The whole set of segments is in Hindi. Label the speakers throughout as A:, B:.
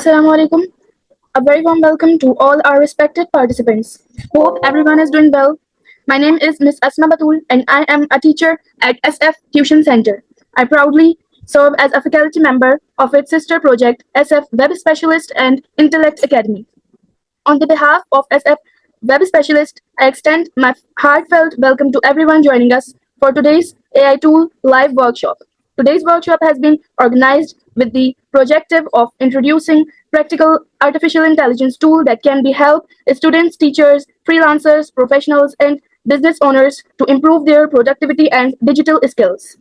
A: Assalamu alaikum. A very warm welcome to all our respected participants. Hope everyone is doing well. My name is Miss Asma Batul and I am a teacher at SF Tuition Center. I proudly serve as a faculty member of its sister project SF Web Specialist and Intellect Academy. On the behalf of SF Web Specialist, I extend my heartfelt welcome to everyone joining us for today's AI Tool live workshop. Today's workshop has been organized with the projective of introducing practical artificial intelligence tool that can be help students, teachers, freelancers, professionals, and business owners to improve their productivity and digital skills.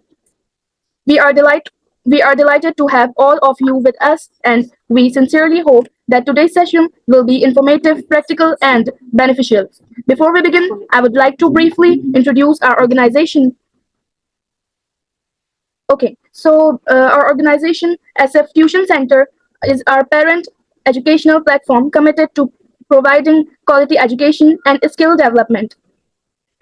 A: We are delight we are delighted to have all of you with us, and we sincerely hope that today's session will be informative, practical, and beneficial. Before we begin, I would like to briefly introduce our organization. Okay, so our organization, SF Tuition Center, is our parent educational platform committed to providing quality education and skill development.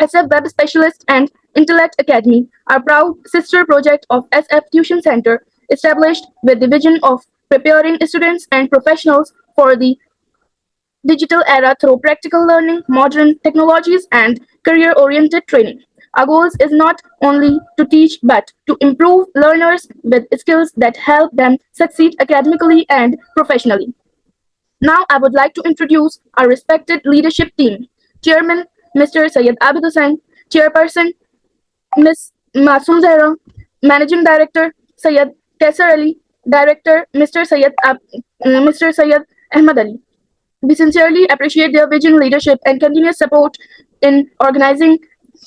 A: SF Web Specialist and Intellect Academy, our proud sister project of SF Tuition Center, established with the vision of preparing students and professionals for the digital era through practical learning, modern technologies, and career oriented training. Our goal is not only to teach but to improve learners with skills that help them succeed academically and professionally. Now, I would like to introduce our respected leadership team. Chairman, Mr. Syed Abid Hussain, Chairperson, Ms. Masoom Zahra, Managing Director, Syed Kaisar Ali, Director, Mr. Syed Ahmad Ali. We sincerely appreciate their vision, leadership, and continuous support in organizing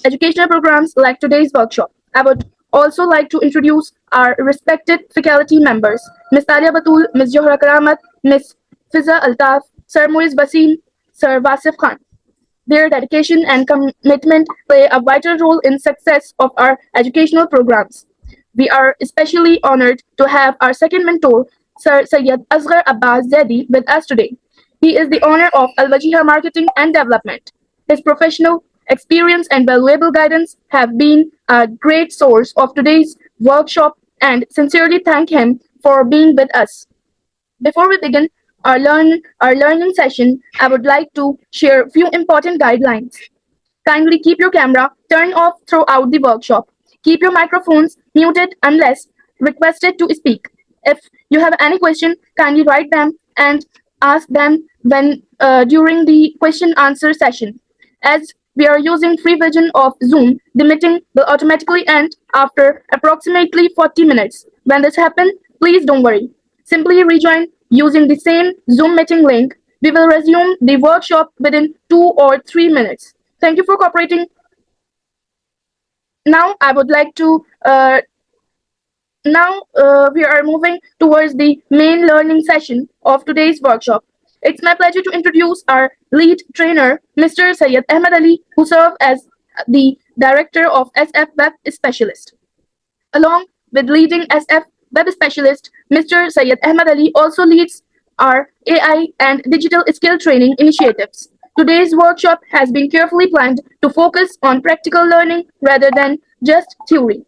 A: educational programs like today's workshop. I would also like to introduce our respected faculty members, Ms. Talia Batul, Ms. Johra Karamat, Ms. Fiza Altaf, Sir Muiz Basim, Sir Wasif Khan. Their dedication and commitment play a vital role in success of our educational programs. We are especially honored to have our second mentor, Sir Syed Asghar Abbas Zaidi, with us today. He is the owner of Al Wajiha Marketing and Development. His professional experience and valuable guidance have been a great source of today's workshop and sincerely thank him for being with us. Before we begin our learning session, I would like to share a few important guidelines. Kindly keep your camera turned off throughout the workshop. Keep your microphones muted unless requested to speak. If you have any question, kindly write them and ask them when during the question answer session. As we are using free version of Zoom, the meeting will automatically end after approximately 40 minutes. When this happens, please don't worry. Simply rejoin using the same Zoom meeting link. We will resume the workshop within 2 or 3 minutes. Thank you for cooperating. Now I would like to we are moving towards the main learning session of today's workshop. It's my pleasure to introduce our lead trainer, Mr. Syed Ahmad Ali, who serves as the director of SF Web Specialist. Along with leading SF Web Specialist, Mr. Syed Ahmad Ali also leads our AI and digital skill training initiatives. Today's workshop has been carefully planned to focus on practical learning rather than just theory.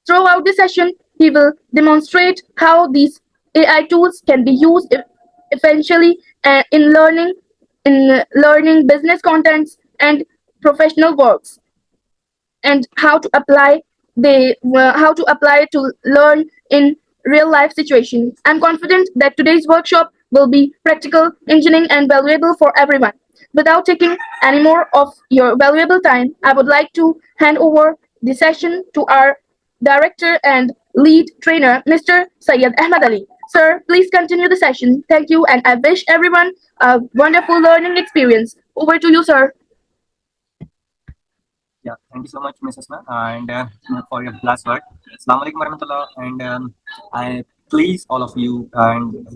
A: Throughout the session, he will demonstrate how these AI tools can be used eventually in learning business contents and professional works, and how to apply to learn in real life situations. I'm confident that today's workshop will be practical, engineering, and valuable for everyone. Without taking any more of your valuable time, I would like to hand over the session to our director and lead trainer, Mr. Syed Ahmad Ali. Sir, please continue the session. Thank you, and I wish everyone a wonderful learning experience. Over to you, sir.
B: Yeah, thank you so much, Ms. Asma, and for your last word. Assalamu alaikum warahmatullah, and I please all of you and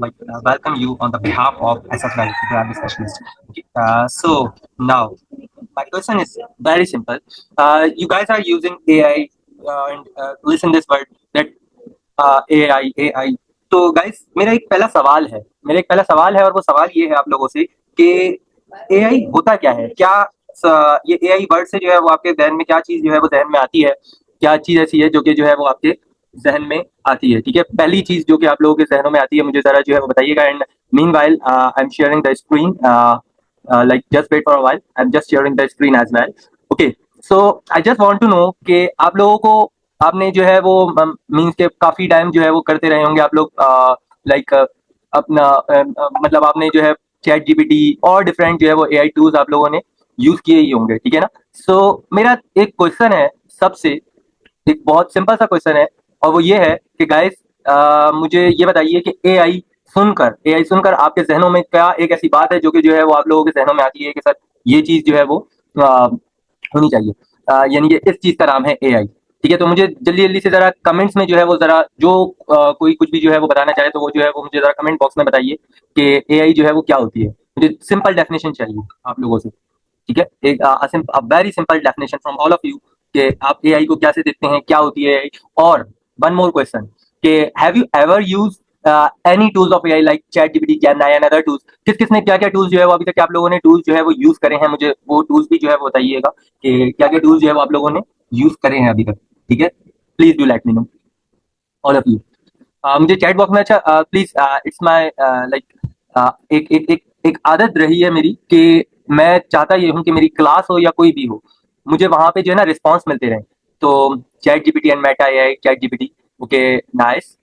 B: welcome you on the behalf of SF Graphic Specialist. Okay. So now, my question is very simple. You guys are using AI and listen this word that AI. तो गाइस मेरा एक पहला सवाल है और वो सवाल ये है आप लोगों से कि एआई होता क्या है? क्या ये एआई वर्ड से जो है वो आपके ज़हन में क्या चीज़ जो है वो ज़हन में आती है? क्या चीज़ ऐसी है जो कि जो है वो आपके जहन में आती है? ठीक है, पहली चीज जो कि आप लोगों के जहनों में आती है मुझे जरा जो है वो बताइएगा। And meanwhile I am sharing the screen, like just wait for a while, I'm just sharing the screen as well. Okay, so I just want to know कि आप लोगों को, आपने जो है वो मीन्स के काफी टाइम जो है वो करते रहे होंगे आप लोग, लाइक अपना मतलब आपने जो है चैट जीपीटी और डिफरेंट जो है वो एआई टूल्स आप लोगों ने यूज किए ही होंगे, ठीक है ना? सो मेरा एक क्वेश्चन है सबसे, एक बहुत सिंपल सा क्वेश्चन है, और वो ये है कि गाइस मुझे ये बताइए कि एआई सुनकर आपके जहनों में क्या एक ऐसी बात है जो कि जो है वो आप लोगों के जहनों में आती है कि सर ये चीज जो है वो होनी चाहिए, यानी कि इस चीज का नाम है एआई। ठीक है, तो मुझे जल्दी जल्दी से जरा कमेंट्स में जो है वो जरा जो कोई कुछ भी जो है वो बताना चाहे तो वो जो है वो मुझे जरा कमेंट बॉक्स में बताइए कि एआई जो है वो क्या होती है। मुझे सिंपल डेफिनेशन चाहिए आप लोगों से, ठीक है? एक very simple definition from all of you कि आप एआई को कैसे देखते हैं, क्या होती है एआई। और वन मोर क्वेश्चन कि have you ever use any tools of AI like chat GPT, Gemini and other tools? किस किसने क्या क्या टूल्स जो है वो अभी तक आप लोगों ने टूल्स जो है वो यूज करे हैं? मुझे वो टूल्स भी जो है वो बताइएगा कि क्या क्या टूल्स जो है वो आप लोगों ने यूज करे हैं अभी तक, ठीक है? Please do let me know all of you. मुझे चैट बॉक्स में, अच्छा प्लीज, इट्स माय लाइक एक एक एक एक आदत रही है मेरी कि मैं चाहता ये हूँ कि मेरी क्लास हो या कोई भी हो, मुझे वहां पे जो है ना रिस्पॉन्स मिलते रहे। तो chat GPT and Meta AI, chat GPT, okay, nice,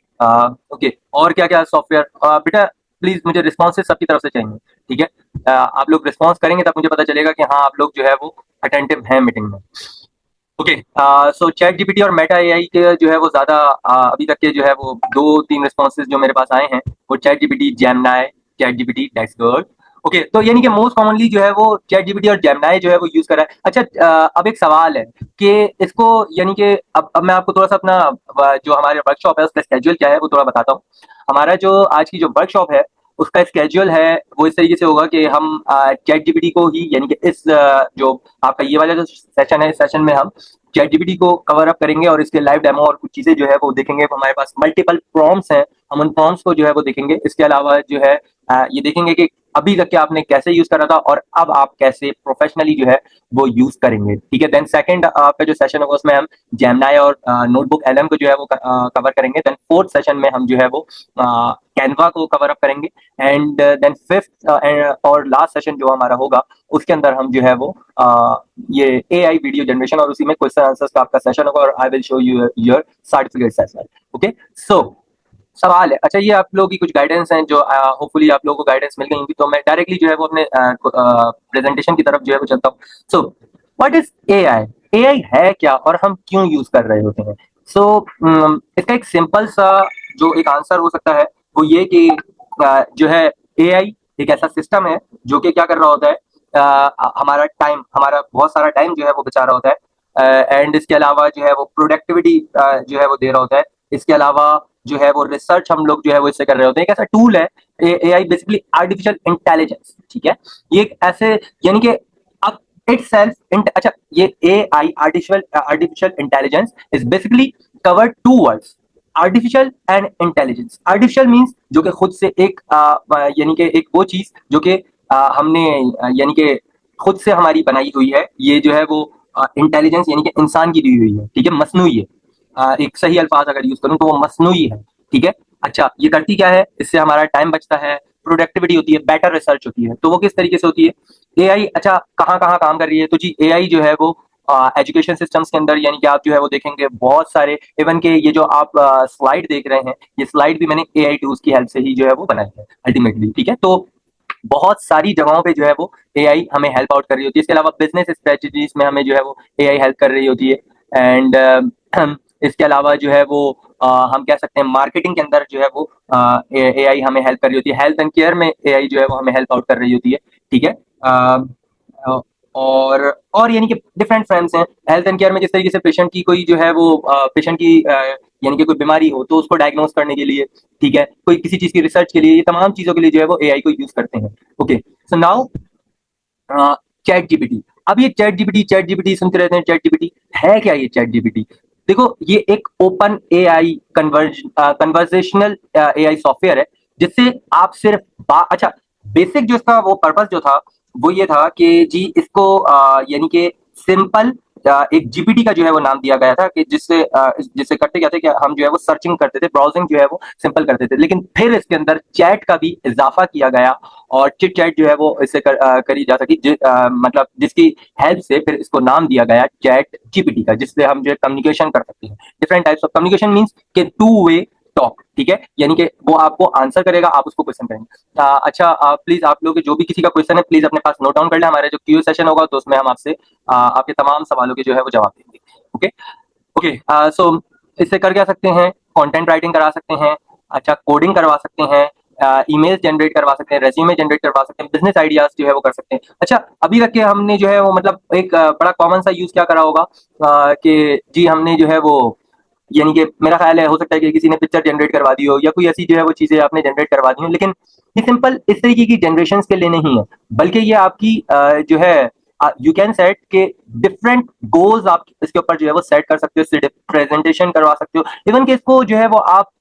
B: okay, और क्या क्या सॉफ्टवेयर, बेटा प्लीज मुझे रिस्पॉन्सेज सबकी तरफ से चाहिए, ठीक है? आप लोग रिस्पॉन्स करेंगे तब मुझे पता चलेगा कि हाँ आप लोग जो है वो अटेंटिव हैं मीटिंग में। ओके, सो चैट जीपीटी और मेटा एआई के जो है वो ज्यादा अभी तक के जो है वो दो तीन रिस्पॉन्सेज जो मेरे पास आए हैं वो chat GPT, Gemini, chat GPT, that's good. Okay, तो यानी कि मोस्ट कॉमनली जो है वो चैट जीपीटी और जेमिनी जो है वो यूज कर रहा है। अच्छा, अब एक सवाल है कि इसको, यानी कि अब मैं आपको थोड़ा सा अपना जो हमारे वर्कशॉप है उसका स्केड्यूल क्या है वो थोड़ा बताता हूँ। हमारा जो आज की जो वर्कशॉप है उसका स्केड्यूल है वो इस तरीके से होगा कि हम चैट जीपीटी को ही, यानी कि इस जो आपका ये वाला जो सेशन है, इस सेशन में हम चैट जीपीटी को कवर अप करेंगे और इसके लाइव डेमो और कुछ चीजें जो है वो देखेंगे। हमारे पास मल्टीपल प्रॉम्प्ट्स हैं, हम उन प्रॉम्प्ट्स को जो है वो देखेंगे। इसके अलावा जो है ये देखेंगे कि अभी तक के आपने कैसे यूज करा था और अब आप कैसे प्रोफेशनली जो है वो यूज करेंगे, ठीक है? देन सेकंड आपका जो सेशन होगा उसमें हम जेमिनी और नोटबुक एलएम को जो है वो कवर करेंगे। देन फोर्थ सेशन में हम जो है वो कैनवा को कवर अप करेंगे। एंड देन फिफ्थ और लास्ट सेशन जो हमारा होगा उसके अंदर हम जो है वो ये एआई वीडियो जनरेशन और उसी में क्वेश्चन आंसर्स का आपका सेशन होगा और I will show you your certificates as well. Okay, so सवाल है, अच्छा ये आप लोगों की कुछ गाइडेंस हैं जो होपफुली आप लोगों को गाइडेंस मिल गई होंगी, तो मैं डायरेक्टली जो है वो अपने प्रेजेंटेशन की तरफ जो है वो चलता हूँ। So what is AI? AI है क्या और हम क्यों यूज कर रहे होते हैं? सो इसका एक सिंपल सा जो एक आंसर हो सकता है वो ये कि जो है एआई एक ऐसा सिस्टम है जो कि क्या कर रहा होता है, हमारा टाइम, हमारा बहुत सारा टाइम जो है वो बचा रहा होता है। एंड इसके अलावा जो है वो प्रोडक्टिविटी जो है वो दे रहा होता है। इसके अलावा जो है वो रिसर्च हम लोग जो है वो इससे कर रहे होते हैं। एक ऐसा टूल है एआई, बेसिकली आर्टिफिशियल इंटेलिजेंस, ठीक है? ये एक ऐसे, यानी कि अब अच्छा, ये AI artificial intelligence is basically cover two words, artificial and intelligence. Artificial means जो कि खुद से एक यानी कि एक वो चीज जो कि हमने यानी कि खुद से हमारी बनाई हुई है, ये जो है वो इंटेलिजेंस यानी कि इंसान की दी हुई है, ठीक है? मसनूई है, एक सही अल्फाज अगर यूज करूं तो वो मसनूई है, ठीक है? अच्छा, ये करती क्या है? इससे हमारा टाइम बचता है, प्रोडक्टिविटी होती है, बेटर रिसर्च होती है। तो वो किस तरीके से होती है एआई? अच्छा, कहाँ कहाँ काम कर रही है? तो जी एआई जो है वो एजुकेशन सिस्टम्स के अंदर, यानी कि आप जो है वो देखेंगे बहुत सारे, इवन के ये जो आप स्लाइड देख रहे हैं, ये स्लाइड भी मैंने एआई टूल्स की हेल्प से ही जो है वो बनाई है अल्टीमेटली, ठीक है? तो बहुत सारी जगहों पे जो है वो एआई हमें हेल्प आउट कर रही होती है। इसके अलावा बिजनेस स्ट्रेटजीज में हमें जो है वो एआई हेल्प कर रही होती है। एंड इसके अलावा जो है वो हम कह सकते हैं मार्केटिंग के अंदर जो है वो एआई हमें हेल्प कर रही होती है। हेल्थ एंड केयर में एआई जो है वो हमें हेल्प आउट कर रही होती है, ठीक है? और यानी कि डिफरेंट फ्रेंड्स हैं हेल्थ एंड केयर में, जिस तरीके से पेशेंट की कोई जो है वो पेशेंट की यानी कि कोई बीमारी हो तो उसको डायग्नोस करने के लिए, ठीक है, कोई किसी चीज की रिसर्च के लिए, ये तमाम चीजों के लिए जो है वो एआई को यूज करते हैं। Okay, so now chat GPT. अब ये चैट जीपीटी सुनते रहते हैं, चैट जीपीटी है क्या? ये चैट जीपीटी, देखो, ये एक open AI conversational AI software है जिससे आप सिर्फ अच्छा, बेसिक जो इसका वो पर्पस जो था वो ये था कि जी इसको यानी कि सिंपल एक जीपीटी का जो है वो नाम दिया गया था कि जिससे करते क्या थे कि हम जो है वो सर्चिंग करते थे, ब्राउजिंग जो है वो सिंपल करते थे, लेकिन फिर इसके अंदर चैट का भी इजाफा किया गया और चिट चैट जो है वो इससे करी जा सकी, मतलब जिसकी हेल्प से फिर इसको नाम दिया गया चैट जीपीटी का, जिससे हम जो है कम्युनिकेशन कर सकते हैं। Different types of communication means के टू वे टॉक, ठीक है, यानी कि वो आपको आंसर करेगा, आप उसको क्वेश्चन करेंगे। अच्छा, प्लीज आप लोग जो भी किसी का क्वेश्चन है प्लीज अपने पास नोट डाउन कर लें। हमारा जो क्यू सेशन होगा तो उसमें हम आपसे आपके तमाम सवालों के जो है वो जवाब देंगे। ओके ओके, सो इससे कर क्या सकते हैं, कंटेंट राइटिंग करा सकते हैं, अच्छा कोडिंग करवा सकते हैं, ईमेल जनरेट करवा सकते हैं, रेज्यूमे जनरेट करवा सकते हैं, बिजनेस आइडियाज जो है वो कर सकते हैं। अच्छा, अभी तक के हमने जो है वो मतलब एक बड़ा कॉमन सा यूज क्या करा होगा कि जी हमने जो है वो, यानी कि मेरा ख्याल है हो सकता है कि किसी ने पिक्चर जनरेट करवा दी हो या कोई ऐसी जो है वो चीजें आपने जनरेट करवा दी हो, लेकिन ये सिंपल इस तरीके की जनरेशन के लिए नहीं है, बल्कि ये आपकी जो है यू कैन सेट के डिफरेंट गोल्स आप इसके ऊपर जो है वो सेट कर सकते हो, इससे प्रेजेंटेशन करवा सकते हो, इवन कि इसको जो है वो आप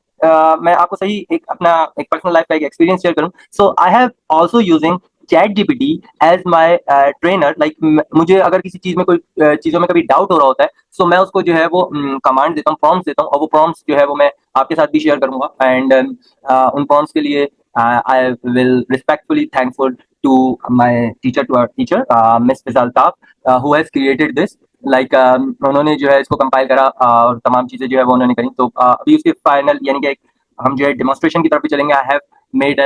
B: मैं आपको सही एक अपना एक पर्सनल लाइफ का एक एक्सपीरियंस शेयर करूं, so I have also using ChatGPT as my trainer. Like मुझे अगर किसी चीज में कोई चीजों में कभी डाउट हो रहा होता है, सो मैं उसको जो है वो कमांड देता हूँ, प्रॉम्प्ट्स देता हूँ, और वो प्रॉम्प्ट्स जो है वो मैं आपके साथ भी शेयर करूंगा। एंड उन प्रॉम्प्ट्स के लिए I will respectfully thankful to my teacher, to our teacher miss फिजल ताफ, who has created this. Like उन्होंने जो है इसको कंपाइल करा और तमाम चीजें जो है वो उन्होंने करी। तो अभी उसके फाइनल यानी कि हम जो है डेमोन्स्ट्रेशन की तरफ भी चलेंगे। I have made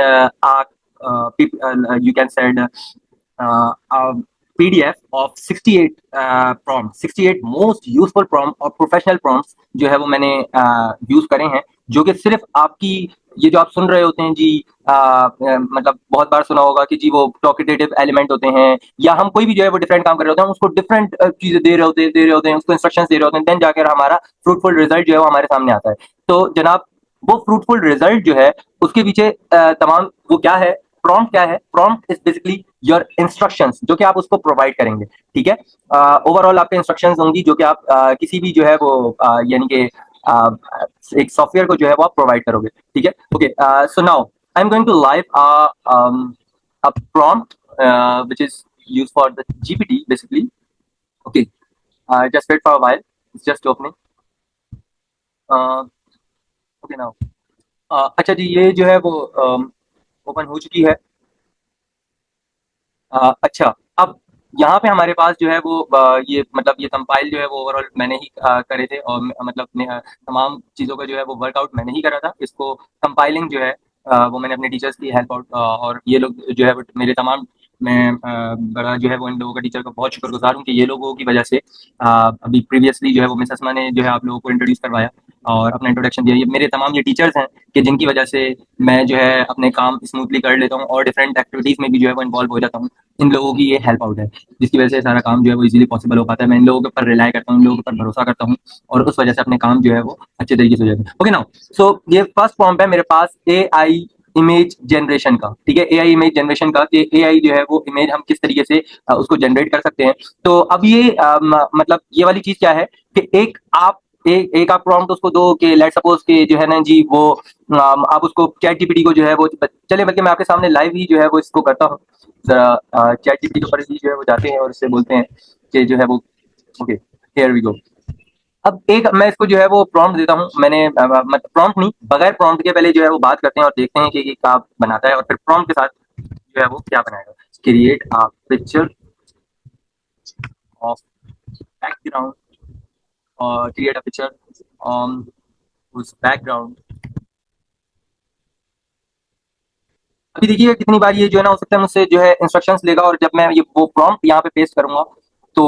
B: you can said a PDF of 68 prompts, 68 most useful prompt और प्रोफेशनल prompts जो है वो मैंने यूज करे हैं, जो कि सिर्फ आपकी ये जो आप सुन रहे होते हैं जी, मतलब बहुत बार सुना होगा कि जी वो टॉकेटेटिव एलिमेंट होते हैं, या हम कोई भी जो है वो डिफरेंट काम कर रहे होते हैं, हम उसको डिफरेंट चीजें दे रहे होते हैं, उसको इंस्ट्रक्शंस दे रहे होते हैं, देन जाकर हमारा फ्रूटफुल रिजल्ट जो है वो हमारे सामने आता है। तो जनाब, वो फ्रूटफुल रिजल्ट जो है उसके पीछे तमाम वो क्या है, प्रॉम्प्ट क्या है, prompt is basically your instructions जो कि आप उसको प्रोवाइड करेंगे, ठीक है। ओवरऑल आपके इंस्ट्रक्शंस होंगी जो कि आप किसी भी जो है वो यानी कि एक सॉफ्टवेयर को जो है वो आप प्रोवाइड करोगे, ठीक है। Okay, so now I am going to live a prompt which is used for the GPT basically. Okay, just wait for a while. It's just opening. Okay now. अच्छा जी, ये जो है वो ओपन हो चुकी है। अच्छा, अब यहाँ पे हमारे पास जो है वो ये मतलब ये कंपाइल जो है वो ओवरऑल मैंने ही करे थे, और मतलब तमाम चीज़ों का जो है वो वर्कआउट मैंने ही करा था। इसको कंपाइलिंग जो है वो मैंने अपने टीचर्स की हेल्प आउट, और ये लोग जो है वो मेरे तमाम, मैं बड़ा जो है वो इन लोगों का टीचर का बहुत शुक्रगुजार हूँ कि ये लोगों की वजह से अभी प्रीवियसली जो है वो मिस असमा ने जो है आप लोगों को इंट्रोड्यूस करवाया और अपना इंट्रोडक्शन दिया। ये मेरे तमाम ये टीचर्स हैं कि जिनकी वजह से मैं जो है अपने काम स्मूथली कर लेता हूँ और डिफरेंट एक्टिविटीज़ में भी जो है वो इन्वॉल्व हो जाता हूँ। इन लोगों की ये हेल्प आउट है, जिसकी वजह से सारा काम जो है वो इजीली पॉसिबल हो पाता है। मैं इन लोगों के ऊपर रिलाई करता हूँ, इन लोगों के ऊपर भरोसा करता हूँ, और उस वजह से अपने काम जो है वो अच्छे तरीके से हो जाते हैं। ओके नाउ, सो ये फर्स्ट प्रॉम्प्ट है मेरे पास AI इमेज जनरेशन का, ठीक है, AI इमेज जनरेशन का, कि AI जो है वो इमेज हम किस तरीके से उसको जनरेट कर सकते हैं। तो अब ये मतलब ये वाली चीज क्या है कि एक आप प्रॉम्प्ट उसको दो कि लेट सपोज के जो है ना जी वो आप उसको चैट जीपीटी को जो है वो चले, बल्कि मैं आपके सामने लाइव ही जो है वो इसको करता हूँ। जरा चैट जीपीटी के ऊपर ही जो है वो जाते हैं और इससे बोलते हैं कि जो है वो, ओके, हियर वी गो। अब एक मैं इसको जो है वो प्रॉम्प्ट देता हूँ, मैंने मतलब प्रॉम्प्ट नहीं, बगैर प्रॉम्प्ट के पहले जो है वो बात करते हैं और देखते हैं कि ये क्या बनाता है, और फिर प्रॉम्प्ट के साथ जो है वो क्या बनाएगा। Create a picture of background, और क्रिएट अ पिक्चर ऑन उस बैकग्राउंड। अभी देखिए कितनी बार ये जो है ना, हो सकता है मुझसे जो है इंस्ट्रक्शंस लेगा, और जब मैं ये वो प्रॉम्प्ट यहाँ पे पेस्ट करूंगा तो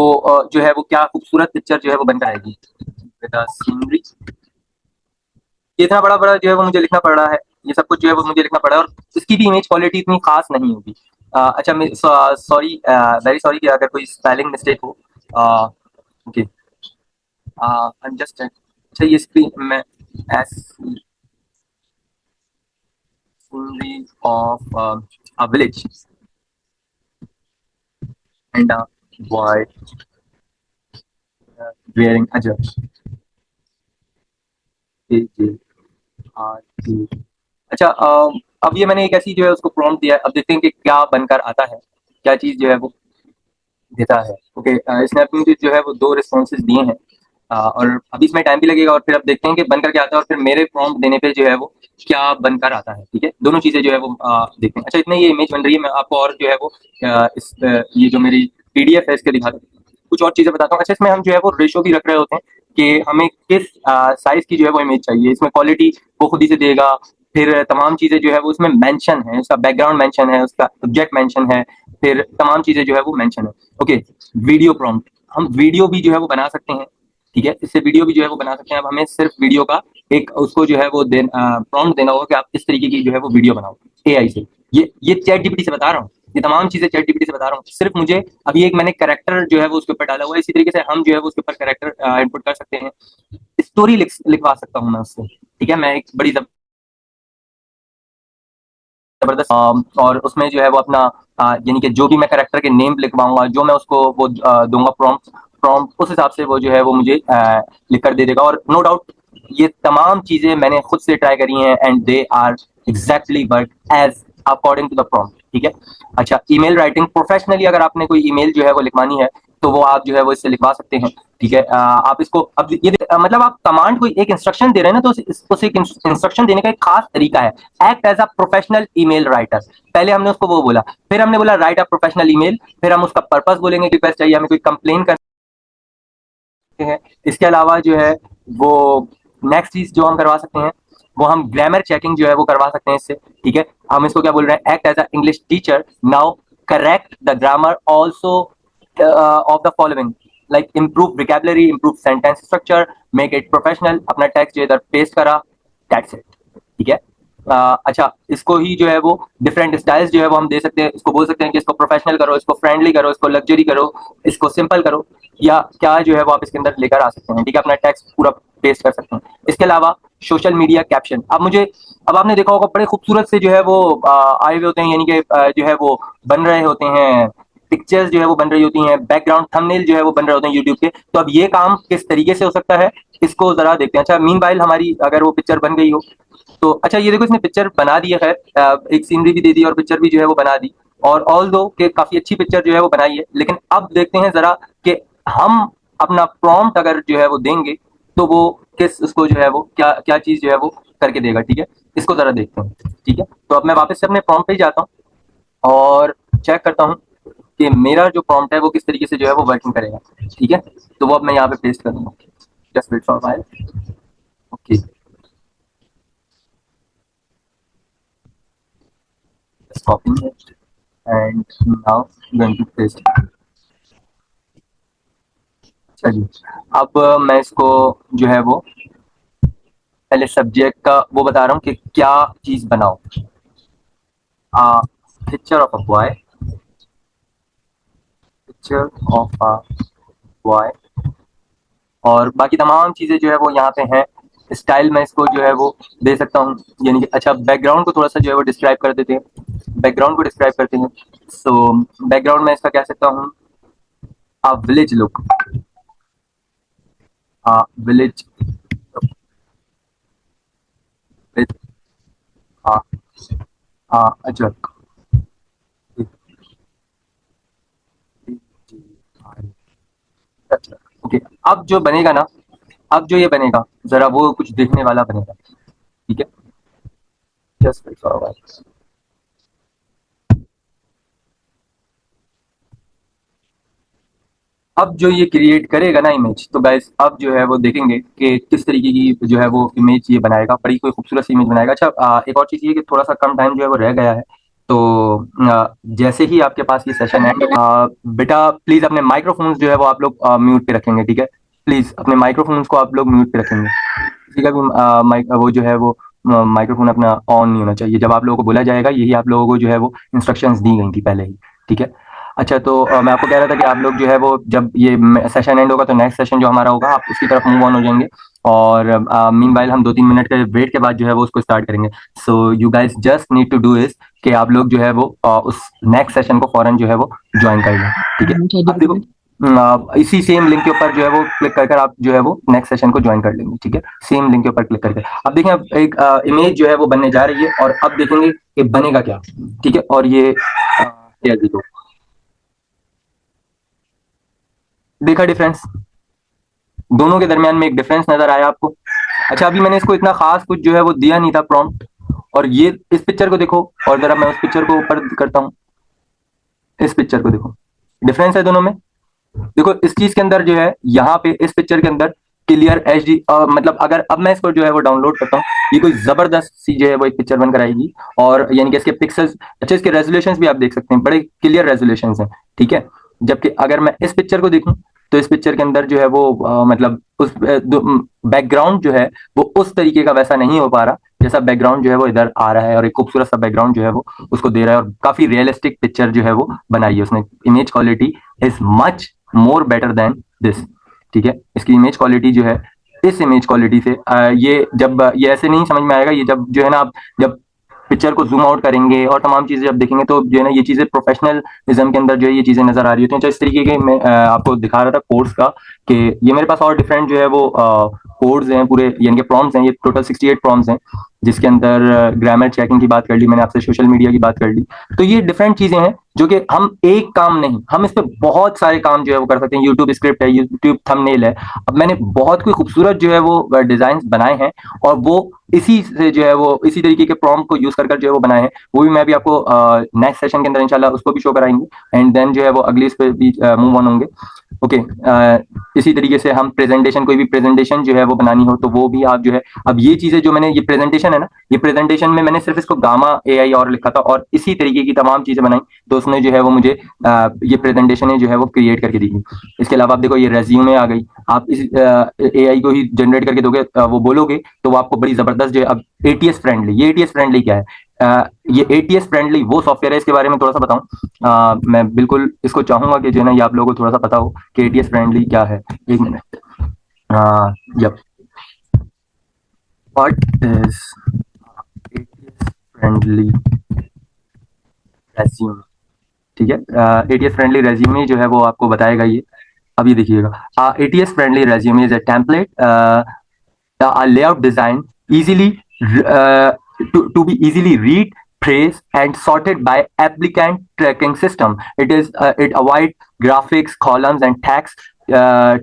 B: जो है वो क्या खूबसूरत पिक्चर जो है वो बनकर आएगी विद अ सीनरी। ये इतना बड़ा बड़ा जो है वो मुझे लिखना पड़ रहा है, ये सब कुछ जो है वो मुझे लिखना पड़ा है, और इसकी भी इमेज क्वालिटी इतनी खास नहीं होगी। अच्छा, सॉरी, वेरी सॉरी कि अगर कोई स्पेलिंग मिस्टेक हो। ओके, आई एम जस्ट, अच्छा ये स्क्रीन में S scenery of a village and a boy wearing a judge. जी जी, हाँ जी। अच्छा, अब ये मैंने एक ऐसी जो है उसको प्रॉम्प्ट दिया है, अब देखते हैं कि क्या बनकर आता है, क्या चीज़ जो है वो देता है। ओके, इसने अपनी जो है वो 2 रिस्पॉन्सेज़ दिए हैं, और अभी इसमें टाइम भी लगेगा और फिर अब देखते हैं कि बनकर क्या आता है और फिर मेरे प्रॉम्प्ट देने पे जो है वो क्या बनकर आता है, ठीक है? दोनों चीज़ें जो है वो देखते हैं। अच्छा, इतने ये इमेज बन रही है, मैं आपको और जो है वो ये जो मेरी पीडीएफ है इसके दिखाता हूँ। कुछ और चीज़ें बताता हूँ। अच्छा, इसमें हम जो है वो रेशो भी रख रहे होते हैं कि हमें किस साइज़ की जो है वो इमेज चाहिए। इसमें क्वालिटी वो खुद ही से देगा, फिर तमाम चीज़ें जो है वो उसमें मेंशन है, उसका बैकग्राउंड मेंशन है, उसका ऑब्जेक्ट मेंशन है, फिर तमाम चीज़ें जो है वो मेंशन है। ओके, वीडियो प्रॉम्प्ट, हम वीडियो भी जो है वो बना सकते हैं, ठीक है? इससे वीडियो भी जो है वो बना सकते हैं। अब हमें सिर्फ वीडियो का एक उसको जो है वो प्रॉम्प्ट देना होगा कि आप इस तरीके की जो है वो वीडियो बनाओ एआई से। ये चैट जीपीटी से बता रहा हूँ, ये तमाम चीज़ें चैट जीपीटी से बता रहा हूँ। सिर्फ मुझे अभी एक मैंने कैरेक्टर जो है वो उसके ऊपर डाला हुआ है, इसी तरीके से हम जो है वो उसके ऊपर कैरेक्टर इनपुट कर सकते हैं। स्टोरी लिखवा सकता हूँ मैं उससे, ठीक है? मैं एक बड़ी जबरदस्त और उसमें जो है वो अपना यानी कि जो भी मैं कैरेक्टर के नेम लिखवाऊंगा, जो मैं उसको वो दूंगा प्रॉम्प्ट प्रॉम्प्ट उस हिसाब से वो जो है वो मुझे लिख कर दे देगा। और नो डाउट ये तमाम चीजें मैंने खुद से ट्राई करी हैं and they are exactly work as according to the prompt, ठीक है? अच्छा, ईमेल राइटिंग प्रोफेशनली अगर आपने कोई ईमेल जो है वो लिखवानी है तो वो आप जो है वो इससे लिखवा सकते हैं, ठीक है? आप इसको अब ये मतलब आप कमांड को एक इंस्ट्रक्शन दे रहे हैं ना, तो उस एक इंस्ट्रक्शन देने का एक खास तरीका है। Act as a professional email writer, पहले हमने उसको वो बोला, फिर हमने बोला राइट अ प्रोफेशनल ईमेल, फिर हम उसका पर्पस बोलेंगे कि रिक्वेस्ट चाहिए हमें कोई कंप्लेन करते हैं। इसके अलावा जो है वो नेक्स्ट चीज जो हम करवा सकते हैं वो हम ग्रामर चेकिंग जो है वो करवा सकते हैं इससे, ठीक है? हम इसको क्या बोल रहे हैं, act as a English teacher, now correct the grammar also of the following, like improve vocabulary, improve sentence structure, make it professional, अपना टेक्स्ट जो इधर पेस्ट करा, दैट्स इट, ठीक है? अच्छा, इसको ही जो है वो डिफरेंट स्टाइल्स जो है वो हम दे सकते हैं। इसको बोल सकते हैं कि इसको प्रोफेशनल करो, इसको फ्रेंडली करो, इसको लग्जरी करो, इसको सिंपल करो, या क्या जो है वो आप इसके अंदर लेकर आ सकते हैं, ठीक है? अपना टेक्स्ट पूरा पेस्ट कर सकते हैं। इसके अलावा सोशल मीडिया कैप्शन, अब आपने देखा होगा बड़े खूबसूरत से जो है वो आए हुए होते हैं, यानी कि जो है वो बन रहे होते हैं, पिक्चर्स जो है वो बन रही होती हैं, बैकग्राउंड थंबनेल जो है वो बन रहे होते हैं यूट्यूब के। तो अब ये काम किस तरीके से हो सकता है, इसको जरा देखते हैं। अच्छा, मीनवाइल हमारी अगर वो पिक्चर बन गई हो तो अच्छा, ये देखो इसने पिक्चर बना दी है, खैर एक सीनरी भी दे दी और पिक्चर भी जो है वो बना दी, और ऑल दो के काफी अच्छी पिक्चर जो है वो बनाई है। लेकिन अब देखते हैं जरा कि हम अपना प्रॉम्प्ट अगर जो है वो देंगे तो वो किस उसको जो है वो क्या क्या चीज जो है वो करके देगा, ठीक है? इसको जरा देखते हैं, ठीक है? तो अब मैं वापस से अपने प्रॉम्प्ट पे ही जाता हूँ और चेक करता हूँ कि मेरा जो प्रॉम्प्ट है वो किस तरीके से जो है वो वर्किंग करेगा, ठीक है? तो वो अब मैं यहाँ पे पेस्ट करूंगा, just wait for while. Okay, copying it and now going to paste it। अच्छा जी, अब मैं इसको जो है वो पहले सब्जेक्ट का वो बता रहा हूँ कि क्या चीज बनाओ, picture of a boy, picture of a boy, और बाकी तमाम चीजें जो है वो यहाँ पे हैं। स्टाइल में इसको जो है वो दे सकता हूँ, यानी कि अच्छा बैकग्राउंड को थोड़ा सा जो है वो डिस्क्राइब कर देते हैं, बैकग्राउंड को डिस्क्राइब करते हैं। सो बैकग्राउंड में इसका कह सकता हूँ village look, village with Ajrak, okay. अब जो बनेगा ना, अब जो ये बनेगा जरा वो कुछ देखने वाला बनेगा, ठीक है? Just wait for a while. अब जो ये क्रिएट करेगा ना इमेज, तो गाइस अब जो है वो देखेंगे कि किस तरीके की जो है वो इमेज ये बनाएगा, बड़ी कोई खूबसूरत सी इमेज बनाएगा। अच्छा, एक और चीज ये कि थोड़ा सा कम टाइम जो है वो रह गया है, तो जैसे ही आपके पास ये सेशन है, बेटा प्लीज अपने माइक्रोफोन्स जो है वो आप लोग म्यूट पे रखेंगे, ठीक है? प्लीज अपने माइक्रोफोन्स को आप लोग म्यूट पे रखेंगे, किसी का भी माइक वो जो है वो माइक्रोफोन अपना ऑन नहीं होना चाहिए। जब आप लोगों को बोला जाएगा, यही आप लोगों को जो है वो इंस्ट्रक्शंस दी गई थी पहले ही, ठीक है? अच्छा, तो मैं आपको कह रहा था कि आप लोग जो है वो जब ये सेशन एंड होगा तो नेक्स्ट सेशन जो हमारा होगा आप उसकी तरफ मूव ऑन हो जाएंगे, और मीनवाइल हम 2-3 मिनट के वेट के बाद जो है वो उसको स्टार्ट करेंगे। So you guys just need to do is कि आप लोग जो है वो उस नेक्स्ट सेशन को फौरन जो है वो ज्वाइन कर लें, ठीक है? अब देखो इसी सेम लिंक के ऊपर जो है वो क्लिक कर आप जो है वो नेक्स्ट सेशन को ज्वाइन कर लेंगे, ठीक है? सेम लिंक के ऊपर क्लिक करके अब देखें, अब एक इमेज जो है वो बनने जा रही है, और अब देखेंगे कि बनेगा क्या, ठीक है? और ये देखो, देखा डिफरेंस, दोनों के दरमियान में एक डिफरेंस नजर आया आपको? अच्छा, अभी मैंने इसको इतना खास कुछ जो है वो दिया नहीं था प्रॉम्प्ट, और ये इस पिक्चर को देखो, और जरा मैं उस पिक्चर को ऊपर करता हूँ, इस पिक्चर को देखो, डिफरेंस है दोनों में। देखो इस चीज के अंदर जो है, यहाँ पे इस पिक्चर के अंदर क्लियर एच डी, मतलब अगर अब मैं इसको जो है वो डाउनलोड करता हूँ, ये कोई जबरदस्त सी जो है वो एक पिक्चर बनकर आएगी, और यानी कि इसके पिक्सल्स, अच्छा इसके रेजोल्यूशन भी आप देख सकते हैं, बड़े क्लियर रेजोल्यूशन हैं, ठीक है। जबकि अगर मैं इस पिक्चर को देखूं, तो इस पिक्चर के अंदर जो है वो मतलब उस बैकग्राउंड जो है वो उस तरीके का वैसा नहीं हो पा रहा, जैसा बैकग्राउंड जो है वो इधर आ रहा है, और एक खूबसूरत सा बैकग्राउंड जो है वो उसको दे रहा है, और काफी रियलिस्टिक पिक्चर जो है वो बनाई है उसने। Image quality is much more better than this, ठीक है। इसकी इमेज क्वालिटी जो है, इस इमेज क्वालिटी से ये जब ये ऐसे नहीं समझ में आएगा, ये जब जो है ना, आप जब पिक्चर को जूम आउट करेंगे और तमाम चीजें जब देखेंगे, तो जो है ना ये चीजें प्रोफेशनलिज्म के अंदर जो है ये चीजें नजर आ रही होती हैं। तो इस तरीके के मैं आपको दिखा रहा था कोर्स का, कि ये मेरे पास और डिफरेंट जो है वो कोड्स हैं पूरे, यानी कि प्रॉम्प्ट्स हैं, ये टोटल 68 प्रॉम्प्ट्स हैं, जिसके अंदर ग्रामर चेकिंग की बात कर ली मैंने आपसे, सोशल मीडिया की बात कर ली। तो ये डिफरेंट चीजें हैं जो कि हम एक काम नहीं, हम इस पे बहुत सारे काम जो है वो कर सकते हैं। यूट्यूब स्क्रिप्ट है, यूट्यूब थंबनेल है, अब मैंने बहुत कोई खूबसूरत जो है वो डिजाइन बनाए हैं, और वो इसी से जो है वो इसी तरीके के प्रॉम्प्ट को यूज कर जो है वो बनाए हैं। वो भी मैं भी आपको नेक्स्ट सेशन के अंदर इंशाल्लाह उसको भी शो कराएंगे, एंड देन जो है वो अगली इस पे भी मूव ऑन होंगे। ओके, इसी तरीके से हम प्रेजेंटेशन, कोई भी प्रेजेंटेशन जो है वो बनानी हो, तो वो भी आप जो है, अब ये चीजें जो मैंने, ये प्रेजेंटेशन है ना, ये प्रेजेंटेशन में मैंने सिर्फ इसको गामा एआई और लिखा था, और इसी तरीके की तमाम चीजें बनाई, तो उसने जो है वो मुझे ये प्रेजेंटेशन जो है वो क्रिएट करके दी। इसके अलावा आप देखो, ये रेज्यूमे आ गई, आप इस एआई को ही जनरेट करके दोगे, वो बोलोगे तो वो आपको बड़ी जबरदस्त जो है। अब एटीएस फ्रेंडली, ये एटीएस फ्रेंडली क्या है? ये एटीएस फ्रेंडली वो सॉफ्टवेयर है, इसके बारे में थोड़ा सा बताऊं? मैं बिल्कुल इसको चाहूंगा कि जो है ना ये आप लोगों को थोड़ा सा पता हो कि एटीएस फ्रेंडली क्या है। एक minute, yup, what is ATS friendly resume, ठीक है। एटीएस फ्रेंडली रेज्यूमे जो है वो आपको बताएगा ये। अब ये देखिएगा, ATS friendly resume is a template, a layout design easily to be easily read, phrased and sorted by applicant tracking system. It avoid graphics, columns and text.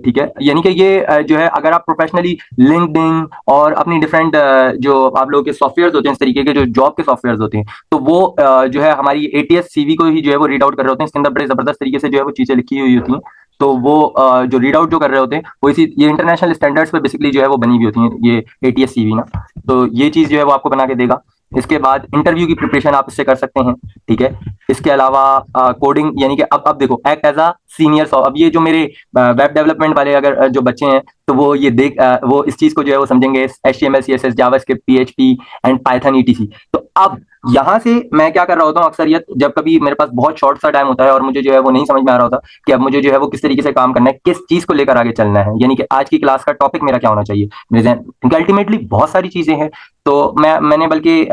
B: ठीक है, यानी कि ये जो है, अगर आप प्रोफेशनली लिंक्डइन और अपनी डिफरेंट जो आप लोगों के सॉफ्टवेयर होते हैं, इस तरीके के जो जॉब के सॉफ्टवेयर होते हैं, तो वो जो है हमारी एटीएस सीवी को ही जो है वो रीड आउट कर रहे होते हैं। इसके अंदर बड़े जबरदस्त तरीके से जो है वो चीजें लिखी हुई होती हैं, तो वो जो रीड आउट जो कर रहे होते हैं, वो इसी ये इंटरनेशनल स्टैंडर्ड्स पे बेसिकली जो है वो बनी हुई होती हैं, ये एटीएस सीवी ना। तो ये चीज जो है वो आपको बना के देगा। इसके बाद इंटरव्यू की प्रिपरेशन आप इससे कर सकते हैं, ठीक है। इसके अलावा कोडिंग, यानी कि अब देखो, एक्ट एज अ सीनियर, अब ये जो मेरे वेब डेवलपमेंट वाले अगर जो बच्चे हैं, तो वो ये वो इस चीज को जो है वो समझेंगे, HTML CSS JavaScript PHP and Python ETC। तो अब यहाँ से मैं क्या कर रहा होता हूँ, अक्सरियत जब कभी मेरे पास बहुत शॉर्ट सा टाइम होता है और मुझे जो है वो नहीं समझ में आ रहा होता कि अब मुझे जो है वो किस तरीके से काम करना है, किस चीज को लेकर आगे चलना है, यानी कि आज की क्लास का टॉपिक मेरा क्या होना चाहिए मेरे जहन, क्योंकि अल्टीमेटली बहुत सारी चीजें हैं। तो मैंने बल्कि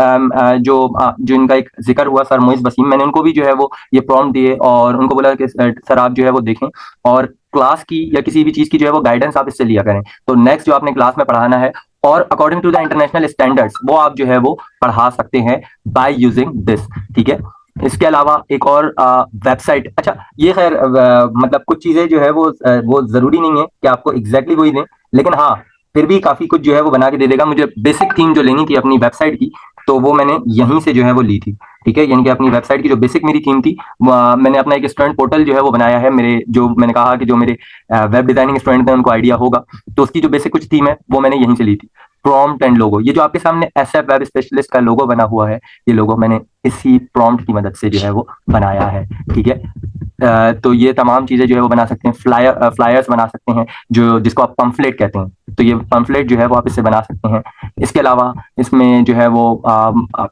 B: जो इनका एक जिक्र हुआ, सर मोइज वसीम, मैंने उनको भी जो है वो ये प्रॉम्प्ट दिए और उनको बोला कि सर आप जो है वो देखें, और क्लास की या किसी भी चीज की जो है वो गाइडेंस आप इससे लिया करें। तो नेक्स्ट जो आपने क्लास में पढ़ाना है, और according to the international standards, वो आप जो है वो पढ़ा सकते हैं बाय यूजिंग दिस, ठीक है। इसके अलावा एक और वेबसाइट, अच्छा ये खैर मतलब कुछ चीजें जो है वो जरूरी नहीं है कि आपको एग्जैक्टली वही दें, लेकिन हाँ फिर भी काफी कुछ जो है वो बना के दे देगा। मुझे बेसिक थीम जो लेनी थी अपनी वेबसाइट की, तो वो मैंने यहीं से जो है वो ली थी, ठीक है। यानी कि अपनी वेबसाइट की जो बेसिक मेरी थीम थी, मैंने अपना एक स्टूडेंट पोर्टल जो है वो बनाया है, मेरे जो मैंने कहा कि जो मेरे वेब डिजाइनिंग स्टूडेंट थे उनको आइडिया होगा, तो उसकी जो बेसिक कुछ थीम है वो मैंने यहीं से ली थी। प्रॉम्प्ट एंड लोगो, ये जो आपके सामने SF वेब स्पेशलिस्ट का लोगो बना हुआ है, ये लोगो मैंने इसी प्रॉम्प्ट की मदद से जो है वो बनाया है, ठीक है। तो ये तमाम चीजें जो है वो बना सकते हैं, फ्लायर्स बना सकते हैं, जो जिसको आप पंफलेट कहते हैं, तो ये पंफलेट जो है वो आप इससे बना सकते हैं। इसके अलावा इसमें जो है वो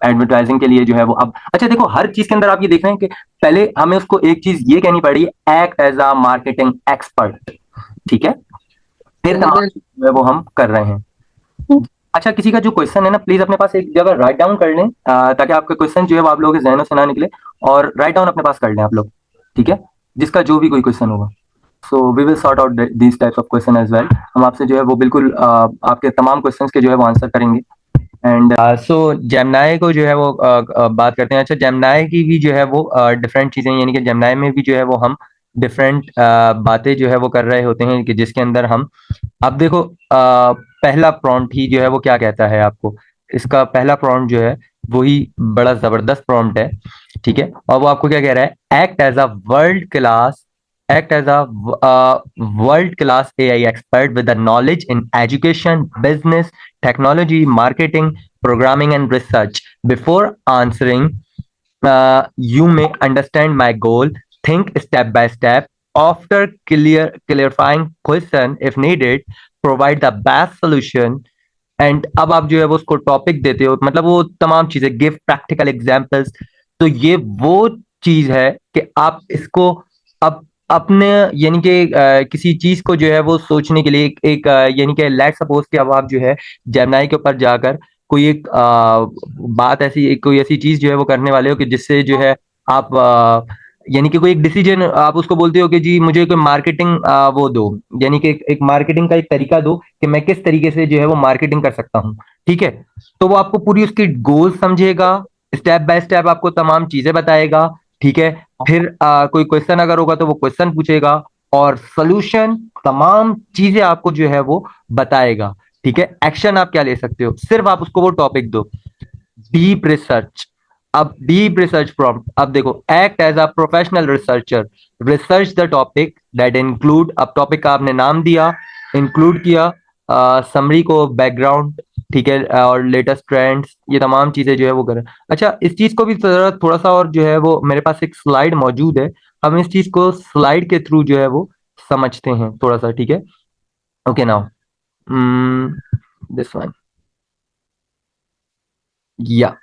B: एडवर्टाइजिंग के लिए जो है वो, अब अच्छा देखो, हर चीज के अंदर आप ये देख रहे हैं कि पहले हमें उसको एक चीज ये कहनी पड़ी, act as a marketing expert, ठीक है, फिर तमाम जो है वो हम कर रहे हैं। अच्छा, किसी का जो क्वेश्चन है ना, प्लीज अपने पास एक जगह राइट डाउन कर लें, ताकि आपका क्वेश्चन जो है वो आप लोगों के जहनों से ना निकले, और राइट डाउन अपने पास कर लें आप लोग, ठीक है, जिसका जो भी कोई क्वेश्चन होगा। So we will sort out these types of question as well. हम आपसे जो है वो बिल्कुल आपके तमाम क्वेश्चंस के जो है वो आंसर करेंगे। एंड सो जेमिनाई को जो है वो बात करते हैं। अच्छा, जेमिनाई की भी जो है वो डिफरेंट चीजें, यानी कि जेमिनाई में भी जो है वो हम
C: डिफरेंट बातें जो है वो कर रहे होते हैं कि जिसके अंदर हम, अब देखो पहला प्रॉम्प्ट ही जो है वो क्या कहता है आपको, इसका पहला प्रॉम्प्ट जो है वही बड़ा जबरदस्त प्रॉम्प्ट है, ठीक है। और वो आपको क्या कह रहा है, act as a world class, act as a world class AI expert with the knowledge in education, business, technology, marketing, programming, and research. Before answering, you may understand my goal. Think step by step. After clarifying question, if needed, provide the best solution. And अब आप जो है वो उसको टॉपिक देते हो, मतलब वो तमाम चीजें, गिव प्रैक्टिकल एग्जांपल्स। तो ये वो चीज है कि आप इसको अब अपने यानी कि किसी चीज को जो है वो सोचने के लिए यानी कि लेट सपोज कि अब आप जो है जेमिनाई के ऊपर जाकर कोई एक बात ऐसी कोई ऐसी चीज जो है वो करने वाले हो कि जिससे जो है आप यानी कि कोई एक डिसीजन आप उसको बोलते हो कि जी मुझे कोई मार्केटिंग वो दो, यानी कि एक मार्केटिंग का एक तरीका दो कि मैं किस तरीके से जो है वो मार्केटिंग कर सकता हूँ, ठीक है। तो वो आपको पूरी उसकी गोल समझेगा, स्टेप बाय स्टेप आपको तमाम चीजें बताएगा, ठीक है। फिर कोई क्वेश्चन अगर होगा तो वो क्वेश्चन पूछेगा और सोल्यूशन, तमाम चीजें आपको जो है वो बताएगा, ठीक है। एक्शन आप क्या ले सकते हो, सिर्फ आप उसको वो टॉपिक दो, डीप रिसर्च। अब डीप रिसर्च प्रॉम्प्ट, अब देखो, act as a professional researcher, research the topic that include, अब टॉपिक का आपने नाम दिया, इंक्लूड किया समरी को, बैकग्राउंड, ठीक है, और लेटेस्ट ट्रेंड्स, ये तमाम चीजें जो है वो करें। अच्छा, इस चीज को भी थोड़ा सा और जो है वो मेरे पास एक स्लाइड मौजूद है, हम इस चीज को स्लाइड के थ्रू जो है वो समझते हैं थोड़ा सा, ठीक है। ओके नाउ दिस वन, या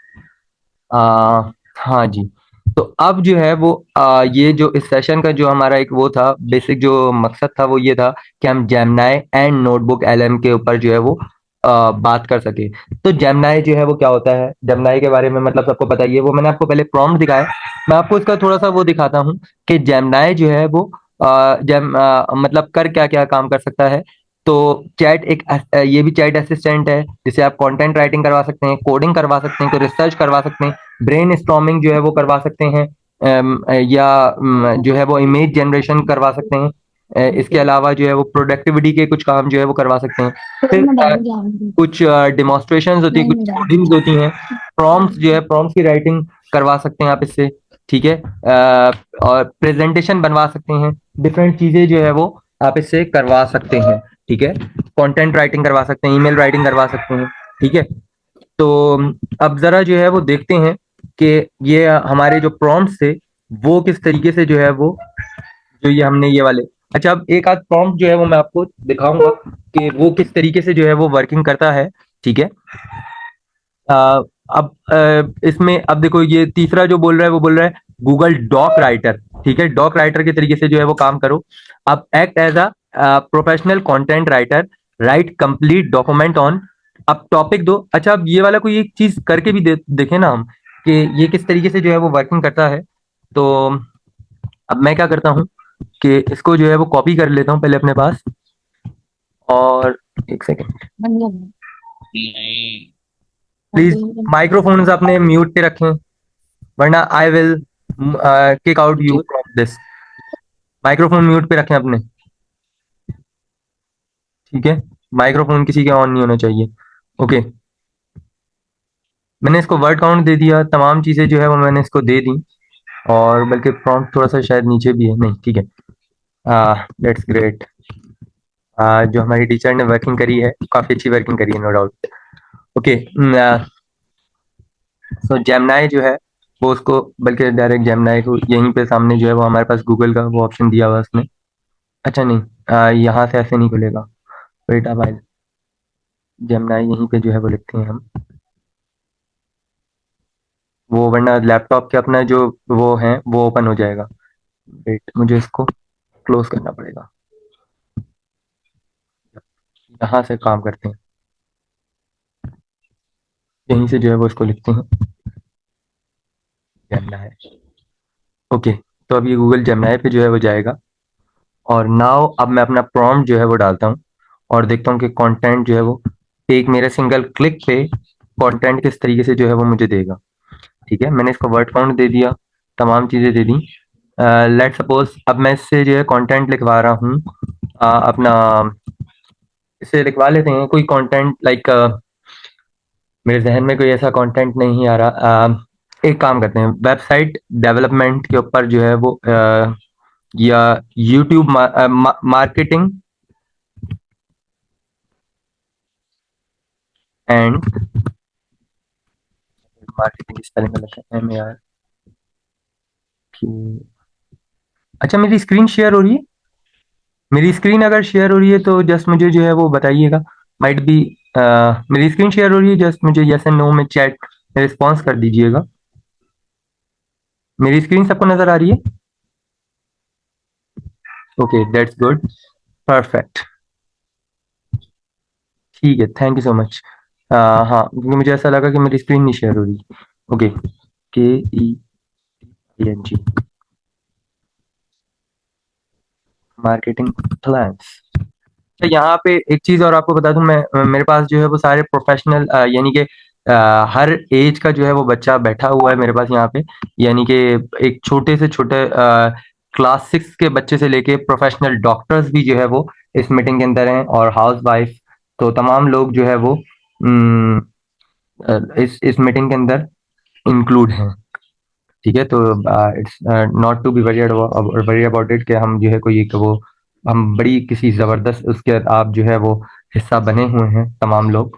C: हाँ जी। तो अब जो है वो ये जो इस सेशन का जो हमारा एक वो था, बेसिक जो मकसद था वो ये था कि हम जेमिनाई एंड नोटबुक एलएम के ऊपर जो है वो बात कर सके। तो जेमिनाई जो है वो क्या होता है, जेमिनाई के बारे में मतलब सबको पता ही है, वो मैंने आपको पहले प्रॉम्प्ट दिखाया, मैं आपको इसका थोड़ा सा वो दिखाता हूँ कि जेमिनाई जो है वो मतलब कर क्या क्या काम कर सकता है। तो चैट एक ये भी चैट असिस्टेंट है, जिसे आप कंटेंट राइटिंग करवा सकते हैं, कोडिंग करवा सकते हैं, कोई रिसर्च करवा सकते हैं, ब्रेन स्टॉर्मिंग जो है वो करवा सकते हैं, या जो है वो इमेज जनरेशन करवा सकते हैं। इसके अलावा जो है वो प्रोडक्टिविटी के कुछ काम जो है वो करवा सकते हैं। फिर कुछ डिमॉन्स्ट्रेशंस होती है, कुछ कोडिंग्स होती हैं, प्रॉम्प्ट्स जो है प्रॉम्प्ट्स की राइटिंग करवा सकते हैं आप इससे, ठीक है। और प्रेजेंटेशन बनवा सकते हैं, डिफरेंट चीजें जो है वो आप इससे करवा सकते हैं, ठीक है। कंटेंट राइटिंग करवा सकते हैं, ईमेल राइटिंग करवा सकते हैं, ठीक है। तो अब जरा जो है वो देखते हैं कि ये हमारे जो प्रॉम्प्ट्स थे वो किस तरीके से जो है वो, जो ये हमने ये वाले, अच्छा अब एक आध प्रॉम्प्ट जो है वो मैं आपको दिखाऊंगा कि वो किस तरीके से जो है वो वर्किंग करता है, ठीक है। अब इसमें अब देखो, ये तीसरा जो बोल रहा है वो बोल रहा है गूगल डॉक राइटर, ठीक है, डॉक राइटर के तरीके से जो है वो काम करो। अब act as a professional content writer, write complete document on, अब टॉपिक दो। अच्छा, अब ये वाला कोई एक चीज करके भी देखें ना हम कि ये किस तरीके से जो है वो वर्किंग करता है। तो अब मैं क्या करता हूँ कि इसको जो है वो कॉपी कर लेता हूँ पहले अपने पास, और एक सेकेंड प्लीज, माइक्रोफोन्स अपने म्यूट पे रखें वरना I will kick out you from this. Microphone mute पे रखें अपने, ठीक है। माइक्रोफोन किसी के ऑन नहीं होना चाहिए। ओके, मैंने इसको वर्ड काउंट दे दिया, तमाम चीजें जो है वो मैंने इसको दे दी, और बल्कि प्रॉम्प्ट थोड़ा सा शायद नीचे भी है, नहीं ठीक है, दैट्स ग्रेट। जो हमारी टीचर ने वर्किंग करी है काफी अच्छी वर्किंग करी है, नो डाउट। ओके, सो जेमिनाई जो है वो उसको, बल्कि डायरेक्ट जेमिनाई को यहीं पे सामने जो है वो हमारे पास गूगल का वो ऑप्शन दिया हुआ है उसने। अच्छा नहीं, यहाँ से ऐसे नहीं खुलेगा, वेट अब आए, जेमिनाई यहीं पे जो है वो लिखते हैं हम, वो वरना लैपटॉप के अपना जो वो है वो ओपन हो जाएगा। वेट, मुझे इसको क्लोज करना पड़ेगा, यहाँ से काम करते हैं, यहीं से जो है वो इसको लिखते हैं जेमिनाई। ओके, तो अब ये गूगल जेमिनाई पे जो है वो जाएगा, और नाउ अब मैं अपना प्रॉम्प्ट जो है वो डालता हूँ और देखता हूँ कि कंटेंट जो है वो एक मेरे सिंगल क्लिक पे कंटेंट किस तरीके से जो है वो मुझे देगा, ठीक है। मैंने इसको वर्ड काउंट दे दिया, तमाम चीज़ें दे दी, लेट सपोज अब मैं इससे जो है कंटेंट लिखवा रहा हूँ, अपना इसे लिखवा लेते हैं कोई कंटेंट लाइक, मेरे जहन में कोई ऐसा कंटेंट नहीं आ रहा। एक काम करते हैं, वेबसाइट डेवलपमेंट के ऊपर जो है वो या YouTube marketing and marketing spelling गलत है, MAR। अच्छा, मेरी स्क्रीन शेयर हो रही है? मेरी स्क्रीन अगर शेयर हो रही है तो जस्ट मुझे जो है वो बताइएगा। माइट बी मेरी स्क्रीन शेयर हो रही है, जस्ट मुझे यस एंड नो में चैट में रिस्पॉन्स कर दीजिएगा। मेरी स्क्रीन सबको नजर आ रही है? ओके, दैट्स गुड, परफेक्ट, ठीक है, थैंक यू सो मच। हाँ, क्योंकि मुझे ऐसा लगा कि मेरी स्क्रीन नहीं शेयर हो रही। Okay, KEING marketing plans. तो यहाँ पे एक चीज और आपको बता दूं, मैं मेरे पास जो है वो सारे प्रोफेशनल यानी कि हर एज का जो है वो बच्चा बैठा हुआ है मेरे पास यहाँ पे। यानी कि एक छोटे से छोटे क्लास 6 के बच्चे से लेके प्रोफेशनल डॉक्टर्स भी जो है वो इस मीटिंग के अंदर हैं, और हाउस वाइफ, तो तमाम लोग जो है वो इस मीटिंग के अंदर इंक्लूड हैं। ठीक है, तो it's not to be worry about it कि हम जो है कोई एक वो हम बड़ी किसी जबरदस्त उसके आप जो है वो हिस्सा बने हुए हैं तमाम लोग।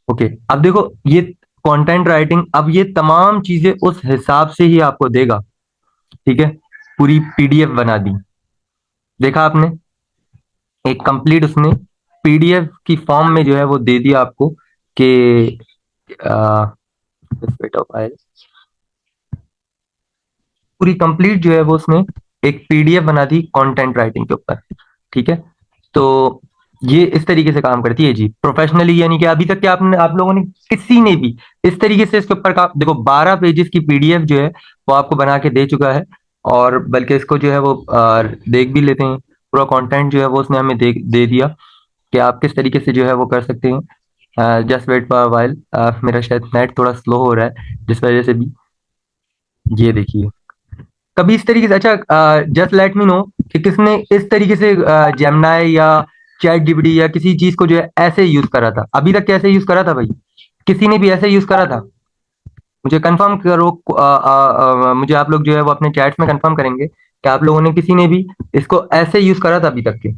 C: ओके, अब देखो ये कंटेंट राइटिंग, अब ये तमाम चीजें उस हिसाब से ही आपको देगा। ठीक है, पूरी PDF बना दी, देखा आपने, एक कंप्लीट उसने PDF की फॉर्म में जो है वो दे दिया आपको कि पूरी कंप्लीट जो है वो उसने एक PDF बना दी कंटेंट राइटिंग के ऊपर। ठीक है, तो ये इस तरीके से काम करती है जी प्रोफेशनली। यानी कि अभी तक के आपने आप लोगों ने किसी ने भी इस तरीके से इसके ऊपर का देखो 12 पेजेस की PDF जो है वो आपको बना के दे चुका है, और बल्कि इसको जो है वो देख भी लेते हैं। पूरा कंटेंट जो है वो उसने हमें दे दिया कि आप किस तरीके से जो है वो कर सकते हैं। जस्ट वेट फॉर वाइल, मेरा शायद नेट थोड़ा स्लो हो रहा है जिस वजह से भी, ये देखिए कभी इस तरीके से। अच्छा, जस्ट लेट मी नो कि किसने इस तरीके से जेमिनाई या चैट जीपीटी या किसी चीज को जो है ऐसे यूज करा था, अभी तक कैसे यूज करा था भाई? किसी ने भी ऐसे यूज करा था? मुझे कंफर्म करो, मुझे आप लोग जो है वो अपने चैट्स में कंफर्म करेंगे कि आप लोगों ने किसी ने भी इसको ऐसे यूज करा था अभी तक के।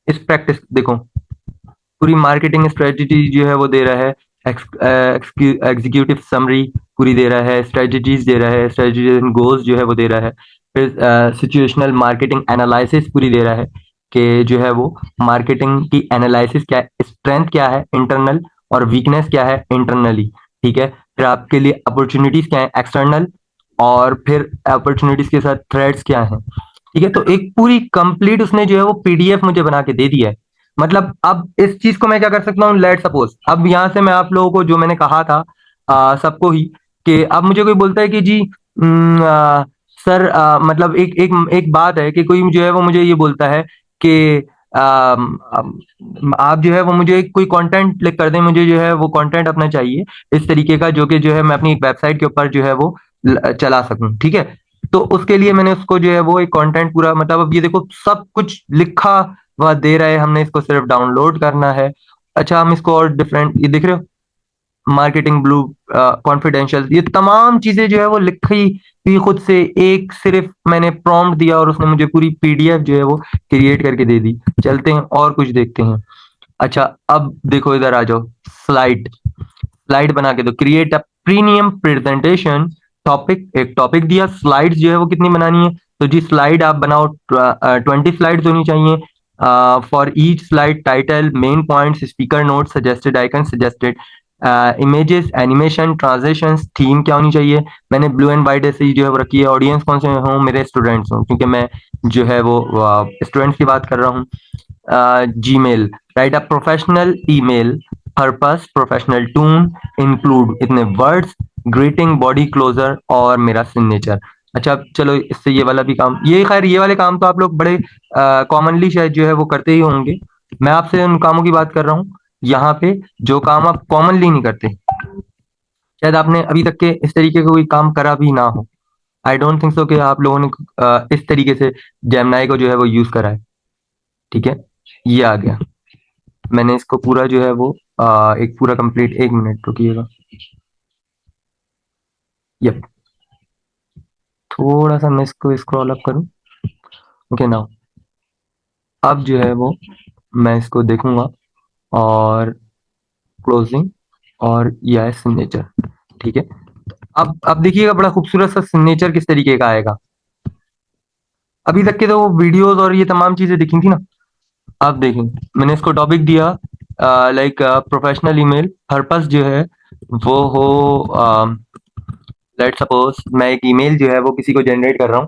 C: इस प्रैक्टिस देखो, पूरी मार्केटिंग स्ट्रेटजी जो है वो दे रहा है, एग्जीक्यूटिव समरी पूरी दे रहा है, स्ट्रेटजीज दे रहा है, स्ट्रेटजीज एंड गोल्स जो है वो दे रहा है, फिर सिचुएशनल मार्केटिंग एनालिसिस पूरी दे रहा है कि जो है वो मार्केटिंग की एनालिसिस क्या है, स्ट्रेंथ क्या है इंटरनल और वीकनेस क्या है इंटरनली। ठीक है, फिर आपके लिए अपॉर्चुनिटीज क्या है एक्सटर्नल, और फिर अपॉर्चुनिटीज के साथ थ्रेड्स क्या है। ठीक है, तो एक पूरी कंप्लीट उसने जो है वो PDF मुझे बना के दे दिया है। मतलब अब इस चीज को मैं क्या कर सकता हूँ, लेट सपोज अब यहाँ से मैं आप लोगों को जो मैंने कहा था सबको ही, कि अब मुझे कोई बोलता है कि जी सर, मतलब एक बात है कि कोई जो है वो मुझे ये बोलता है कि आप जो है वो मुझे कोई कंटेंट क्लिक कर दें, मुझे जो है वो कंटेंट अपना चाहिए इस तरीके का जो कि जो है मैं अपनी एक वेबसाइट के ऊपर जो है वो चला सकूं। ठीक है, तो उसके लिए मैंने उसको जो है वो एक कंटेंट पूरा, मतलब अब ये देखो सब कुछ लिखा वह दे रहा है, हमने इसको सिर्फ डाउनलोड करना है। अच्छा, हम इसको और डिफरेंट, ये देख रहे हो, मार्केटिंग ब्लू, कॉन्फिडेंशियल, ये तमाम चीजें जो है वो लिखी हुई खुद से, एक सिर्फ मैंने प्रॉम्प्ट दिया और उसने मुझे पूरी PDF जो है वो क्रिएट करके दे दी। चलते हैं और कुछ देखते हैं। अच्छा, अब देखो इधर आ जाओ, स्लाइड स्लाइड बना के दो, create a premium presentation topic, एक टॉपिक दिया, स्लाइड्स जो है वो कितनी बनानी है, तो जी स्लाइड आप बनाओ 20 स्लाइड्स होनी चाहिए। For each slide title, main points, speaker note, suggested icon, suggested images, animation, transactions, theme क्या होनी चाहिए। मैंने ब्लू एंड व्हाइट ऐसे ही जो है वो रखी है। ऑडियंस कौन से हों, मेरे स्टूडेंट्स हों, क्योंकि मैं जो है वो स्टूडेंट्स की बात कर रहा हूँ। Gmail, write a professional email, purpose, professional tone, include इतने words, greeting, body closer और मेरा signature। अच्छा, चलो इससे ये वाला भी काम, ये खैर ये वाले काम तो आप लोग बड़े कॉमनली शायद जो है वो करते ही होंगे। मैं आपसे उन कामों की बात कर रहा हूँ यहाँ पे जो काम आप कॉमनली नहीं करते, शायद आपने अभी तक के इस तरीके का कोई काम करा भी ना हो। आई डोंट थिंक सो कि आप लोगों ने इस तरीके से जेमिनाई को जो है वो यूज करा है। ठीक है, ये आ गया। मैंने इसको पूरा जो है वो एक पूरा कंप्लीट, 1 मिनट रुकिएगा। यप, थोड़ा सा मैं इसको स्क्रॉल अप करूं। ओके नाउ, अब जो है वो मैं इसको देखूंगा और क्लोजिंग, और यह है सिग्नेचर। ठीक है, अब देखिएगा बड़ा खूबसूरत सा सिग्नेचर किस तरीके का आएगा। अभी तक के तो वीडियोस और ये तमाम चीजें दिखी थी ना। अब देखें, मैंने इसको टॉपिक दिया लाइक प्रोफेशनल ईमेल। पर्पस जो है वो हो, लेट सपोज मैं एक ईमेल जो है वो किसी को जनरेट कर रहा हूँ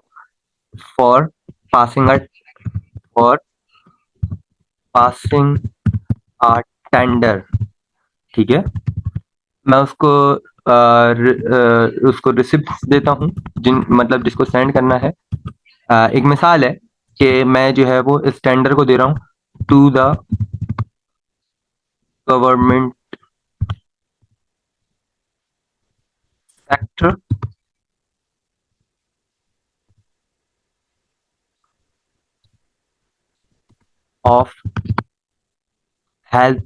C: for passing a for passing a tender. ठीक है, मैं उसको रिसिप्ट देता हूँ, जिन मतलब जिसको सेंड करना है। एक मिसाल है कि मैं जो है वो इस टेंडर को दे रहा हूँ to the government sector of health,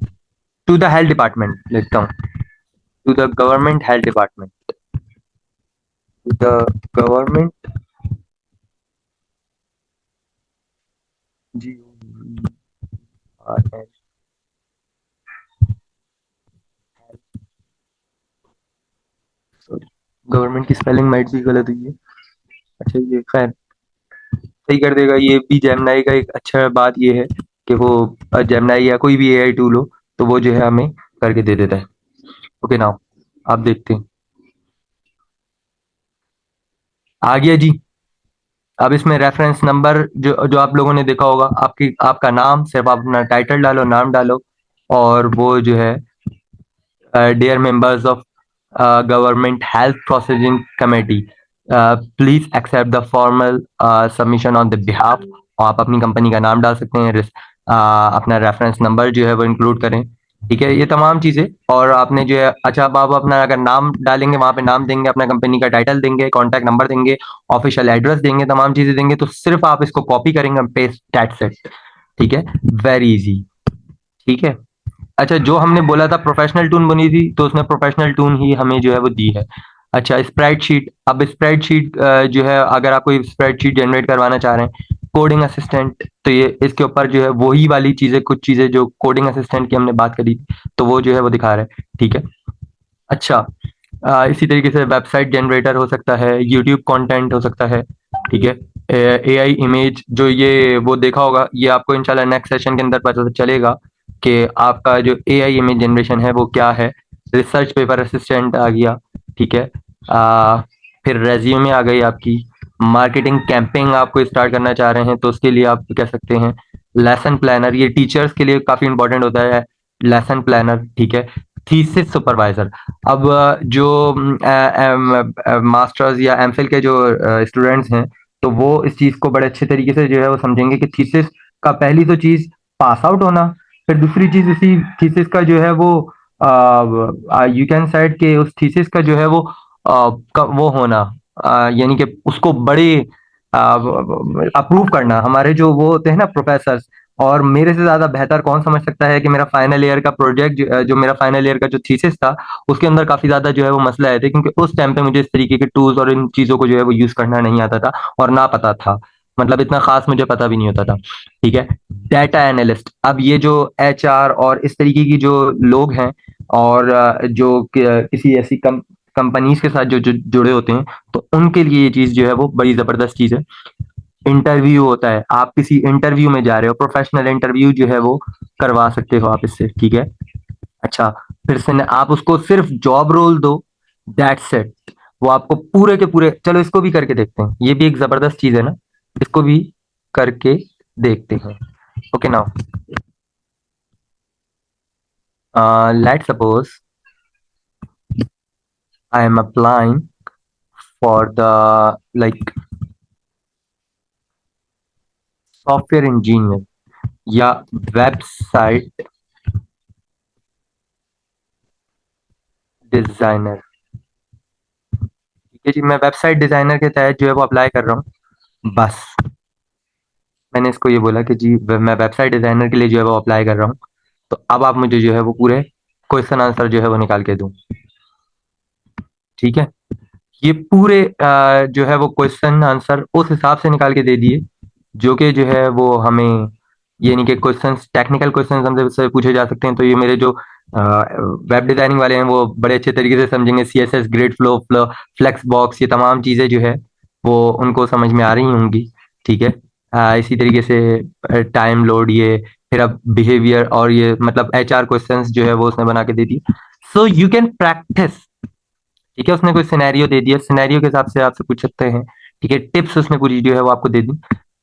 C: to the health department लिखता हूँ, to the government health department, to the government जी सॉरी, गवर्नमेंट की स्पेलिंग माइट भी गलत हुई है। अच्छा, ये खैर सही कर देगा। ये भी जेमिनाई का एक अच्छा बात ये है कि वो जेमिनाई या कोई भी एआई टूल हो तो वो जो है हमें करके दे देता है। ओके नाउ, आप देखते हैं, आ गया जी। अब इसमें रेफरेंस नंबर जो जो आप लोगों ने देखा होगा, आपकी आपका नाम, सिर्फ आप अपना टाइटल डालो, नाम डालो, और वो जो है dear members of government health proceeding committee, please accept the formal submission on the behalf. आप अपनी कंपनी का नाम डाल सकते हैं, अपना रेफरेंस नंबर जो है वो इंक्लूड करें। ठीक है, ये तमाम चीजें। और आपने जो है, अच्छा, अब आप अपना अगर नाम डालेंगे, वहां पे नाम देंगे, अपना कंपनी का टाइटल देंगे, कॉन्टैक्ट नंबर देंगे, ऑफिशियल एड्रेस देंगे, तमाम चीजें देंगे, तो सिर्फ आप इसको कॉपी करेंगे, पेस्ट, दैट्स इट। ठीक है, वेरी इजी। ठीक है, अच्छा, जो हमने बोला था प्रोफेशनल टून बनी थी, तो उसने प्रोफेशनल टून ही हमें जो है वो दी है। अच्छा, स्प्रेडशीट। अब स्प्रेडशीट जो है, अगर आप कोई स्प्रेडशीट जनरेट करवाना चाह रहे हैं, कोडिंग असिस्टेंट, तो ये इसके ऊपर जो है वही वाली चीजें, कुछ चीजें जो कोडिंग असिस्टेंट की हमने बात करी थी, तो वो जो है वो दिखा रहा है। ठीक है, अच्छा, इसी तरीके से वेबसाइट जनरेटर हो सकता है, यूट्यूब कंटेंट हो सकता है। ठीक है, एआई इमेज, जो ये वो देखा होगा, ये आपको इंशाल्लाह नेक्स्ट सेशन के अंदर पता चलेगा कि आपका जो एआई इमेज जनरेशन है वो क्या है। रिसर्च पेपर असिस्टेंट आ गया। ठीक है, फिर रेज्यूमे आ गई आपकी। मार्केटिंग कैंपेन आपको स्टार्ट करना चाह रहे हैं तो उसके लिए आप कह सकते हैं लेसन प्लानर, ये टीचर्स के लिए काफ़ी इंपॉर्टेंट होता है, लेसन प्लानर। ठीक है, थीसिस सुपरवाइजर। अब जो मास्टर्स या एमफिल के जो स्टूडेंट्स हैं, तो वो इस चीज़ को बड़े अच्छे तरीके से जो है वो समझेंगे कि थीसिस का पहली तो चीज़ पास आउट होना, फिर दूसरी चीज़ उसी थीसिस का जो है वो यू कैन साइड के उस थीसिस का जो है वो वो होना, यानी कि उसको बड़े अप्रूव करना। हमारे जो वो होते हैं ना प्रोफेसर, और मेरे से ज्यादा बेहतर कौन समझ सकता है कि मेरा फाइनल ईयर का प्रोजेक्ट जो मेरा फाइनल ईयर का जो थीसिस था, उसके अंदर काफी ज्यादा जो है वो मसला आए थे, क्योंकि उस टाइम पे मुझे इस तरीके के टूल्स और इन चीजों को जो है वो यूज करना नहीं आता था, और ना पता था, मतलब इतना खास मुझे पता भी नहीं होता था। ठीक है, डाटा एनालिस्ट। अब ये जो एचआर और इस तरीके की जो लोग हैं, और जो किसी ऐसी कंपनीज के साथ जो जुड़े होते हैं, तो उनके लिए ये चीज जो है वो बड़ी जबरदस्त चीज है। इंटरव्यू होता है, आप किसी इंटरव्यू में जा रहे हो, प्रोफेशनल इंटरव्यू जो है वो करवा सकते हो आप इससे। ठीक है, अच्छा, फिर से आप उसको सिर्फ जॉब रोल दो, दैट्स इट, वो आपको पूरे के पूरे। चलो इसको भी करके देखते हैं, ये भी एक जबरदस्त चीज है ना, इसको भी करके देखते हैं। Okay now, let suppose I am applying for the like software engineer या वेबसाइट डिजाइनर। है जी, मैं वेबसाइट डिजाइनर के तहत जो है वो अप्लाई कर रहा हूँ। बस मैंने इसको ये बोला कि जी मैं वेबसाइट डिजाइनर के लिए जो है वो अप्लाई कर रहा हूँ, तो अब आप मुझे जो है वो पूरे क्वेश्चन आंसर जो है वो निकाल के दूं। ठीक है, ये पूरे जो है वो क्वेश्चन आंसर उस हिसाब से निकाल के दे दिए जो कि जो है वो हमें, ये नहीं कि क्वेश्चंस टेक्निकल क्वेश्चंस हमसे पूछे जा सकते हैं, तो ये मेरे जो वेब डिजाइनिंग वाले हैं वो बड़े अच्छे तरीके से समझेंगे। CSS, grid flow, flex box, ये तमाम चीजें जो है वो उनको समझ में आ रही होंगी। ठीक है, इसी तरीके से टाइम लोड, ये फिर अब बिहेवियर, और ये मतलब एचआर क्वेश्चंस जो है वो उसने बना के दे दी। So you can practise. ठीक है, उसने कोई सिनेरियो दे दिया, सिनेरियो के हिसाब से आपसे पूछ सकते हैं। ठीक है, टिप्स उसने पूरी जो है वो आपको दे दी।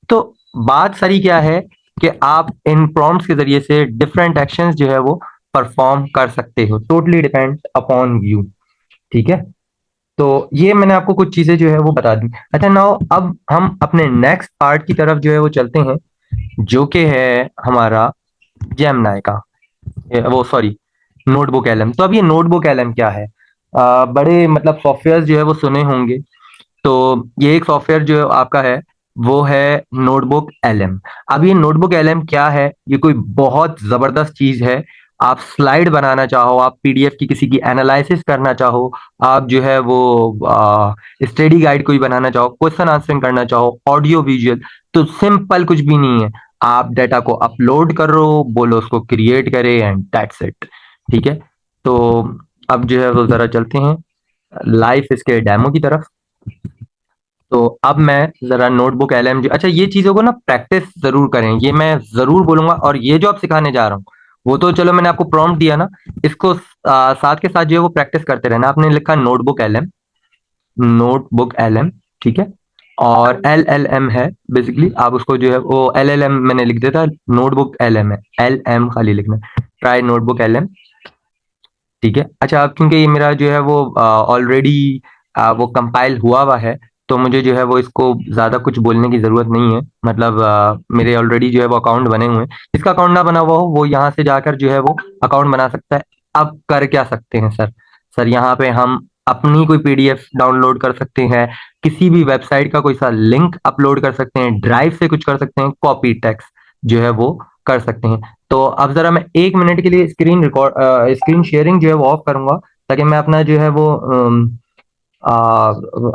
C: तो बात सारी क्या है कि आप इन प्रॉम्प्ट्स के जरिए से डिफरेंट एक्शंस जो है वो परफॉर्म कर सकते हो, टोटली डिपेंड अपॉन यू। ठीक है, तो ये मैंने आपको कुछ चीजें जो है वो बता दी। अच्छा, नाउ अब हम अपने नेक्स्ट पार्ट की तरफ जो है वो चलते हैं, जो कि है हमारा जेमनाई का, वो सॉरी, नोटबुक एलएम। तो अब ये नोटबुक एलएम क्या है? बड़े मतलब सॉफ्टवेयर जो है वो सुने होंगे। तो ये एक सॉफ्टवेयर जो आपका है वो है नोटबुक एलएम। अब ये नोटबुक एलएम क्या है? ये कोई बहुत जबरदस्त चीज है। आप स्लाइड बनाना चाहो, आप पीडीएफ की किसी की एनालिसिस करना चाहो, आप जो है वो स्टडी गाइड कोई बनाना चाहो, क्वेश्चन आंसरिंग करना चाहो, ऑडियो विजुअल, तो सिंपल कुछ भी नहीं है। आप डेटा को अपलोड करो, बोलो उसको क्रिएट करे, एंड दैट्स इट। ठीक है, तो अब जो है वो जरा चलते हैं लाइव इसके डेमो की तरफ। तो अब मैं जरा नोटबुक एलएम, अच्छा ये चीजों को ना प्रैक्टिस जरूर करें, ये मैं जरूर बोलूंगा। और ये जो आप सिखाने जा रहा हूँ वो तो चलो मैंने आपको प्रॉम्प्ट दिया ना, इसको साथ के साथ जो है वो प्रैक्टिस करते रहना। आपने लिखा नोटबुक एलएम, नोटबुक एलएम। ठीक है, और एल एल एम है बेसिकली, आप उसको जो है वो एल एल एम मैंने लिख दिया था, नोटबुक एलएम है, एल एम खाली लिखना, ट्राई नोटबुक एलएम। ठीक है, अच्छा अब क्योंकि ये मेरा जो है वो ऑलरेडी वो कंपाइल हुआ हुआ है, तो मुझे जो है वो इसको ज्यादा कुछ बोलने की जरूरत नहीं है। मतलब मेरे ऑलरेडी जो है वो अकाउंट बने हुए हैं। जिसका अकाउंट ना बना हुआ हो वो यहाँ से जाकर जो है वो अकाउंट बना सकता है। अब कर क्या सकते हैं सर? सर यहाँ पे हम अपनी कोई पीडीएफ डाउनलोड कर सकते हैं, किसी भी वेबसाइट का कोई सा लिंक अपलोड कर सकते हैं, ड्राइव से कुछ कर सकते हैं, कॉपी टेक्स्ट जो है वो कर सकते हैं। तो अब जरा मैं 1 मिनट के लिए स्क्रीन शेयरिंग जो है वो ऑफ करूंगा, ताकि मैं अपना जो है वो आ,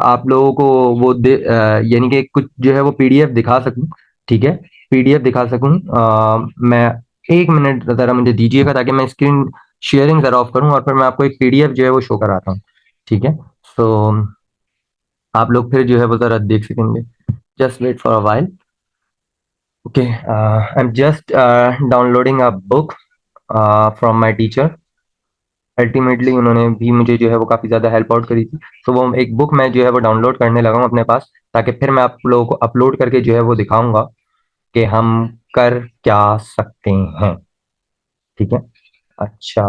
C: आप लोगों को वो यानी कि कुछ जो है वो पीडीएफ दिखा सकूं। ठीक है, पीडीएफ दिखा सकूं। मैं 1 मिनट जरा मुझे दीजिएगा, ताकि मैं स्क्रीन शेयरिंग जरा ऑफ करूं और फिर मैं आपको एक पीडीएफ जो है वो शो कराता हूँ। ठीक है, सो आप लोग फिर जो है वो जरा देख सकेंगे। Just wait for a while. Okay, I'm just downloading a book from my teacher. Ultimately उन्होंने भी मुझे जो है वो काफ़ी ज़्यादा हेल्प आउट करी थी। तो वो एक बुक मैं जो है वो डाउनलोड करने लगा हूँ अपने पास, ताकि फिर मैं आप लोगों को अपलोड करके जो है वो दिखाऊंगा कि हम कर क्या सकते हैं। ठीक है, अच्छा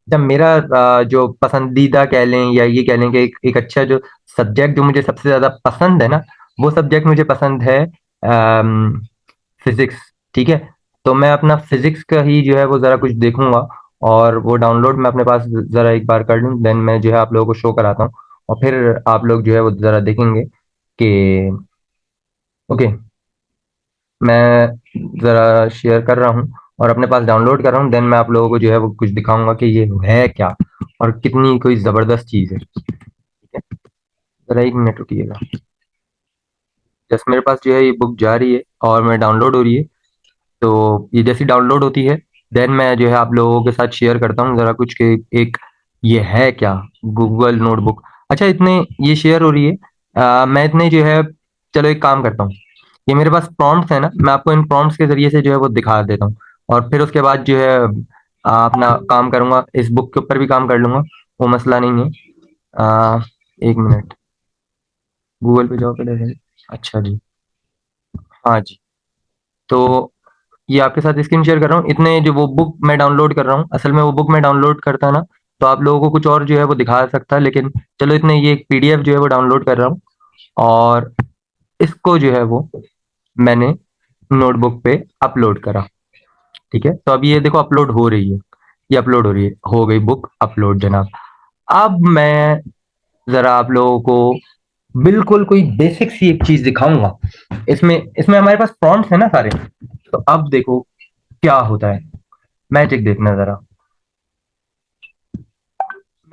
C: जब मेरा जो पसंदीदा कह लें, या ये कह लें कि एक अच्छा जो सब्जेक्ट जो मुझे सबसे ज़्यादा पसंद है ना, वो सब्जेक्ट मुझे पसंद है फिजिक्स। ठीक है, तो मैं अपना फिजिक्स का ही जो है वो ज़रा कुछ देखूंगा, और वो डाउनलोड मैं अपने पास ज़रा एक बार कर लूँ, देन मैं जो है आप लोगों को शो कराता हूँ। और फिर आप लोग जो है वो ज़रा देखेंगे कि ओके, मैं ज़रा शेयर कर रहा हूँ और अपने पास डाउनलोड कर रहा हूँ, देन मैं आप लोगों को जो है वो कुछ दिखाऊंगा कि ये है क्या और कितनी कोई ज़बरदस्त चीज़ है। ठीक है, ज़रा 1 मिनट रुकिएगा। जस्ट मेरे पास जो है ये बुक जा रही है और मैं डाउनलोड हो रही है। तो ये जैसी डाउनलोड होती है, देन मैं जो है आप लोगों के साथ शेयर करता हूँ जरा कुछ के एक, ये है क्या, गूगल नोटबुक। अच्छा, इतने ये शेयर हो रही है। मैं इतने जो है, चलो एक काम करता हूँ, ये मेरे पास प्रॉम्प्ट्स है ना, मैं आपको इन प्रॉम्प्ट्स के जरिए से जो है वो दिखा देता हूँ, और फिर उसके बाद जो है अपना काम करूंगा, इस बुक के ऊपर भी काम कर लूंगा, वो मसला नहीं है। 1 मिनट, गूगल पे जाओ पहले। अच्छा जी, हाँ जी। तो ये आपके साथ स्क्रीन शेयर कर रहा हूँ। इतने जो वो बुक मैं डाउनलोड कर रहा हूँ, असल में वो बुक मैं डाउनलोड करता ना तो आप लोगों को कुछ और जो है वो दिखा सकता, लेकिन चलो इतने ये एक पीडीएफ जो है वो डाउनलोड कर रहा हूँ, और इसको जो है वो मैंने नोटबुक पे अपलोड करा। ठीक है, तो अब ये देखो अपलोड हो रही है, ये अपलोड हो रही है, हो गई बुक अपलोड जनाब। अब मैं जरा आप लोगों को बिल्कुल कोई बेसिक सी एक चीज दिखाऊंगा। इसमें इसमें हमारे पास प्रॉम्प्ट्स है ना सारे। तो अब देखो क्या होता है, मैजिक देखना जरा।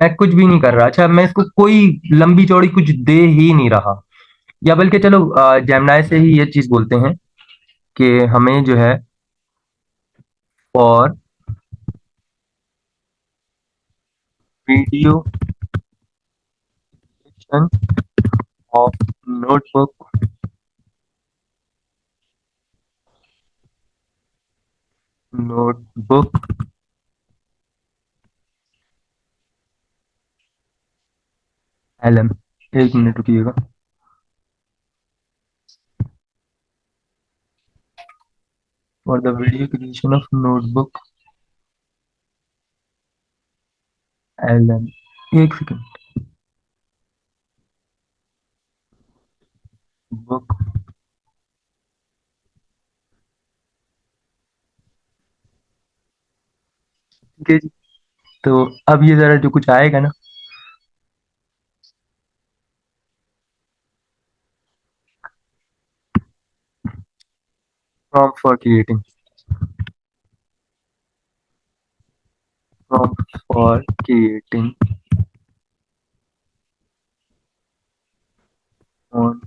C: मैं कुछ भी नहीं कर रहा। अच्छा, मैं इसको कोई लंबी चौड़ी कुछ दे ही नहीं रहा, या बल्कि चलो जेमिनाई से ही ये चीज बोलते हैं कि हमें जो है for video of notebook notebook LM. एक मिनट रुकिएगा। For the video creation of notebook LM. एक सेकंड। बुक। ठीक है जी। तो अब ये जरा जो कुछ आएगा ना, prompt for creating prompt for creating on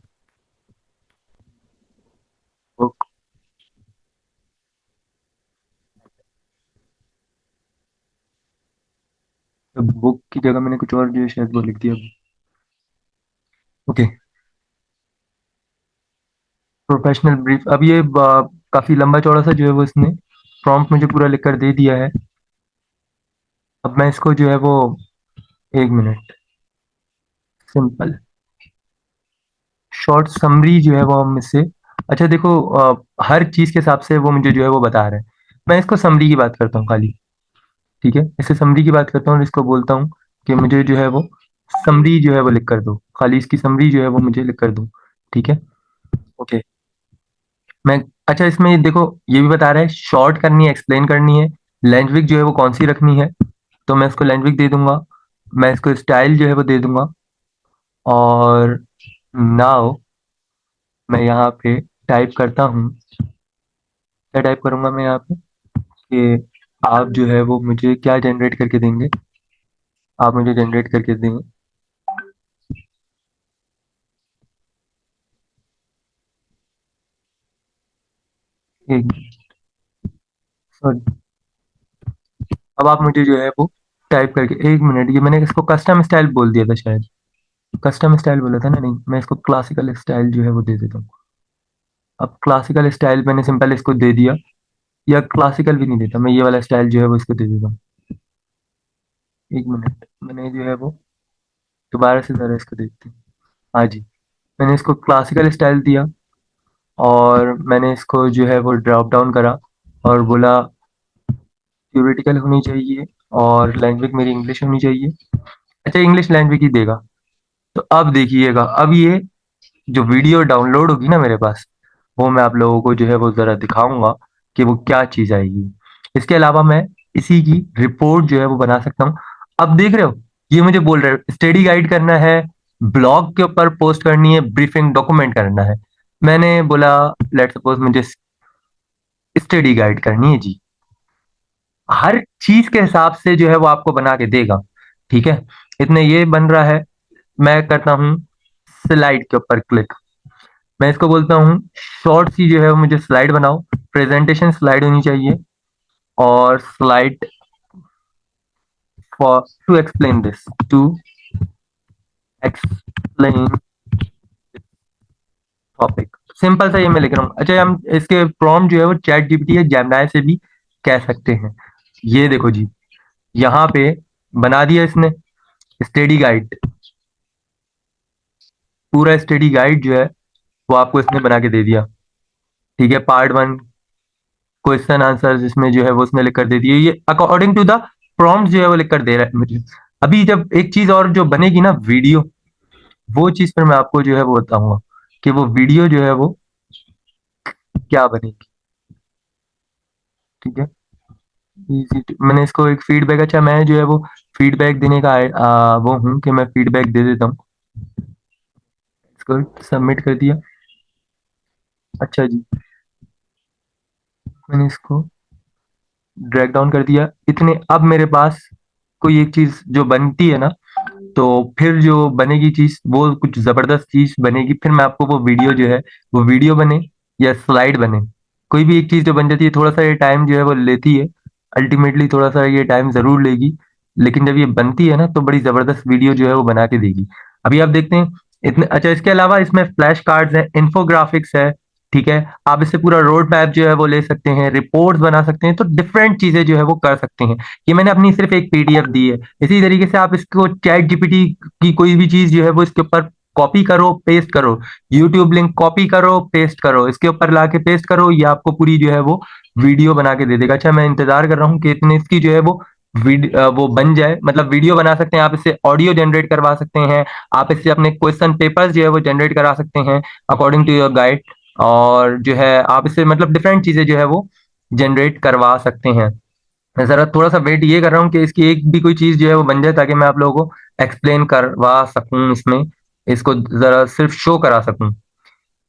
C: book। तो बुक की जगह मैंने कुछ और जो है शायद वो लिख दिया। ओके। Professional brief. अब ये काफी लंबा चौड़ा सा जो है वो इसने प्रॉम्प्ट मुझे पूरा लिख कर दे दिया है। अब मैं इसको जो है वो, एक मिनट, सिंपल शॉर्ट समरी जो है वो हम इससे, अच्छा देखो हर चीज के हिसाब से वो मुझे जो है वो बता रहा है। मैं इसको समरी की बात करता हूँ खाली। ठीक है, इससे समरी की बात करता हूँ और इसको बोलता हूँ कि मुझे जो है वो समरी जो है वो लिख कर दो, खाली इसकी समरी जो है वो मुझे लिख कर दो। ठीक है। ओके। मैं, अच्छा इसमें देखो ये भी बता रहा है शॉर्ट करनी है, एक्सप्लेन करनी है, लैंग्वेज जो है वो कौन सी रखनी है। तो मैं इसको लैंग्वेज दे दूंगा, मैं इसको स्टाइल जो है वो दे दूंगा। और नाउ मैं यहाँ पे टाइप करता हूँ, क्या टाइप करूंगा मैं यहाँ पे कि आप जो है वो मुझे क्या जनरेट करके देंगे, आप मुझे जनरेट करके देंगे। एक, सॉरी, अब आप मुझे जो है वो टाइप करके, एक मिनट, ये मैंने इसको कस्टम स्टाइल बोल दिया था शायद, कस्टम स्टाइल बोला था ना, नहीं मैं इसको क्लासिकल स्टाइल जो है वो दे देता हूँ। अब क्लासिकल स्टाइल मैंने सिंपल इसको दे दिया, या क्लासिकल भी नहीं देता, मैं ये वाला स्टाइल जो है वो इसको दे देता हूँ। एक मिनट, मैंने जो है वो दोबारा से जरा इसको देखते हैं। हाँ जी, मैंने इसको क्लासिकल स्टाइल दिया और मैंने इसको जो है वो ड्रॉप डाउन करा और बोला थ्योरेटिकल होनी चाहिए और लैंग्वेज मेरी इंग्लिश होनी चाहिए। अच्छा, इंग्लिश लैंग्वेज ही देगा। तो अब देखिएगा, अब ये जो वीडियो डाउनलोड होगी ना मेरे पास, वो मैं आप लोगों को जो है वो जरा दिखाऊंगा कि वो क्या चीज आएगी। इसके अलावा मैं इसी की रिपोर्ट जो है वो बना सकता हूँ। अब देख रहे हो, ये मुझे बोल रहे हो स्टडी गाइड करना है, ब्लॉग के ऊपर पोस्ट करनी है, ब्रीफिंग डॉक्यूमेंट करना है। मैंने बोला लेट सपोज मुझे स्टडी गाइड करनी है जी। हर चीज के हिसाब से जो है वो आपको बना के देगा। ठीक है, इतने ये बन रहा है। मैं करता हूँ स्लाइड के ऊपर क्लिक, मैं इसको बोलता हूँ शॉर्ट सी जो है वो मुझे स्लाइड बनाओ, प्रेजेंटेशन स्लाइड होनी चाहिए, और slide for to explain this, to explain topic. Simple सा ये मैं लिख रहा हूँ। अच्छा, हम इसके प्रॉम्प्ट जो है वो चैट जीपीटी या जेमिनी से भी कह सकते हैं। ये देखो जी, यहाँ पे बना दिया इसने स्टडी गाइड, पूरा स्टडी गाइड जो है वो आपको इसने बना के दे दिया। ठीक है, पार्ट वन क्वेश्चन आंसर जिसमें जो है वो उसने लिख कर दे दिए, ये अकॉर्डिंग टू द प्रॉम्प्ट जो है वो लिख कर दे रहा है मुझे। अभी जब एक चीज और जो बनेगी ना वीडियो, वो चीज पर मैं आपको जो है वो बताऊंगा कि वो वीडियो जो है वो क्या बनेगी। ठीक है, मैंने इसको एक फीडबैक, अच्छा मैं जो है वो फीडबैक देने का वो हूँ कि मैं फीडबैक दे देता हूँ। इसको सबमिट कर दिया। अच्छा जी, मैंने इसको ड्रैग डाउन कर दिया। इतने अब मेरे पास कोई एक चीज जो बनती है ना, तो फिर जो बनेगी चीज वो कुछ जबरदस्त चीज बनेगी। फिर मैं आपको वो वीडियो जो है, वो वीडियो बने या स्लाइड बने, कोई भी एक चीज जो बन जाती है, थोड़ा सा ये टाइम जो है वो लेती है। अल्टीमेटली थोड़ा सा ये टाइम जरूर लेगी, लेकिन जब ये बनती है ना तो बड़ी जबरदस्त वीडियो जो है वो बना के देगी। अभी आप देखते हैं इतने। अच्छा, इसके अलावा इसमें फ्लैश कार्ड्स है, इन्फोग्राफिक्स है, ठीक है। आप इससे पूरा रोड मैप जो है वो ले सकते हैं, रिपोर्ट्स बना सकते हैं, तो डिफरेंट चीजें जो है वो कर सकते हैं। ये मैंने अपनी सिर्फ एक पीडीएफ दी है। इसी तरीके से आप इसको चैट जीपीटी की कोई भी चीज जो है वो इसके ऊपर कॉपी करो, पेस्ट करो। यूट्यूब लिंक कॉपी करो, पेस्ट करो, इसके ऊपर लाके पेस्ट करो, ये आपको पूरी जो है वो वीडियो बना के दे देगा। अच्छा, मैं इंतजार कर रहा हूँ कि इतने इसकी जो है वो वो बन जाए। मतलब वीडियो बना सकते हैं आप इससे, ऑडियो जनरेट करवा सकते हैं, आप इससे अपने क्वेश्चन पेपर्स जो है वो जनरेट करा सकते हैं अकॉर्डिंग टू योर गाइड। और जो है आप इससे मतलब डिफरेंट चीजें जो है वो जनरेट करवा सकते हैं। मैं जरा थोड़ा सा वेट ये कर रहा हूँ कि इसकी एक भी कोई चीज जो है वो बन जाए, ताकि मैं आप लोगों को एक्सप्लेन करवा सकूं इसमें, इसको जरा सिर्फ शो करा सकूं।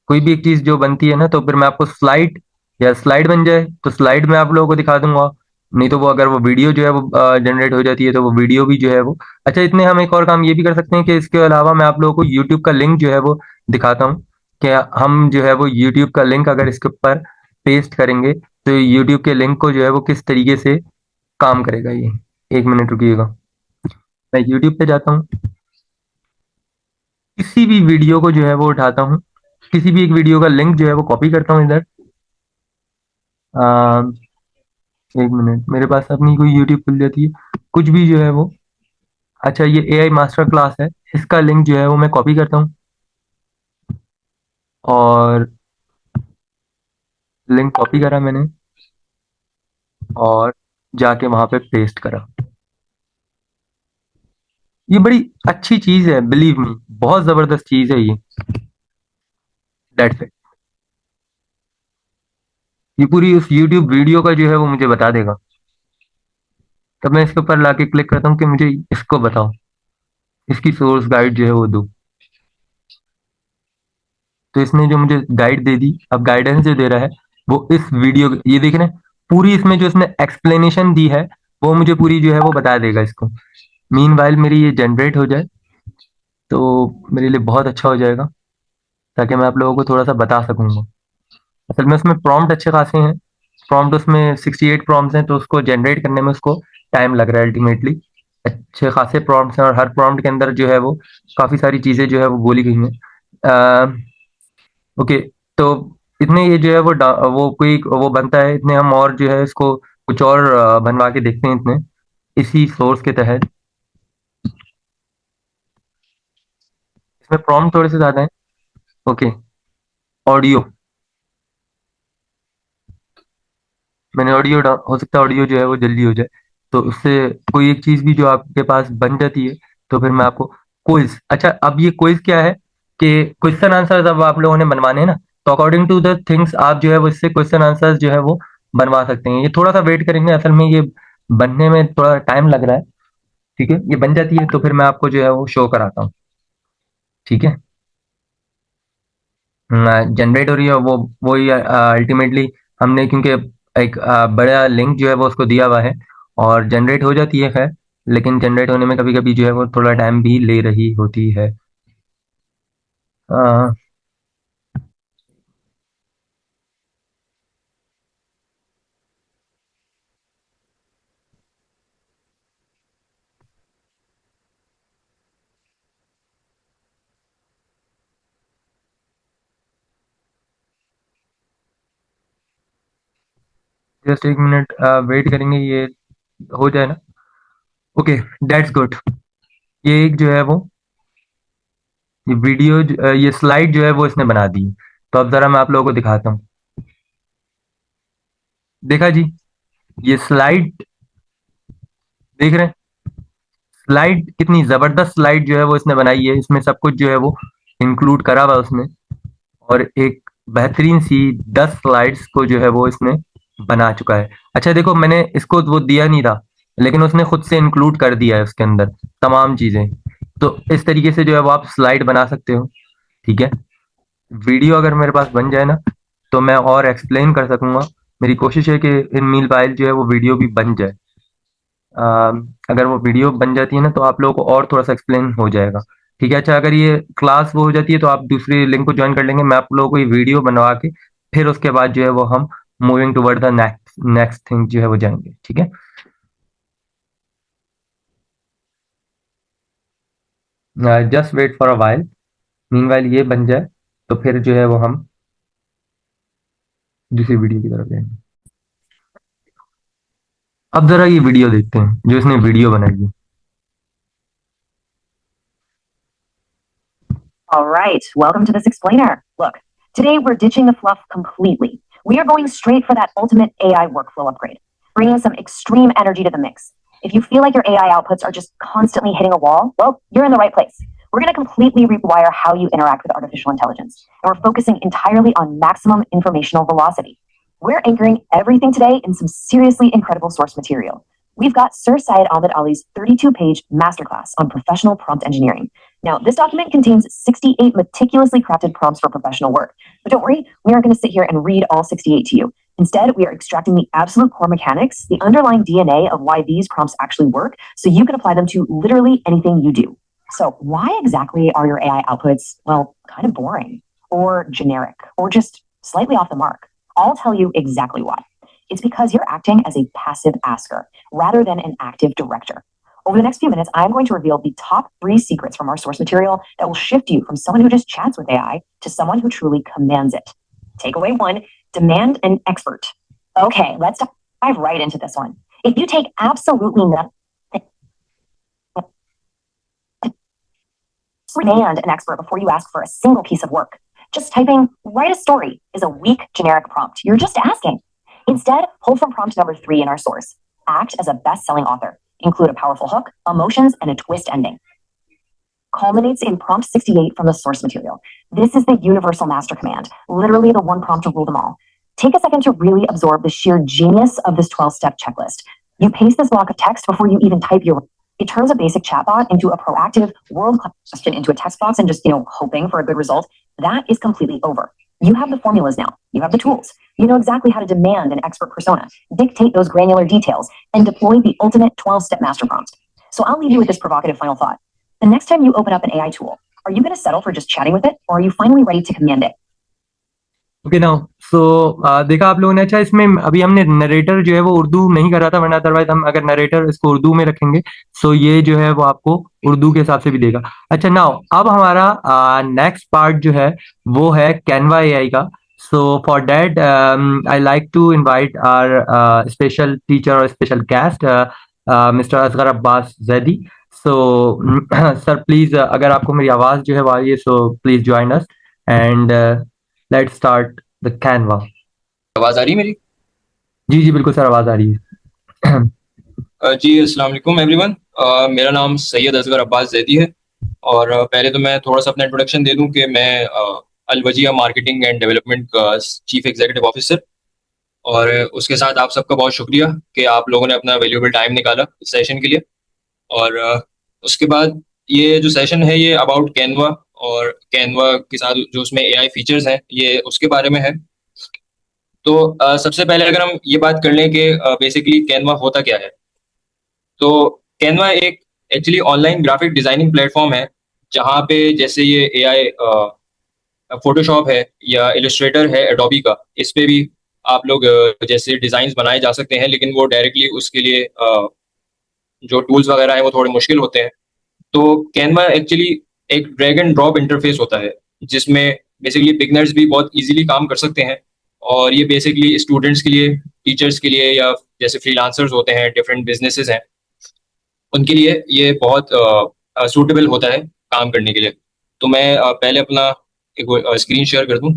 C: कोई भी एक चीज जो बनती है ना, तो फिर मैं आपको स्लाइड, या स्लाइड बन जाए तो स्लाइड में आप लोगों को दिखा दूंगा। नहीं तो वो अगर वो वीडियो जो है वो जनरेट हो जाती है तो वो वीडियो भी जो है वो। अच्छा, इतने हम एक और काम ये भी कर सकते हैं कि इसके अलावा मैं आप लोगों को यूट्यूब का लिंक जो है वो दिखाता हूँ। कि हम जो है वो यूट्यूब का लिंक अगर इसके ऊपर पेस्ट करेंगे तो यूट्यूब के लिंक को जो है वो किस तरीके से काम करेगा ये। एक मिनट रुकिएगा, मैं यूट्यूब पे जाता हूँ, किसी भी वीडियो को जो है वो उठाता हूँ, किसी भी एक वीडियो का लिंक जो है वो कॉपी करता हूँ इधर। आ, एक मिनट, मेरे पास अपनी कोई यूट्यूब खुल जाती है, कुछ भी जो है वो। अच्छा, ये एआई मास्टर क्लास है, इसका लिंक जो है वो मैं कॉपी करता हूँ और लिंक कॉपी करा मैंने और जाके वहां पे पेस्ट करा। ये बड़ी अच्छी चीज है, बिलीव मी, बहुत जबरदस्त चीज है ये। That's it. ये पूरी उस यूट्यूब वीडियो का जो है वो मुझे बता देगा। तब मैं इसके ऊपर लाके क्लिक करता हूँ कि मुझे इसको बताओ, इसकी सोर्स गाइड जो है वो दो। तो इसने जो मुझे गाइड दे दी, अब गाइडेंस जो दे रहा है वो इस वीडियो, ये देख रहे हैं पूरी, इसमें जो इसने एक्सप्लेनेशन दी है वो मुझे पूरी जो है वो बता देगा इसको। मीन वाइल मेरी ये जनरेट हो जाए तो मेरे लिए बहुत अच्छा हो जाएगा, ताकि मैं आप लोगों को थोड़ा सा बता सकूंगा। असल में उसमें प्रॉम्प्ट अच्छे खासे हैं। प्रॉम्प्ट उसमें 68 प्रॉम्प्ट्स हैं, तो उसको जनरेट करने में उसको टाइम लग रहा है अल्टीमेटली। अच्छे खासे प्रॉम्प्ट्स हैं और हर प्रॉम्प्ट के अंदर जो है वो काफ़ी सारी चीज़ें जो है वो बोली गई हैं। ओके, तो इतने ये जो है वो वो कोई वो बनता है, इतने हम और जो है इसको कुछ और बनवा के देखते हैं इतने, इसी सोर्स के तहत। इसमें प्रॉम्प्ट थोड़े से ज़्यादा हैं। ओके, ऑडियो, मैंने ऑडियो हो सकता है ऑडियो जो है वो जल्दी हो जाए, तो उससे कोई एक चीज भी जो आपके पास बन जाती है, तो फिर मैं आपको क्विज। अच्छा, अब ये क्विज क्या है कि क्वेश्चन आंसर अब आप लोगों ने बनवाने हैं ना, तो अकॉर्डिंग टू द थिंग्स आप जो है वो इससे क्वेश्चन आंसर्स जो है वो बनवा सकते हैं। ये थोड़ा सा वेट करेंगे, असल में ये बनने में थोड़ा टाइम लग रहा है। ठीक है, ये बन जाती है तो फिर मैं आपको जो है वो शो कराता हूँ। ठीक है, जनरेट हो रही है वो ही अल्टीमेटली हमने, क्योंकि एक बड़ा लिंक जो है वो उसको दिया हुआ है और जनरेट हो जाती है। खैर, लेकिन जनरेट होने में कभी कभी जो है वो थोड़ा टाइम भी ले रही होती है। जस्ट एक मिनट वेट करेंगे, ये हो जाए ना। Okay, that's good. ये एक जो है वो, ये वीडियो ये स्लाइड जो है वो इसने बना दी। तो अब जरा मैं आप लोगों को दिखाता हूँ। देखा जी, ये स्लाइड देख रहे हैं, स्लाइड कितनी जबरदस्त स्लाइड जो है वो इसने बनाई है। इसमें सब कुछ जो है वो इंक्लूड करा हुआ है उसने, और एक बेहतरीन सी 10 स्लाइड्स को जो है वो इसने बना चुका है। अच्छा देखो, मैंने इसको वो दिया नहीं था, लेकिन उसने खुद से इंक्लूड कर दिया है उसके अंदर तमाम चीजें। तो इस तरीके से जो है वो आप स्लाइड बना सकते हो। ठीक है, वीडियो अगर मेरे पास बन जाए ना, तो मैं और एक्सप्लेन कर सकूंगा। मेरी कोशिश है कि इन मील पाइल जो है वो वीडियो भी बन जाए। अगर वो वीडियो बन जाती है ना, तो आप लोगों को और थोड़ा सा एक्सप्लेन हो जाएगा। ठीक है। अच्छा, अगर ये क्लास वो हो जाती है तो आप दूसरी लिंक को ज्वाइन कर लेंगे, मैं आप लोगों को ये वीडियो बनवा के फिर उसके बाद जो है वो हम moving toward the next next thing जो है वो जाएंगे। ठीक है, just wait for a while. Meanwhile ये बन जाए तो फिर जो है वो हम दूसरी वीडियो की तरफ जाएंगे। अब जरा ये वीडियो देखते हैं जो इसने वीडियो बनाई है।
D: All right, welcome to this explainer. Look, today we're ditching the fluff completely. We are going straight for that ultimate AI workflow upgrade, bringing some extreme energy to the mix. If you feel like your AI outputs are just constantly hitting a wall, well, you're in the right place. We're going to completely rewire how you interact with artificial intelligence, and we're focusing entirely on maximum informational velocity. We're anchoring everything today in some seriously incredible source material. We've got Sir Syed Ahmed Ali's 32-page masterclass on professional prompt engineering. Now, this document contains 68 meticulously crafted prompts for professional work. But don't worry, we aren't going to sit here and read all 68 to you. Instead, we are extracting the absolute core mechanics, the underlying DNA of why these prompts actually work, so you can apply them to literally anything you do. So, why exactly are your AI outputs, well, kind of boring, or generic, or just slightly off the mark? I'll tell you exactly why. It's because you're acting as a passive asker rather than an active director. Over the next few minutes, I'm going to reveal the top 3 secrets from our source material that will shift you from someone who just chats with AI to someone who truly commands it. Takeaway 1, demand an expert. Okay, let's dive right into this one. If you take absolutely nothing, demand an expert before you ask for a single piece of work. Just typing, write a story is a weak, generic prompt. You're just asking. Instead, pull from prompt number 3 in our source. Act as a best-selling author. Include a powerful hook, emotions, and a twist ending. Culminates in prompt 68 from the source material. This is the universal master command, literally the one prompt to rule them all. Take a second to really absorb the sheer genius of this 12-step checklist. You paste this block of text before you even type your. It turns a basic chatbot into a proactive, world-class question into a text box and just, hoping for a good result. That is completely over. You have the formulas now. You have the tools. You know exactly how to demand an expert persona, dictate those granular details, and deploy the ultimate 12-step master prompt. So I'll leave you with this provocative final thought. The next time you open up an AI tool, are you going to settle for just chatting with it, or are you finally ready to command it?
C: Okay now so देखा आप लोगों ने। अच्छा, इसमें अभी हमने नरेटर जो है वो उर्दू नहीं करा था, वरना अदरवाइज हम अगर नरेटर इसको उर्दू में रखेंगे सो ये जो है वो आपको उर्दू के हिसाब से भी देगा। अच्छा नाउ अब हमारा नेक्स्ट पार्ट जो है वो है कैनवा एआई का। So for that I like to invite our special teacher और special guest mister Asghar Abbas Zaidi. So sir please, अगर आपको मेरी आवाज जो है वो आ रही है so please join us and let's start the Canva.
E: आवाज आ रही है मेरी?
C: जी जी बिल्कुल सर, आवाज आ रही है।
E: जी अस्सलाम वालेकुम एवरीवन। मेरा नाम सैयद असगर अब्बास जैदी है और पहले तो मैं थोड़ा सा अपना इंट्रोडक्शन दे दूं कि मैं अलवजिया मार्केटिंग एंड डेवलपमेंट का चीफ एग्जीक्यूटिव ऑफिसर। और उसके साथ आप सबका बहुत शुक्रिया कि आप लोगों ने अपना वैल्यूएबल टाइम निकाला इस सेशन के लिए। और उसके बाद ये जो सेशन है ये अबाउट कैनवा और कैनवा के साथ जो उसमें एआई फीचर्स हैं ये उसके बारे में है। तो सबसे पहले अगर हम ये बात कर लें कि बेसिकली कैनवा होता क्या है, तो कैनवा एक actually online graphic designing platform है जहाँ पे जैसे ये एआई फोटोशॉप है या इलस्ट्रेटर है एडोबी का, इस पे भी आप लोग जैसे डिजाइन बनाए जा सकते हैं, लेकिन वो डायरेक्टली उसके लिए जो टूल्स वगैरह हैं वो थोड़े मुश्किल होते हैं। तो कैनवा एक्चुअली एक ड्रैग एंड ड्रॉप इंटरफेस होता है जिसमें बेसिकली बिगनर्स भी बहुत इजीली काम कर सकते हैं। और ये बेसिकली स्टूडेंट्स के लिए, टीचर्स के लिए, या जैसे फ्रीलांसर्स होते हैं, डिफरेंट बिजनेसेस हैं, उनके लिए ये बहुत सूटेबल होता है काम करने के लिए। तो मैं पहले अपना एक स्क्रीन शेयर कर दूं।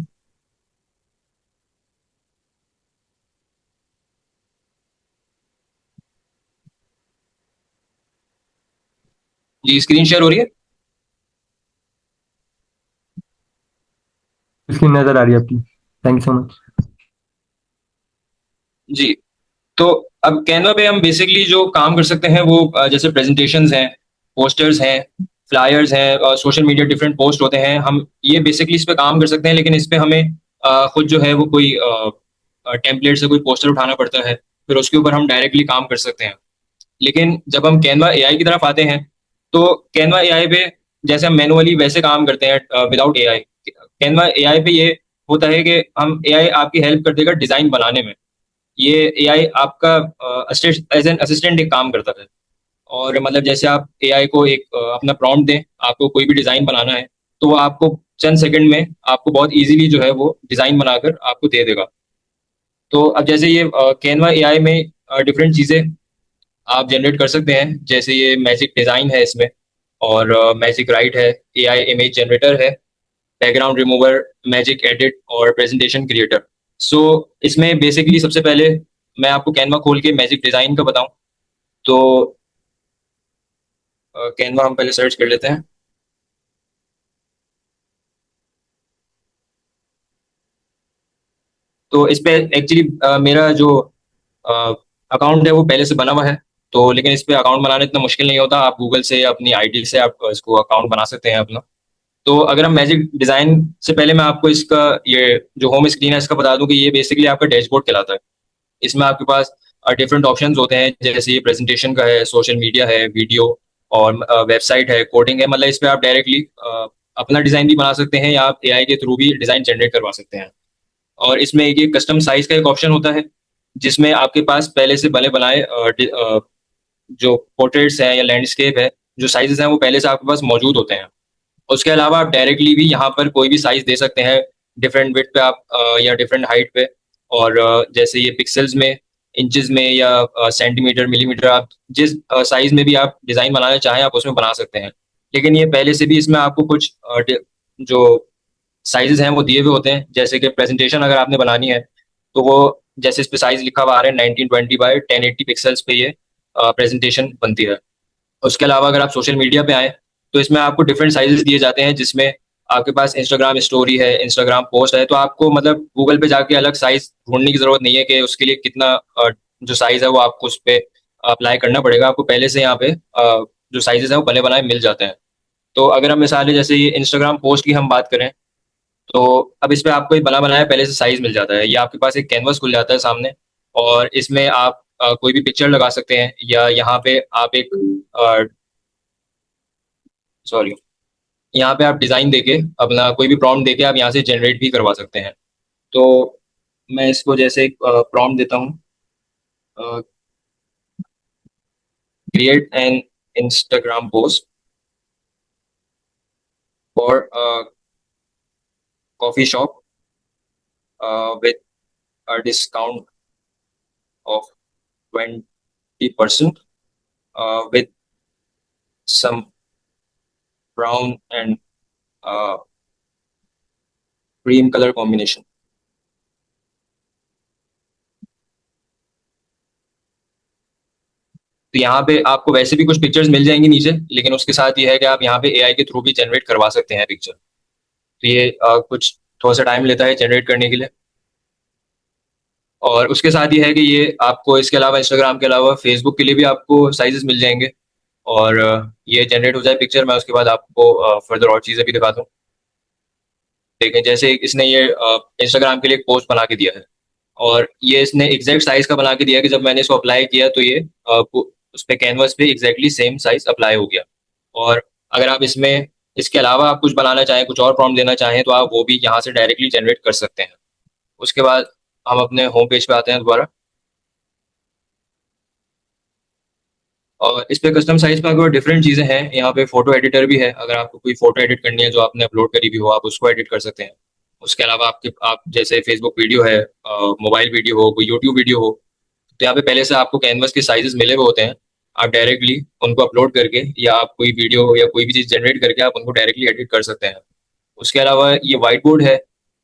E: जी स्क्रीन शेयर हो रही है?
C: स्क्रीन नजर आ रही है आपकी। Thank you so much.
E: जी, तो अब कैनवा पे हम बेसिकली जो काम कर सकते हैं वो जैसे प्रेजेंटेशंस हैं, पोस्टर्स हैं, फ्लायर्स हैं, सोशल मीडिया डिफरेंट पोस्ट होते हैं, हम ये बेसिकली इस पे काम कर सकते हैं, लेकिन इस पे हमें खुद जो है वो कोई टेम्पलेट से कोई पोस्टर उठाना पड़ता है, फिर उसके ऊपर हम डायरेक्टली काम कर सकते हैं। लेकिन जब हम कैनवा एआई की तरफ आते हैं, तो कैनवा एआई पे जैसे हम मैनुअली वैसे काम करते हैं विदाउट एआई, कैनवा एआई पे ये होता है कि हम एआई आपकी हेल्प कर देगा डिज़ाइन बनाने में। ये एआई आपका एज एन असिस्टेंट एक काम करता है। और मतलब जैसे आप एआई को एक अपना प्रॉम्प्ट दें, आपको कोई भी डिज़ाइन बनाना है, तो वो आपको चंद सेकंड में आपको बहुत इजीली जो है वो डिज़ाइन बनाकर आपको दे देगा। तो अब जैसे ये कैनवा एआई में डिफरेंट चीज़ें आप जनरेट कर सकते हैं, जैसे ये मैजिक डिज़ाइन है इसमें, और मैजिक राइट है, एआई इमेज जनरेटर है, बैकग्राउंड रिमूवर, मैजिक एडिट और प्रेजेंटेशन क्रिएटर। सो इसमें बेसिकली सबसे पहले मैं आपको कैनवा खोल के मैजिक डिज़ाइन का बताऊं, तो कैनवा हम पहले सर्च कर लेते हैं। तो इस पे एक्चुअली मेरा जो अकाउंट है वो पहले से बना हुआ है, तो लेकिन इस पे अकाउंट बनाना इतना मुश्किल नहीं होता, आप गूगल से अपनी आईडी से आप इसको अकाउंट बना सकते हैं अपना। तो अगर हम मैजिक डिज़ाइन से पहले मैं आपको इसका ये जो होम स्क्रीन है इसका बता दूं कि ये बेसिकली आपका डैशबोर्ड कहलाता है। इसमें आपके पास डिफरेंट ऑप्शंस होते हैं, जैसे ये प्रेजेंटेशन का है, सोशल मीडिया है, वीडियो और वेबसाइट है, कोडिंग है। मतलब इस पे आप डायरेक्टली अपना डिज़ाइन भी बना सकते हैं, या आप एआई के थ्रू भी डिज़ाइन जनरेट करवा सकते हैं। और इसमें एक ये कस्टम साइज का एक ऑप्शन होता है, जिसमें आपके पास पहले से बने बनाए जो पोर्ट्रेट्स हैं या लैंडस्केप है, जो साइजेस हैं वो पहले से आपके पास मौजूद होते हैं। उसके अलावा आप डायरेक्टली भी यहाँ पर कोई भी साइज दे सकते हैं, डिफरेंट विड्थ पे आप या डिफरेंट हाइट पे। और जैसे ये पिक्सल्स में, इंचेस में या सेंटीमीटर, मिलीमीटर, आप जिस साइज में भी आप डिज़ाइन बनाना चाहें आप उसमें बना सकते हैं। लेकिन ये पहले से भी इसमें आपको कुछ जो साइजेस हैं वो दिए हुए होते हैं, जैसे कि प्रेजेंटेशन अगर आपने बनानी है, तो वो जैसे इस पे साइज लिखा हुआ आ रहा है 1920 बाय 1080 पिक्सल्स पे ये प्रेजेंटेशन बनती है। उसके अलावा अगर आप सोशल मीडिया पे आए, तो इसमें आपको डिफरेंट साइजेस दिए जाते हैं, जिसमें आपके पास इंस्टाग्राम स्टोरी है, इंस्टाग्राम पोस्ट है, तो आपको मतलब गूगल पे जाके अलग साइज ढूंढने की जरूरत नहीं है कि उसके लिए कितना जो साइज है वो आपको उस पर अप्लाई करना पड़ेगा। आपको पहले से यहाँ पे जो साइजेस हैं वो बने बनाए मिल जाते हैं। तो अगर हम मिसाल है जैसे ये इंस्टाग्राम पोस्ट की हम बात करें, तो अब इस पे आपको एक बना बनाया पहले से साइज मिल जाता है, या आपके पास एक कैनवस खुल जाता है सामने, और इसमें आप कोई भी पिक्चर लगा सकते हैं, या यहाँ पे आप एक सॉरी यहाँ पे आप डिज़ाइन देके अपना कोई भी प्रॉम्प्ट देके आप यहाँ से जनरेट भी करवा सकते हैं। तो मैं इसको जैसे एक प्रॉम्प्ट देता हूँ, create an Instagram post for coffee shop with a discount of 20% with some brown and cream color combination. तो यहाँ पे आपको वैसे भी कुछ पिक्चर्स मिल जाएंगी नीचे, लेकिन उसके साथ ये है कि आप यहाँ पे एआई के थ्रू भी जनरेट करवा सकते हैं पिक्चर। तो ये कुछ थोड़ा सा टाइम लेता है जनरेट करने के लिए। और उसके साथ ये है कि ये आपको इसके अलावा इंस्टाग्राम के अलावा फेसबुक के लिए भी आपको साइजेस मिल जाएंगे, और ये जनरेट हो जाए पिक्चर, मैं उसके बाद आपको फर्दर और चीज़ें भी दिखाता हूँ। देखें जैसे इसने ये इंस्टाग्राम के लिए एक पोस्ट बना के दिया है, और ये इसने एग्जैक्ट साइज का बना के दिया है कि जब मैंने इसको अप्लाई किया तो ये उस पे कैनवस पे एग्जैक्टली सेम साइज अप्लाई हो गया। और अगर आप इसमें इसके अलावा आप कुछ बनाना चाहें, कुछ और प्रॉम्प्ट देना चाहें, तो आप वो भी यहाँ से डायरेक्टली जनरेट कर सकते हैं। उसके बाद हम अपने होम पेज पे आते हैं दोबारा, और इस पे कस्टम साइज पे अगर डिफरेंट चीज़ें हैं, यहाँ पे फोटो एडिटर भी है, अगर आपको कोई फोटो एडिट करनी है जो आपने अपलोड करी भी हो आप उसको एडिट कर सकते हैं। उसके अलावा आप जैसे फेसबुक वीडियो है, मोबाइल वीडियो हो, कोई यूट्यूब वीडियो हो, तो यहाँ पे पहले से आपको कैनवस के साइजेस मिले हुए होते हैं, आप डायरेक्टली उनको अपलोड करके या आप कोई वीडियो या कोई भी चीज़ जनरेट करके आप उनको डायरेक्टली एडिट कर सकते हैं। उसके अलावा ये व्हाइट बोर्ड है,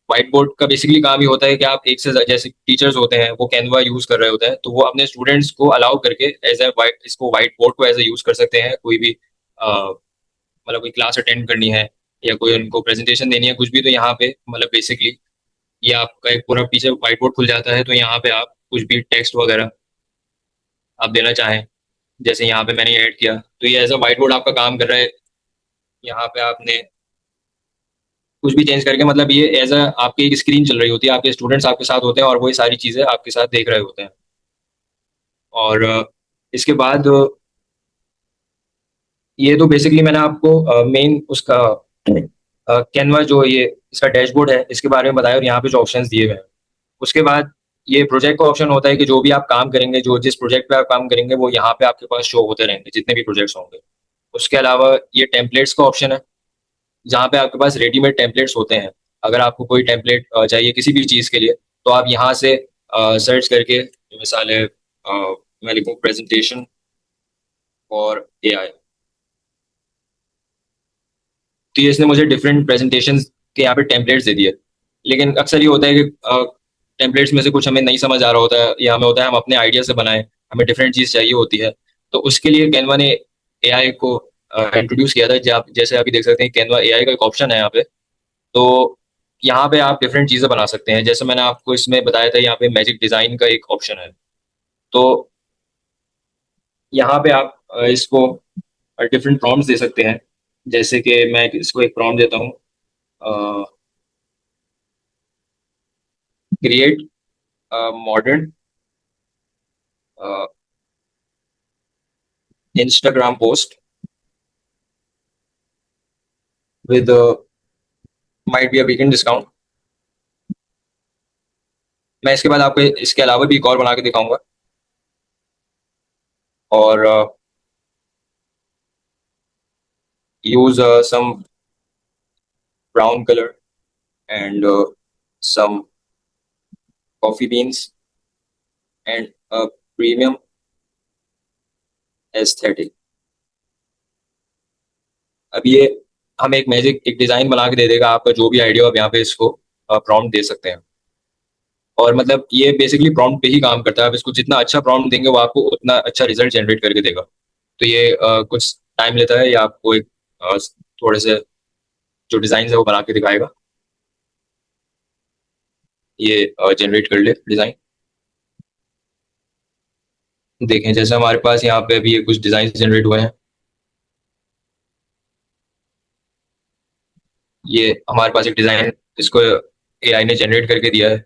E: व्हाइट बोर्ड का बेसिकली काम ये होता है कि आप एक से जैसे टीचर्स होते हैं वो कैनवा यूज कर रहे होते हैं, तो वो अपने स्टूडेंट्स को अलाउ करके एज ए इसको व्हाइट बोर्ड को एज ए यूज कर सकते हैं। कोई भी मतलब कोई क्लास अटेंड करनी है या कोई उनको प्रेजेंटेशन देनी है कुछ भी, तो यहाँ पे मतलब बेसिकली ये आपका एक पूरा पीछे व्हाइट बोर्ड खुल जाता है, तो यहाँ पे आप कुछ भी टेक्स्ट वगैरह आप देना चाहें, जैसे यहाँ पे मैंने ऐड किया, तो ये एज अ व्हाइट बोर्ड आपका काम कर रहा है। यहाँ पे आपने कुछ भी चेंज करके, मतलब ये एज अ आपकी एक स्क्रीन चल रही होती है, आपके स्टूडेंट्स आपके साथ होते हैं और वही सारी चीज़ें आपके साथ देख रहे होते हैं। और इसके बाद ये तो बेसिकली मैंने आपको मेन उसका कैनवा जो ये इसका डैशबोर्ड है इसके बारे में बताया और यहाँ पे जो ऑप्शंस दिए हुए हैं। उसके बाद ये प्रोजेक्ट का ऑप्शन होता है कि जो भी आप काम करेंगे, जो जिस प्रोजेक्ट पे आप काम करेंगे वो यहाँ पे आपके पास शो होते रहेंगे, जितने भी प्रोजेक्ट्स होंगे। उसके अलावा ये टेम्पलेट्स का ऑप्शन है, जहाँ पे आपके पास रेडीमेड टेम्पलेट्स होते हैं। अगर आपको कोई टेम्पलेट चाहिए किसी भी चीज़ के लिए, तो आप यहाँ से सर्च करके, मिसाल है मैं लिखूँ प्रेजेंटेशन और AI, तो ये इसने मुझे डिफरेंट प्रेजेंटेशंस के यहाँ पे टेम्पलेट्स दे दिए। लेकिन अक्सर ये होता है कि टेम्पलेट्स में से कुछ हमें नहीं समझ आ रहा होता है, या हमें होता है हम अपने आइडिया से बनाएं, हमें डिफरेंट चीज़ चाहिए होती है। तो उसके लिए कैनवा ने AI को इंट्रोड्यूस किया था। जैसे अभी देख सकते हैं कैनवा AI का एक ऑप्शन है यहाँ पे। तो यहाँ पे आप डिफरेंट चीज़ें बना सकते हैं, जैसे मैंने आपको इसमें बताया था, यहाँ पे मैजिक डिज़ाइन का एक ऑप्शन है। तो यहाँ पे आप इसको डिफरेंट प्रॉम्प्ट्स दे सकते हैं, जैसे कि मैं इसको एक प्रॉम्प्ट देता हूँ, create modern Instagram post with might be a weekend discount। मैं इसके बाद आपको इसके अलावा भी एक और बना के दिखाऊंगा। और use some brown color and some coffee beans and a premium aesthetic। अब ये हमें एक मैजिक एक डिजाइन बना के दे देगा, आपका जो भी आइडिया हो आप यहाँ पे इसको प्रॉम्प्ट दे सकते हैं। और मतलब ये बेसिकली प्रॉम्प्ट पे ही काम करता है, आप इसको जितना अच्छा प्रॉम्प्ट देंगे वो आपको उतना अच्छा रिजल्ट जनरेट करके देगा। तो ये कुछ टाइम लेता है, या आपको एक थोड़े से जो डिजाइन है वो बना के दिखाएगा। ये जनरेट कर ले डिजाइन। देखें जैसे हमारे पास यहाँ पे अभी ये कुछ डिजाइन जनरेट हुए हैं। ये हमारे पास एक डिजाइन, इसको AI ने जनरेट करके दिया है।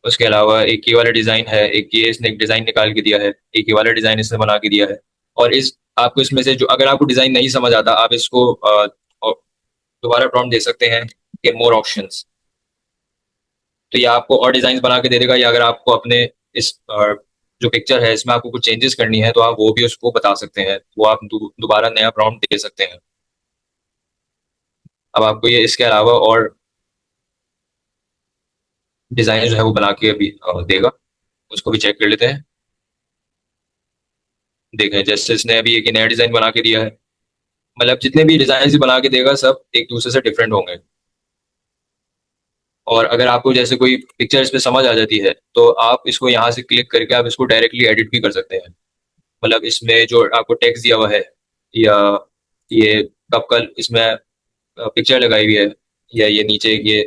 E: उसके अलावा एक ये वाला डिजाइन है, एक ये इसने एक डिजाइन निकाल के दिया है, एक ये वाला डिजाइन इसने बना के दिया है। और इस आपको इसमें से जो, अगर आपको डिजाइन नहीं समझ आता, आप इसको दोबारा प्रॉम्प्ट दे सकते हैं कि मोर ऑप्शंस। तो ये आपको और डिजाइन बना के दे देगा, या अगर आपको अपने इस जो पिक्चर है इसमें आपको कुछ चेंजेस करनी है तो आप वो भी उसको बता सकते हैं, वो आप दोबारा नया प्रॉम्प्ट दे सकते हैं। अब आपको ये इसके अलावा और डिजाइन जो है वो बना के अभी देगा, उसको भी चेक कर लेते हैं। देखें जैसे इसने अभी एक नया डिजाइन बना के दिया है। मतलब जितने भी डिजाइन बना के देगा सब एक दूसरे से डिफरेंट होंगे। और अगर आपको जैसे कोई पिक्चर इस पे समझ आ जाती है तो आप इसको यहाँ से क्लिक करके आप इसको डायरेक्टली एडिट भी कर सकते हैं। मतलब इसमें जो आपको टेक्स्ट दिया हुआ है, या ये कब कल इसमें पिक्चर लगाई हुई है, या ये नीचे ये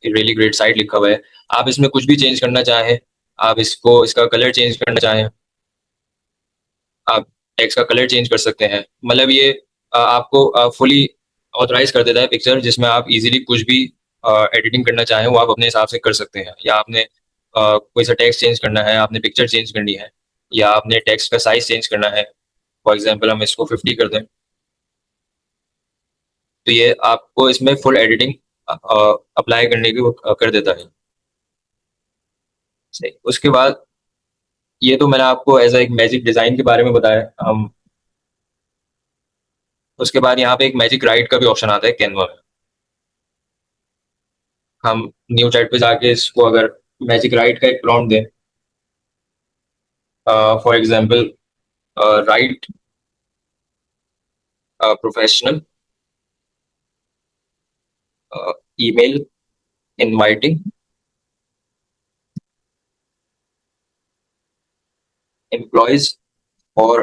E: रियली ग्रेट साइट लिखा हुआ है, आप इसमें कुछ भी चेंज करना चाहें, आप इसको इसका कलर चेंज करना चाहें, आप टेक्स्ट का कलर चेंज कर सकते हैं। मतलब ये आपको फुली ऑथराइज कर देता है पिक्चर, जिसमें आप इजीली कुछ भी एडिटिंग करना चाहें वो आप अपने हिसाब से कर सकते हैं। या आपने कोई सा टेक्स्ट चेंज करना है, आपने पिक्चर चेंज करनी है, या आपने टेक्स्ट का साइज चेंज करना है, फॉर एग्जांपल हम इसको 50 कर दें, तो ये आपको इसमें फुल एडिटिंग अप्लाई करने की वो कर देता है। सही। उसके बाद ये तो मैंने आपको एज एक मैजिक डिजाइन के बारे में बताया। हम उसके बाद यहाँ पे एक मैजिक राइट का भी ऑप्शन आता है कैनवा में। हम न्यू चैट पे जाके इसको अगर मैजिक राइट का एक प्रॉम्प्ट दें, for example right professional email inviting employees for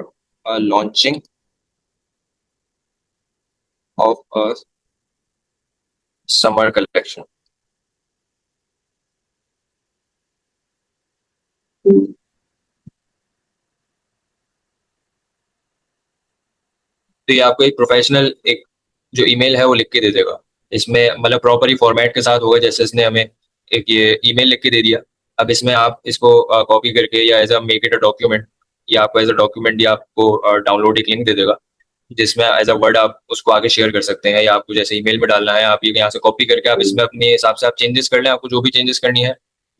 E: a launching of a summer collection। तो ये आपको एक प्रोफेशनल एक जो ईमेल है वो लिख के दे देगा। इसमें मतलब प्रॉपर ही फॉर्मेट के साथ होगा, जैसे इसने हमें एक ये ईमेल लिख के दे दिया। अब इसमें आप इसको कॉपी करके या as a make it a document, या आपको एज अ डॉक्यूमेंट या आपको डाउनलोड एक लिंक दे देगा, जिसमें एज अ वर्ड आप उसको आगे शेयर कर सकते हैं, या आपको जैसे ईमेल में डालना है आप ये यहाँ से कॉपी करके आप इसमें अपने हिसाब से आप चेंजेस कर लें। आपको जो भी चेंजेस करनी है,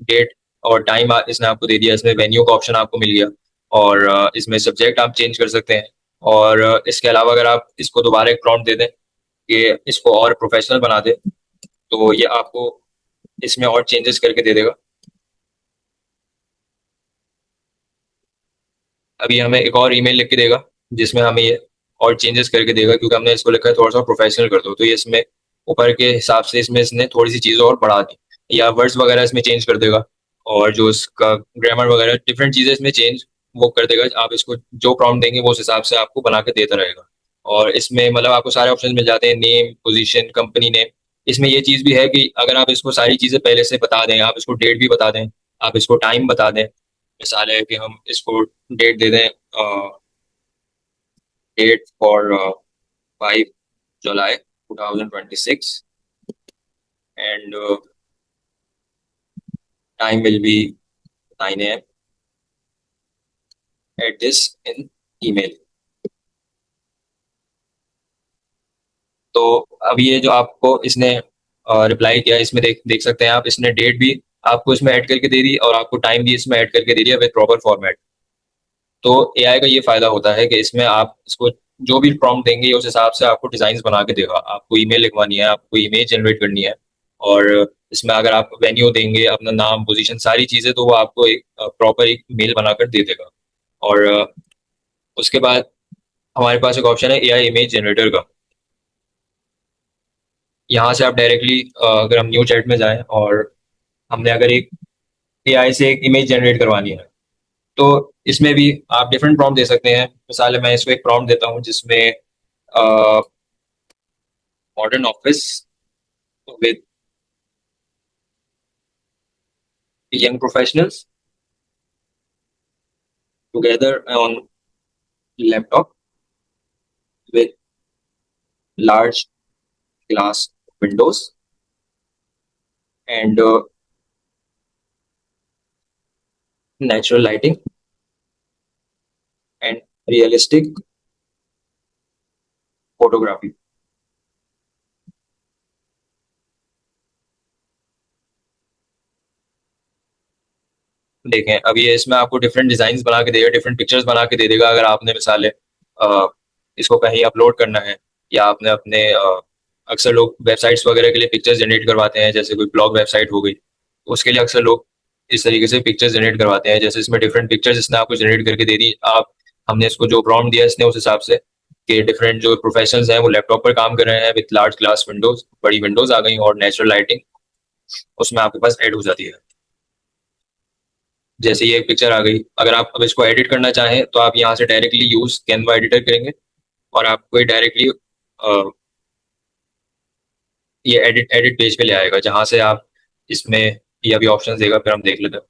E: डेट और टाइम इसने आपको दे दिया। इसमें वेन्यू का ऑप्शन आपको मिल गया, और इसमें सब्जेक्ट आप चेंज कर सकते हैं। और इसके अलावा अगर आप इसको दोबारा एक प्रॉम्प्ट दे दें कि इसको और प्रोफेशनल बना दे, तो ये आपको इसमें और चेंजेस करके दे देगा। अभी हमें एक और ईमेल लिख के देगा जिसमें हमें ये और चेंजेस करके देगा, क्योंकि हमने इसको लिखा है थोड़ा सा प्रोफेशनल कर दो। तो ये इसमें ऊपर के हिसाब से इसमें इसने थोड़ी सी चीज़ें और बढ़ा दी, या वर्ड्स वगैरह इसमें चेंज कर देगा, और जो इसका ग्रामर वगैरह डिफरेंट चीज़ें इसमें चेंज वो कर देगा। आप इसको जो प्रॉम्प्ट देंगे वो उस हिसाब से आपको बना के देता रहेगा। और इसमें मतलब आपको सारे ऑप्शन मिल जाते हैं, नेम, पोजीशन, कंपनी नेम। इसमें ये चीज़ भी है कि अगर आप इसको सारी चीज़ें पहले से बता दें, आप इसको डेट भी बता दें, आप इसको टाइम बता दें। मिसाल है कि हम इसको डेट दे दें, date for 5 July 2026, and time will be 9 a.m. at this in email. तो अब ये जो आपको इसने रिप्लाई किया, इसमें देख सकते हैं आप, इसने डेट भी आपको इसमें ऐड करके दे दी और आपको टाइम भी इसमें ऐड करके दे दिया विद प्रॉपर फॉर्मेट। तो एआई का ये फायदा होता है कि इसमें आप इसको जो भी प्रॉम्प्ट देंगे उस हिसाब से आपको डिजाइन बना के देगा। आपको ईमेल लिखवानी है, आपको इमेज जनरेट करनी है, और इसमें अगर आप वेन्यू देंगे, अपना नाम, पोजीशन, सारी चीजें, तो वो आपको एक प्रॉपर एक मेल बनाकर दे देगा। और उसके बाद हमारे पास एक ऑप्शन है एआई इमेज जनरेटर का। यहाँ से आप डायरेक्टली अगर हम न्यू चैट में जाएं और हमने अगर एक एआई से एक इमेज जनरेट करवानी है, तो इसमें भी आप डिफरेंट प्रॉम्प्ट दे सकते हैं। मिसाल है मैं इसको एक प्रॉम्प्ट देता हूँ जिसमें modern office with young professionals together on laptop with large glass windows and natural lighting and realistic photography. देखें, अब ये इसमें आपको डिफरेंट डिजाइन बना के देगा, डिफरेंट पिक्चर्स बना के दे देगा। अगर आपने मिसाल है इसको कहीं अपलोड करना है, या आपने अपने अक्सर लोग वेबसाइट्स वगैरह के लिए पिक्चर्स जनरेट करवाते हैं, जैसे कोई ब्लॉग वेबसाइट हो गई, उसके लिए अक्सर लोग इस तरीके से पिक्चर्स जनरेट करवाते हैं। जैसे इसमें डिफरेंट पिक्चर्स इसने आपको जनरेट करके दे दी। आप हमने इसको जो प्रॉम्प्ट दिया इसने उस हिसाब से कि डिफरेंट जो प्रोफेशनल्स हैं वो लैपटॉप पर काम कर रहे हैं विथ लार्ज ग्लास विंडोज, बड़ी विंडोज आ गई, और नेचुरल लाइटिंग उसमें आपके पास ऐड हो जाती है। जैसे ये एक पिक्चर आ गई, अगर आप अब इसको एडिट करना चाहें तो आप यहाँ से डायरेक्टली यूज कैनवा एडिटर करेंगे और आपको डायरेक्टली ये एडिट पेज पे ले आएगा, जहां से आप इसमें ये अभी ऑप्शन देगा, फिर हम देख लेते हैं।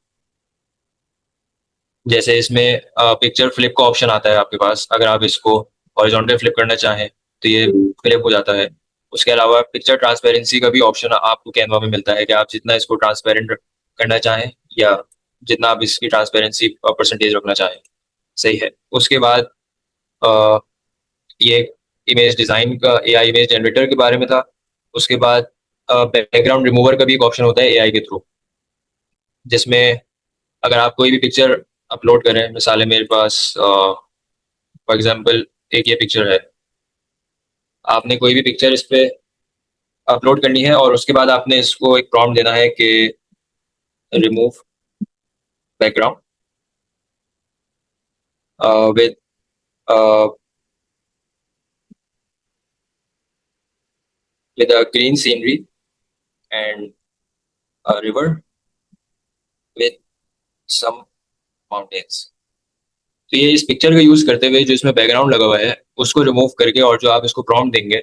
E: जैसे इसमें पिक्चर फ्लिप का ऑप्शन आता है आपके पास, अगर आप इसको हॉरिजॉन्टल फ्लिप करना चाहें तो ये फ्लिप हो जाता है। उसके अलावा पिक्चर ट्रांसपेरेंसी का भी ऑप्शन आपको कैनवा में मिलता है कि आप जितना इसको ट्रांसपेरेंट करना चाहें या जितना आप इसकी ट्रांसपेरेंसी परसेंटेज रखना चाहें, सही है। उसके बाद ये इमेज डिज़ाइन का एआई इमेज जनरेटर के बारे में था। उसके बाद बैकग्राउंड रिमूवर का भी एक ऑप्शन होता है एआई के थ्रू, जिसमें अगर आप कोई भी पिक्चर अपलोड करें, मिसाल है मेरे पास फॉर एग्जांपल एक ये पिक्चर है, आपने कोई भी पिक्चर इस पे अपलोड करनी है और उसके बाद आपने इसको एक प्रॉम्प्ट देना है कि remove background with with a green scenery and a river with some mountains। तो ये इस पिक्चर का यूज करते हुए जो इसमें बैकग्राउंड लगा हुआ है उसको रिमूव करके, और जो आप इसको प्रॉम्प्ट देंगे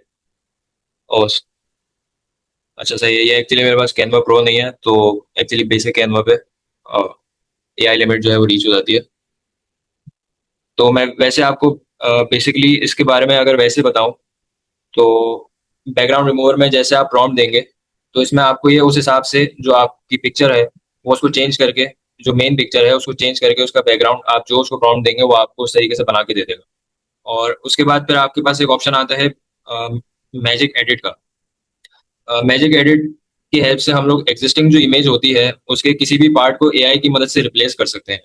E: और अच्छा सही है। ये एक्चुअली मेरे पास कैनवा प्रो नहीं है, तो एक्चुअली बेसिक कैनवा पे AI लिमिट जो है वो रीच हो जाती है। तो मैं वैसे आपको बेसिकली इसके बारे में अगर वैसे बताऊं तो बैकग्राउंड रिमूवर में जैसे आप प्रॉम्प्ट देंगे तो इसमें आपको ये उस हिसाब से जो आपकी पिक्चर है वो उसको चेंज करके, जो मेन पिक्चर है उसको चेंज करके उसका बैकग्राउंड आप जो उसको प्रॉम्प्ट देंगे वो आपको उस तरीके से बना के दे देगा। और उसके बाद फिर आपके पास एक ऑप्शन आता है मैजिक एडिट का। मैजिक एडिट की हेल्प से हम लोग एग्जिस्टिंग जो इमेज होती है उसके किसी भी पार्ट को एआई की मदद से रिप्लेस कर सकते हैं।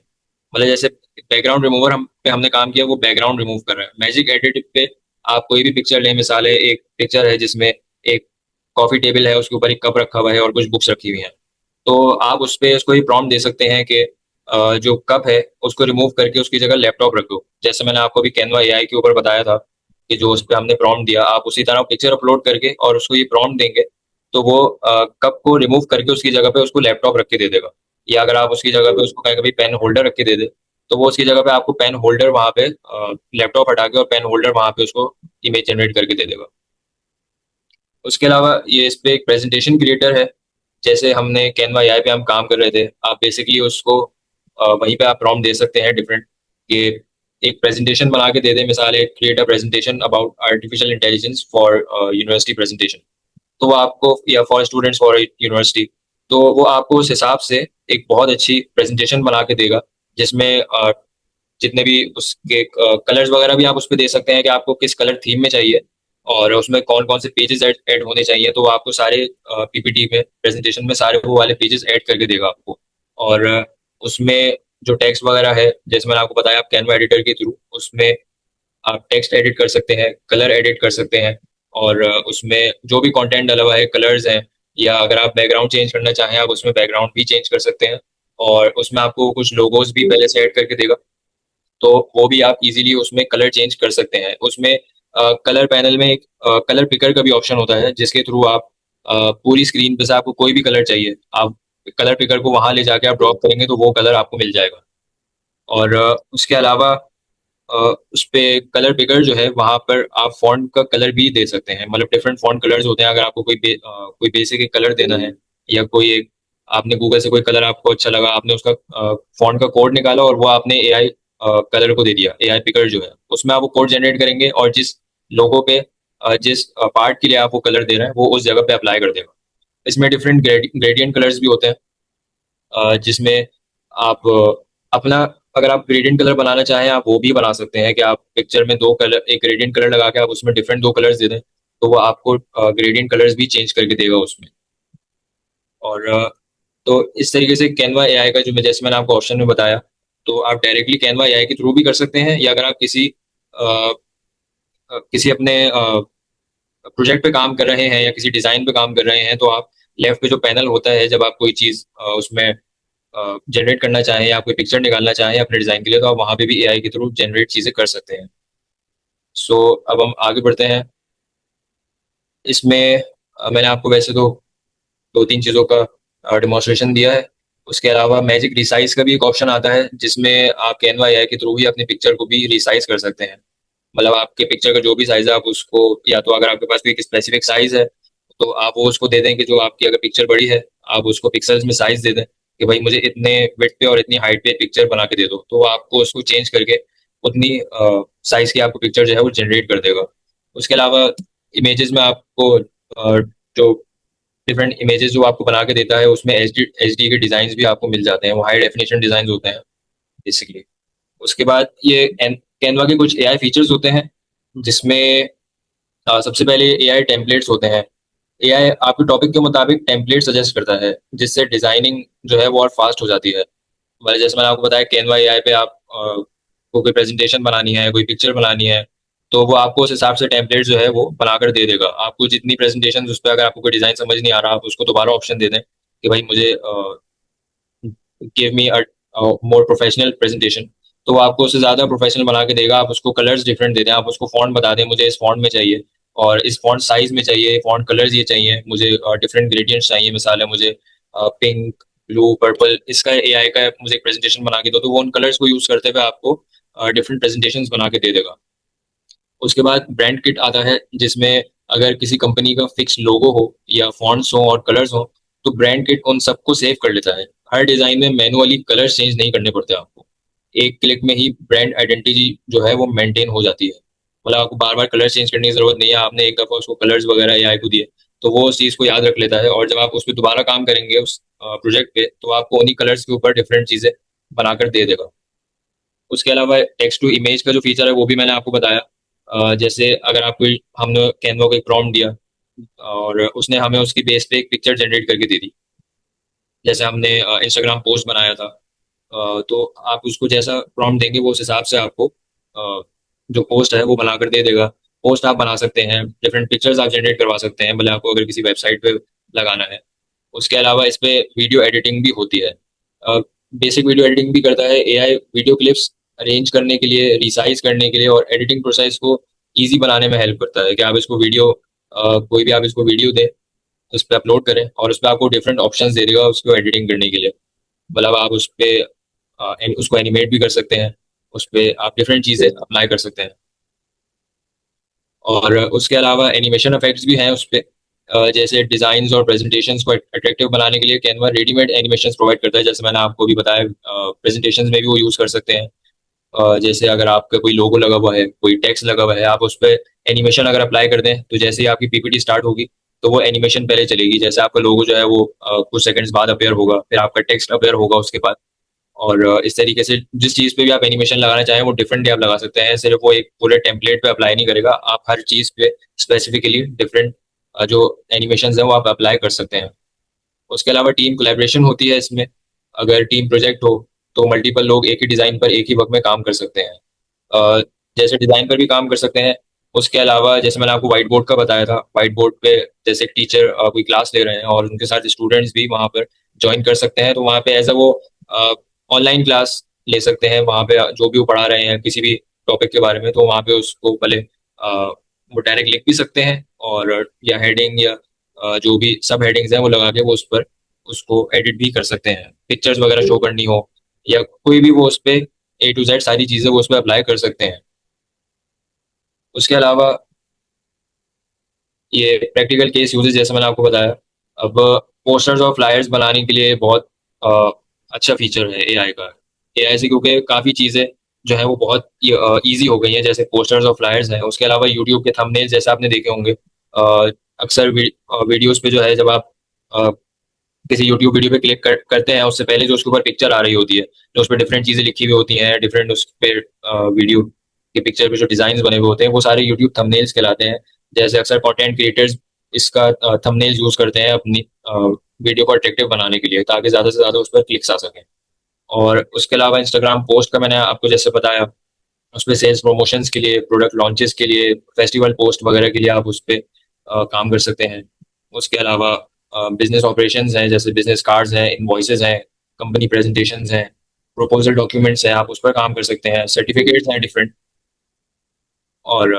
E: मतलब जैसे बैकग्राउंड रिमूवर हम पे हमने काम किया, वो बैकग्राउंड रिमूव कर रहा है। मैजिक एडिट पे आप कोई भी पिक्चर लें, मिसाल है एक पिक्चर है जिसमें एक कॉफी टेबल है, उसके ऊपर एक कप रखा हुआ है और कुछ बुक्स रखी हुई हैं। तो आप उस पे उसको ये प्रॉम्प्ट दे सकते हैं कि जो कप है उसको रिमूव करके उसकी जगह लैपटॉप रख दो। जैसे मैंने आपको अभी कैनवा एआई के ऊपर बताया था कि जो उस पे हमने प्रॉम्प्ट दिया, आप उसी तरह पिक्चर अपलोड करके और उसको ये प्रॉम्प्ट देंगे तो वो कप को रिमूव करके उसकी जगह पे उसको लैपटॉप रख के दे देगा। या अगर आप उसकी जगह पे उसको कहीं कभी पेन होल्डर रख के दे दे तो वो उसकी जगह पे आपको पेन होल्डर वहां पे लैपटॉप हटा के और पेन होल्डर वहां पे उसको इमेज जनरेट करके दे देगा। उसके अलावा ये इस पे एक प्रेजेंटेशन क्रिएटर है। जैसे हमने कैनवा एआई पे हम काम कर रहे थे, आप बेसिकली उसको वहीं पे आप प्रॉम्प्ट दे सकते हैं डिफरेंट कि एक प्रेजेंटेशन बना के दे दे। मिसाल है create a presentation about artificial intelligence for university presentation, तो वो आपको, या फॉर स्टूडेंट्स फॉर यूनिवर्सिटी, तो वो आपको उस हिसाब से एक बहुत अच्छी प्रेजेंटेशन बना के देगा जिसमें जितने भी उसके कलर्स वगैरह भी आप उस पर दे सकते हैं कि आपको किस कलर थीम में चाहिए और उसमें कौन कौन से पेजेस ऐड होने चाहिए। तो वो आपको सारे पीपीटी में, प्रेजेंटेशन में सारे वो वाले पेजेस ऐड करके देगा आपको। और उसमें जो टेक्स्ट वगैरह है, जैसे मैंने आपको बताया, आप कैनवा एडिटर के थ्रू उसमें आप टेक्स्ट एडिट कर सकते हैं, कलर एडिट कर सकते हैं और उसमें जो भी कंटेंट डला हुआ है, कलर्स हैं, या अगर आप बैकग्राउंड चेंज करना चाहें आप उसमें बैकग्राउंड भी चेंज कर सकते हैं। और उसमें आपको कुछ लोगोज भी पहले से ऐड करके देगा, तो वो भी आप इजीली उसमें कलर चेंज कर सकते हैं। उसमें कलर पैनल में एक कलर पिकर का भी ऑप्शन होता है जिसके थ्रू आप पूरी स्क्रीन पे से आपको कोई भी कलर चाहिए, आप कलर पिकर को वहां ले जाके आप ड्रॉप करेंगे तो वो कलर आपको मिल जाएगा। और उसके अलावा उस पे कलर पिकर जो है वहां पर आप फॉन्ट का कलर भी दे सकते हैं। मतलब डिफरेंट फॉन्ट कलर्स होते हैं। अगर आपको कोई बेसिक एक कलर देना है, या कोई एक आपने गूगल से कोई कलर आपको अच्छा लगा, आपने उसका फॉन्ट का कोड निकाला और वो आपने एआई कलर को दे दिया, एआई पिकर जो है उसमें आप वो कोड जनरेट करेंगे और जिस लोगो पे जिस पार्ट के लिए आप वो कलर दे रहे हैं वो उस जगह पे अप्लाई कर देगा। इसमें डिफरेंट ग्रेडियंट कलर्स भी होते हैं जिसमें आप अपना, अगर आप ग्रेडियंट कलर बनाना चाहें आप वो भी बना सकते हैं कि आप पिक्चर में दो कलर, एक ग्रेडियंट कलर लगा के आप उसमें डिफरेंट दो कलर्स दे दें तो वो आपको ग्रेडियंट कलर्स भी चेंज करके देगा उसमें। और तो इस तरीके से कैनवा एआई का जो मैं, जैसे मैंने आपको ऑप्शन में बताया, तो आप डायरेक्टली कैनवा एआई के थ्रू भी कर सकते हैं, या अगर आप किसी अपने प्रोजेक्ट पे काम कर रहे हैं या किसी डिजाइन पे काम कर रहे हैं तो आप लेफ्ट पे जो पैनल होता है, जब आप कोई चीज उसमें जनरेट करना चाहें या कोई पिक्चर निकालना चाहें अपने डिजाइन के लिए, तो आप वहां पे भी एआई के थ्रू जनरेट चीजें कर सकते हैं। सो अब हम आगे बढ़ते हैं। इसमें मैंने आपको वैसे तो दो तीन चीजों का डिमॉन्स्ट्रेशन दिया है। उसके अलावा मैजिक रिसाइज का भी एक ऑप्शन आता है जिसमें आप कैनवा एआई के थ्रू ही अपनी पिक्चर को भी रिसाइज कर सकते हैं। मतलब आपके पिक्चर का जो भी साइज है आप उसको, या तो अगर आपके पास कोई स्पेसिफिक साइज है तो आप वो उसको दे दें कि जो आपकी अगर पिक्चर बड़ी है आप उसको पिक्सल्स में साइज दे दें कि भाई मुझे इतने विड्थ पे और इतनी हाइट पे पिक्चर बना के दे दो, तो वो आपको उसको चेंज करके उतनी साइज की आपको पिक्चर जो है वो जनरेट कर देगा। उसके अलावा इमेजेस में आपको जो डिफरेंट इमेजेस जो आपको बना के देता है उसमें एच डी के डिजाइन भी आपको मिल जाते हैं, वो हाई डेफिनेशन डिजाइन होते हैं बेसिकली। उसके बाद ये कैनवा के कुछ एआई फीचर्स होते हैं जिसमें सबसे पहले एआई टेम्पलेट्स होते हैं। एआई आपके टॉपिक के मुताबिक टेम्पलेट सजेस्ट करता है जिससे डिजाइनिंग जो है वो और फास्ट हो जाती है। मतलब जैसे मैंने आपको बताया कैनवा एआई पे आप को कोई प्रेजेंटेशन बनानी है, कोई पिक्चर बनानी है, तो वो आपको उस हिसाब से टेम्पलेट जो है वो बनाकर दे देगा। आपको जितनी प्रेजेंटेशन उस पर, अगर आपको कोई डिजाइन समझ नहीं आ रहा आप उसको दोबारा ऑप्शन दे दें कि भाई मुझे गिव मी अ मोर प्रोफेशनल प्रेजेंटेशन, तो वो आपको उससे ज्यादा प्रोफेशनल बना के देगा। आप उसको कलर्स डिफरेंट दे दें, आप उसको फॉन्ट बता दें मुझे इस फॉन्ट में चाहिए और इस फॉन्ट साइज में चाहिए, फॉन्ट कलर्स ये चाहिए, मुझे डिफरेंट ग्रेडियंट्स चाहिए, मिसाल है मुझे पिंक, ब्लू, पर्पल, इसका एआई का मुझे एक प्रेजेंटेशन बना के दो, तो वो उन कलर्स को यूज करते हुए आपको डिफरेंट प्रेजेंटेशंस बना के दे देगा। उसके बाद ब्रांड किट आता है जिसमें अगर किसी कंपनी का फिक्स लोगो हो या फॉन्ट्स हो और कलर्स हो तो ब्रांड किट उन सबको सेव कर लेता है। हर डिजाइन में मैनुअली कलर्स चेंज नहीं करने पड़ते आपको, एक क्लिक में ही ब्रांड आइडेंटिटी जो है वो मेंटेन हो जाती है। मतलब आपको बार बार कलर चेंज करने की जरूरत नहीं है, आपने एक दफा उसको कलर्स वगैरह एआई को दिए तो वो उस चीज को याद रख लेता है, और जब आप उस पर दोबारा काम करेंगे उस प्रोजेक्ट पे तो आपको उन्हीं कलर्स के ऊपर डिफरेंट चीजें बनाकर दे देगा। उसके अलावा टेक्स्ट टू इमेज का जो फीचर है वो भी मैंने आपको बताया। जैसे अगर आपको हमने कैनवा को एक प्रॉम्प्ट दिया और उसने हमें उसकी बेस पे एक पिक्चर जनरेट करके दे दी, जैसे हमने इंस्टाग्राम पोस्ट बनाया था, तो आप उसको जैसा प्रॉम्प्ट देंगे वो उस हिसाब से आपको जो पोस्ट है वो बनाकर दे देगा। पोस्ट आप बना सकते हैं, डिफरेंट पिक्चर्स आप जनरेट करवा सकते हैं, भले आपको अगर किसी वेबसाइट पे लगाना है। उसके अलावा इस पे वीडियो एडिटिंग भी होती है, बेसिक वीडियो एडिटिंग भी करता है एआई, वीडियो क्लिप्स अरेंज करने के लिए, रिसाइज करने के लिए और एडिटिंग प्रोसेस को ईजी बनाने में हेल्प करता है कि आप इसको वीडियो कोई भी आप इसको वीडियो दें, उस पर अपलोड करें और उस पर आपको डिफरेंट ऑप्शंस दे देगा उसको एडिटिंग करने के लिए। मतलब आप उस पर उसको एनिमेट भी कर सकते हैं, उस पर आप डिफरेंट चीज़ें अप्लाई कर सकते हैं। और उसके अलावा एनिमेशन इफेक्ट्स भी हैं उस पर, जैसे डिजाइन और प्रेजेंटेशंस को अट्रैक्टिव बनाने के लिए कैनवा रेडीमेड एनिमेशंस प्रोवाइड करता है, जैसे मैंने आपको भी बताया प्रेजेंटेशंस में भी वो यूज़ कर सकते हैं। जैसे अगर आपका कोई लोगो लगा हुआ है, कोई टेक्स्ट लगा हुआ है, आप उस पर एनिमेशन अगर अप्लाई कर दें तो जैसे ही आपकी पीपीटी स्टार्ट होगी तो वो एनिमेशन पहले चलेगी, जैसे आपका लोगो जो है वो कुछ सेकंड्स बाद अपेयर होगा, फिर आपका टेक्स्ट अपेयर होगा उसके बाद। और इस तरीके से जिस चीज़ पे भी आप एनिमेशन लगाना चाहें वो डिफरेंट आप लगा सकते हैं, सिर्फ वो एक पूरे टेम्पलेट पे अप्लाई नहीं करेगा, आप हर चीज़ पे स्पेसिफिकली डिफरेंट जो एनिमेशन है वो आप अप्लाई कर सकते हैं। उसके अलावा टीम कोलैबोरेशन होती है इसमें, अगर टीम प्रोजेक्ट हो तो मल्टीपल लोग एक ही डिज़ाइन पर एक ही वक्त में काम कर सकते हैं। अ, जैसे डिज़ाइन पर भी काम कर सकते हैं। उसके अलावा जैसे मैंने आपको व्हाइट बोर्ड का बताया था, व्हाइट बोर्ड पे जैसे एक टीचर कोई क्लास ले रहे हैं और उनके साथ स्टूडेंट्स भी वहाँ पर ज्वाइन कर सकते हैं, तो वहाँ पे एज अ वो ऑनलाइन क्लास ले सकते हैं, वहाँ पे जो भी वो पढ़ा रहे हैं किसी भी टॉपिक के बारे में, तो वहाँ पे उसको भले वो डायरेक्ट लिख भी सकते हैं और या हेडिंग या जो भी सब हेडिंग्स हैं वो लगा के वो उस पर उसको एडिट भी कर सकते हैं, पिक्चर्स वगैरह शो करनी हो या कोई भी वो उस पर ए टू जेड सारी चीज़ें वो उस पर अप्लाई कर सकते हैं। उसके अलावा ये प्रैक्टिकल केस यूजेस जैसे मैंने आपको बताया। अब पोस्टर्स और फ्लायर्स बनाने के लिए बहुत अ, अच्छा फीचर है एआई का, एआई से क्योंकि काफ़ी चीज़ें जो है वो बहुत इजी हो गई हैं, जैसे पोस्टर्स और फ्लायर्स हैं। उसके अलावा यूट्यूब के थंबनेल जैसे आपने देखे होंगे, अक्सर वीडियोस पे जो है जब आप अ, किसी यूट्यूब वीडियो पे क्लिक करते हैं उससे पहले जो उसके ऊपर पिक्चर आ रही होती है, जो उस पर डिफरेंट चीज़ें लिखी हुई होती हैं, डिफरेंट उस पर वीडियो के पिक्चर पे जो डिजाइन बने हुए होते हैं वो सारे यूट्यूब थंबनेल्स कहलाते हैं। जैसे अक्सर कंटेंट क्रिएटर्स इसका थंबनेल यूज करते हैं अपनी वीडियो को अट्रैक्टिव बनाने के लिए, ताकि ज़्यादा से ज़्यादा उस पर क्लिक्स आ सकें। और उसके अलावा इंस्टाग्राम पोस्ट का मैंने आपको जैसे बताया, उस पर सेल्स प्रमोशंस के लिए, प्रोडक्ट लॉन्चेस के लिए, फेस्टिवल पोस्ट वगैरह के लिए आप उस पर काम कर सकते हैं। उसके अलावा बिजनेस ऑपरेशंस हैं, जैसे बिजनेस कार्ड्स हैं, इनवॉइसेज हैं, कंपनी प्रेजेंटेशंस हैं, प्रपोजल डॉक्यूमेंट्स हैं, आप उस पर काम कर सकते हैं, सर्टिफिकेट्स हैं डिफरेंट, और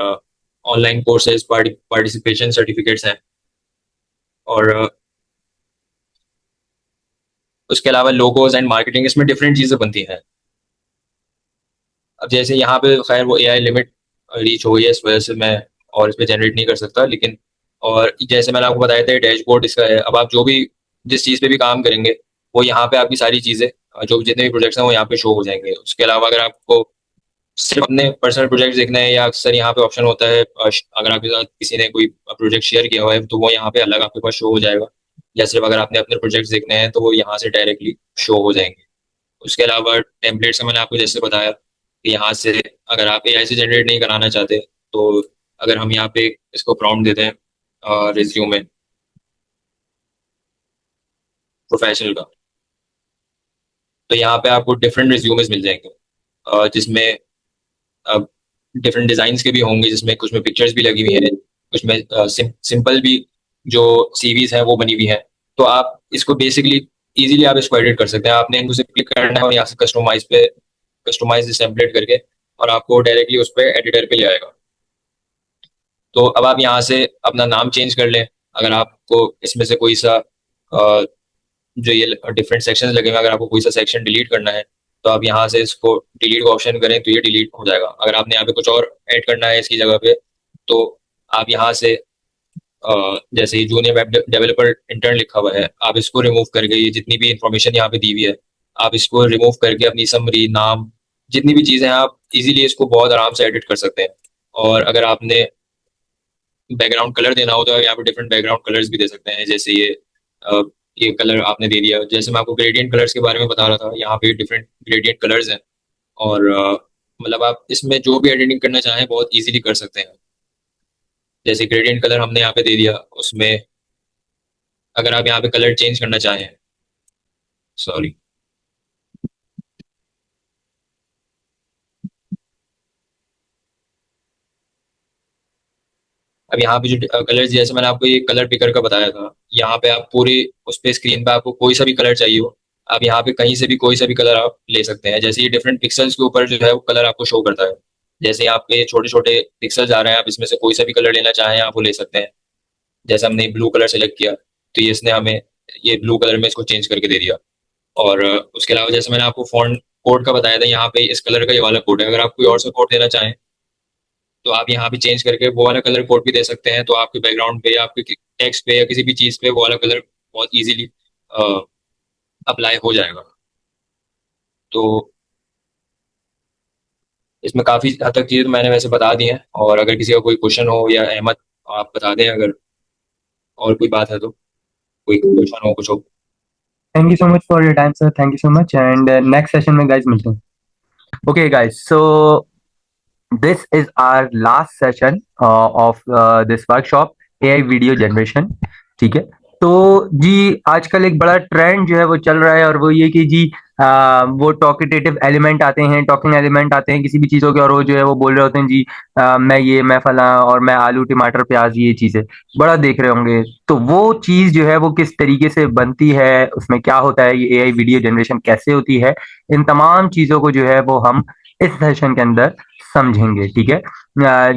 E: ऑनलाइन कोर्सेज पार्टिसिपेशन सर्टिफिकेट्स हैं। और उसके अलावा लोगोज एंड मार्केटिंग, इसमें डिफरेंट चीज़ें बनती हैं। अब जैसे यहाँ पे खैर वो एआई लिमिट रीच हो गई है, इस वजह से मैं और इस पे जनरेट नहीं कर सकता, लेकिन और जैसे मैंने आपको बताया था डैशबोर्ड इसका है। अब आप जो भी जिस चीज़ पे भी काम करेंगे वो यहाँ पे आपकी सारी चीज़ें जो जितने भी प्रोजेक्ट्स हैं वो यहाँ पे शो हो जाएंगे। उसके अलावा अगर आपको सिर्फ अपने पर्सनल प्रोजेक्ट देखना है, या अक्सर यहाँ पे ऑप्शन होता है अगर आपके साथ किसी ने कोई प्रोजेक्ट शेयर किया हुआ है तो वो यहाँ पे अलग आपके पास शो हो जाएगा, या सिर्फ अगर आपने अपने प्रोजेक्ट्स देखने हैं तो वो यहाँ से डायरेक्टली शो हो जाएंगे। उसके अलावा टेम्पलेट्स का मैंने आपको जैसे बताया कि यहाँ से अगर आप एआई से जनरेट नहीं कराना चाहते तो अगर हम यहाँ पे इसको प्रॉम्प्ट देते हैं रिज्यूमे प्रोफेशनल का, तो यहाँ पे आपको डिफरेंट रिज्यूमेस मिल जाएंगे, जिसमें डिफरेंट डिजाइन के भी होंगे, जिसमें कुछ में पिक्चर्स भी लगी हुई हैं, कुछ में सिंपल भी जो सीवीज हैं वो बनी हुई हैं। तो आप इसको बेसिकली इजीली आप इसको एडिट कर सकते हैं। आपने इनको सिर्फ क्लिक करना है और यहाँ से कस्टमाइज टेम्पलेट करके और आपको डायरेक्टली उस पर एडिटर पे ले आएगा। तो अब आप यहाँ से अपना नाम चेंज कर लें, अगर आपको इसमें से कोई सा जो ये डिफरेंट सेक्शन लगे हुए, अगर आपको कोई सा सेक्शन डिलीट करना है तो आप यहाँ से इसको डिलीट का ऑप्शन करें तो ये डिलीट हो जाएगा। अगर आपने यहाँ पे कुछ और ऐड करना है इसकी जगह पे तो आप यहाँ से जैसे ये जूनियर वेब डेवलपर इंटर्न लिखा हुआ है, आप इसको रिमूव करके ये जितनी भी इंफॉर्मेशन यहाँ पे दी हुई है, आप इसको रिमूव करके अपनी समरी, नाम, जितनी भी चीज़ें हैं, आप इजीली इसको बहुत आराम से एडिट कर सकते हैं। और अगर आपने बैकग्राउंड कलर देना हो तो यहाँ पे डिफरेंट बैकग्राउंड कलर्स भी दे सकते हैं। जैसे ये कलर आपने दे दिया, जैसे मैं आपको ग्रेडियंट कलर्स के बारे में बता रहा था, यहाँ पे डिफरेंट ग्रेडियंट कलर्स हैं। और मतलब आप इसमें जो भी एडिटिंग करना चाहें बहुत इजीली कर सकते हैं। जैसे ग्रेडियंट कलर हमने यहाँ पे दे दिया, उसमें अगर आप यहाँ पे कलर चेंज करना चाहें, सॉरी, अब यहाँ पे जो कलर, जैसे मैंने आपको ये कलर पिकर का बताया था, यहाँ पे आप पूरे उस पे स्क्रीन पे आपको कोई सा भी कलर चाहिए हो, आप यहाँ पे कहीं से भी कोई सा भी कलर आप ले सकते हैं। जैसे ये डिफरेंट पिक्सल्स के ऊपर जो है वो कलर आपको शो करता है। जैसे यहाँ पे छोटे छोटे पिक्सल्स आ रहे हैं, आप इसमें से कोई सा भी कलर लेना चाहें आप वो ले सकते हैं। जैसे हमने ब्लू कलर सेलेक्ट किया तो ये इसने हमें ये ब्लू कलर में इसको चेंज करके दे दिया। और उसके अलावा जैसे मैंने आपको फॉन्ट कोड का बताया था, यहाँ पे इस कलर का ये वाला कोड है। अगर आप कोई और सा कोड देना चाहें तो आप यहाँ भी चेंज करके वो वाला कलर कोड भी दे सकते हैं। तो आपके बैकग्राउंड पे या आपके टेक्स्ट पे या किसी भी चीज़ पे वो वाला कलर बहुत इजीली अप्लाई हो जाएगा। तो इसमें काफ़ी हद तक चीज़ मैंने वैसे बता दी हैं, और अगर किसी का कोई क्वेश्चन हो या अहमद आप बता दें अगर और कोई बात है तो, कोई क्वेश्चन हो कुछ हो।
C: Thank you so much for your time sir, thank you so much, and next session में गाइस मिलते हैं। Okay guys, so this is our last session of this workshop, AI video generation. ठीक है, तो जी आजकल एक बड़ा ट्रेंड जो है वो चल रहा है, और वो ये कि जी वो टॉकेटेटिव एलिमेंट आते हैं, टॉकिंग एलिमेंट आते हैं किसी भी चीज़ों के, और वो जो है वो बोल रहे होते हैं जी मैं फला, और मैं आलू टमाटर प्याज, ये चीज़ें बड़ा देख रहे होंगे। तो वो चीज़ जो है वो किस तरीके से बनती है, उसमें क्या होता है, ये AI वीडियो जनरेशन कैसे होती है, इन तमाम चीज़ों को जो है वो हम इस सेशन के अंदर समझेंगे। ठीक है,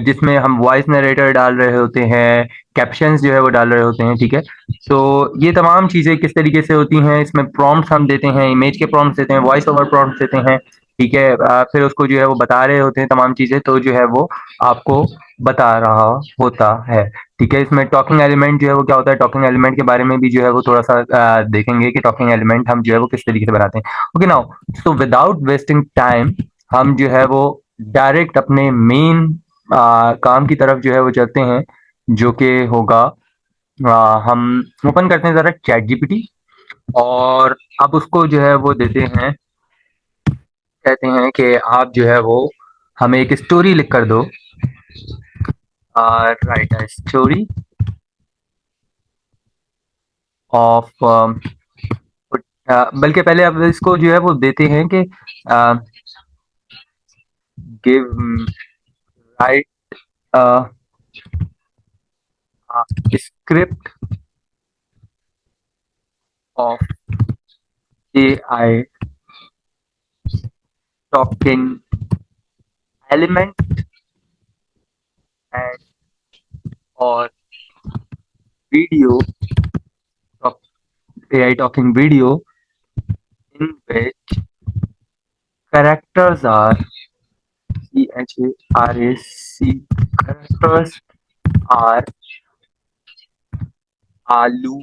C: जिसमें हम वॉइस नरेटर डाल रहे होते हैं, कैप्शंस जो है वो डाल रहे होते हैं। ठीक है, तो ये तमाम चीज़ें किस तरीके से होती हैं, इसमें प्रॉम्प्ट्स हम देते हैं, इमेज के प्रॉम्प्ट्स देते हैं, वॉइस ओवर प्रॉम्प्ट्स देते हैं। ठीक है, फिर उसको जो है वो बता रहे होते हैं तमाम चीज़ें, तो जो है वो आपको बता रहा होता है। ठीक है, इसमें टॉकिंग एलिमेंट जो है वो क्या होता है, टॉकिंग एलिमेंट के बारे में भी जो है वो थोड़ा सा देखेंगे कि टॉकिंग एलिमेंट हम जो है वो किस तरीके से बनाते हैं। Okay, now so without wasting time हम जो है वो डायरेक्ट अपने मेन काम की तरफ जो है वो चलते हैं, जो कि होगा हम ओपन करते हैं जरा चैट जीपीटी, और अब उसको जो है वो देते हैं, कहते हैं कि आप जो है वो हमें एक स्टोरी लिख कर दो, राइट अ स्टोरी ऑफ, बल्कि पहले अब इसको जो है वो देते हैं कि give right script of AI talking element and or video of AI talking video in which characters are CHARAC, characters are आलू,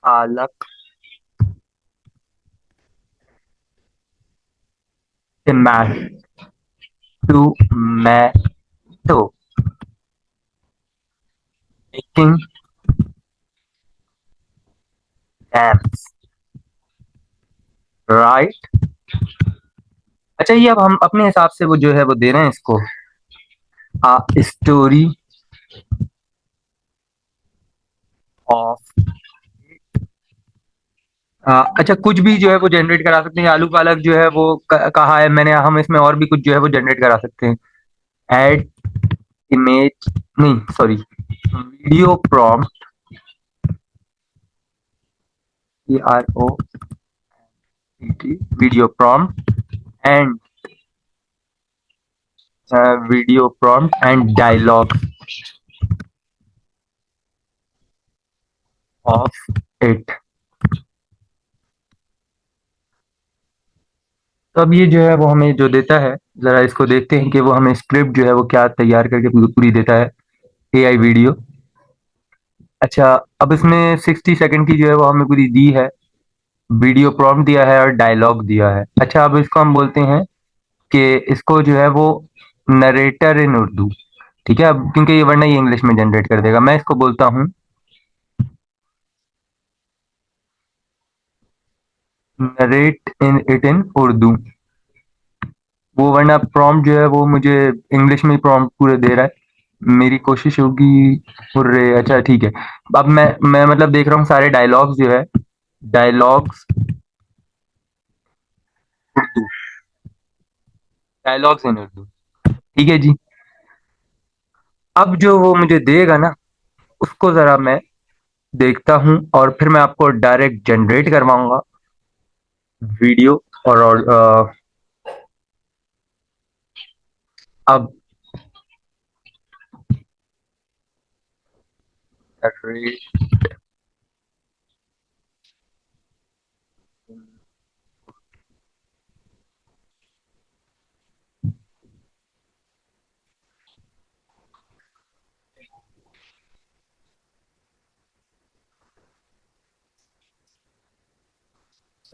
C: पालक, tomato, making dams, right? अच्छा, ये अब हम अपने हिसाब से वो जो है वो दे रहे हैं इसको स्टोरी ऑफ, अच्छा कुछ भी जो है वो जनरेट करा सकते हैं। आलू पालक जो है वो कहा है मैंने, हम इसमें और भी कुछ जो है वो जनरेट करा सकते हैं। ऐड इमेज, नहीं sorry, video prompt, PROMPT, video prompt and video prompt and dialogue of it. तो अब ये जो है वो हमें जो देता है, जरा इसको देखते हैं कि वो हमें स्क्रिप्ट जो है वो क्या तैयार करके पूरी देता है AI वीडियो। अच्छा, अब इसमें 60 सेकंड की जो है वो हमें पूरी दी है, वीडियो प्रॉम्प्ट दिया है और डायलॉग दिया है। अच्छा, अब इसको हम बोलते हैं कि इसको जो है वो नरेटर इन उर्दू। ठीक है, अब क्योंकि ये वरना ये इंग्लिश में जनरेट कर देगा, मैं इसको बोलता हूँ narrate in it in Urdu. वो वरना प्रॉम्प्ट जो है वो मुझे इंग्लिश में ही प्रॉम्प्ट पूरे दे रहा है। मेरी कोशिश होगी। हुर्रे, अच्छा ठीक है। अब मैं मतलब देख रहा हूँ सारे डायलॉग्स जो है, डायलॉग्स उर्दू, डायलॉग्स इन उर्दू। ठीक है जी। अब जो वो मुझे देगा ना, उसको जरा मैं देखता हूँ और फिर मैं आपको डायरेक्ट जनरेट करवाऊंगा वीडियो। और अब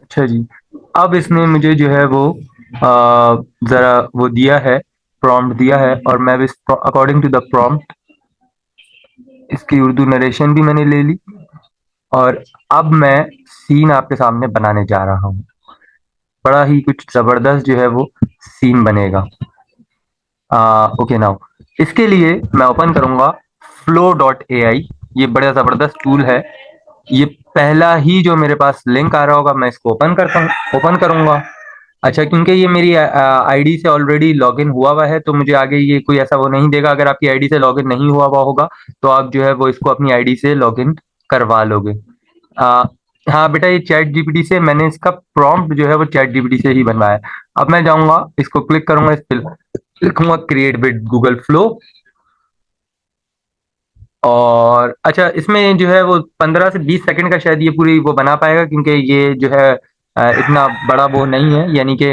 C: अच्छा जी, अब इसने मुझे जो है वो जरा वो दिया है, प्रॉम्प्ट दिया है, और मैं भी अकॉर्डिंग टू द प्रॉम्प्ट इसकी उर्दू नरेशन भी मैंने ले ली। और अब मैं सीन आपके सामने बनाने जा रहा हूँ। बड़ा ही कुछ जबरदस्त जो है वो सीन बनेगा। ओके नाउ, इसके लिए मैं ओपन करूंगा flow.ai। ये बड़ा जबरदस्त टूल है। ये पहला ही जो मेरे पास लिंक आ रहा होगा मैं इसको ओपन करूंगा। अच्छा, क्योंकि ये मेरी आईडी से ऑलरेडी लॉगिन हुआ है, तो मुझे आगे ये कोई ऐसा वो नहीं देगा। अगर आपकी आईडी से लॉगिन नहीं हुआ होगा तो आप जो है वो इसको अपनी आईडी से लॉगिन करवा लोगे। आ, हाँ बेटा, ये चैट जीपीटी से मैंने इसका प्रॉम्प्ट जो है वो चैट जीपीटी से ही बनवाया है। अब मैं जाऊंगा, इसको क्लिक करूंगा, इस पे लिखूंगा क्रिएट विद गूगल फ्लो। और अच्छा, इसमें जो है वो 15 से 20 सेकंड का शायद ये पूरी वो बना पाएगा, क्योंकि ये जो है इतना बड़ा वो नहीं है। यानी कि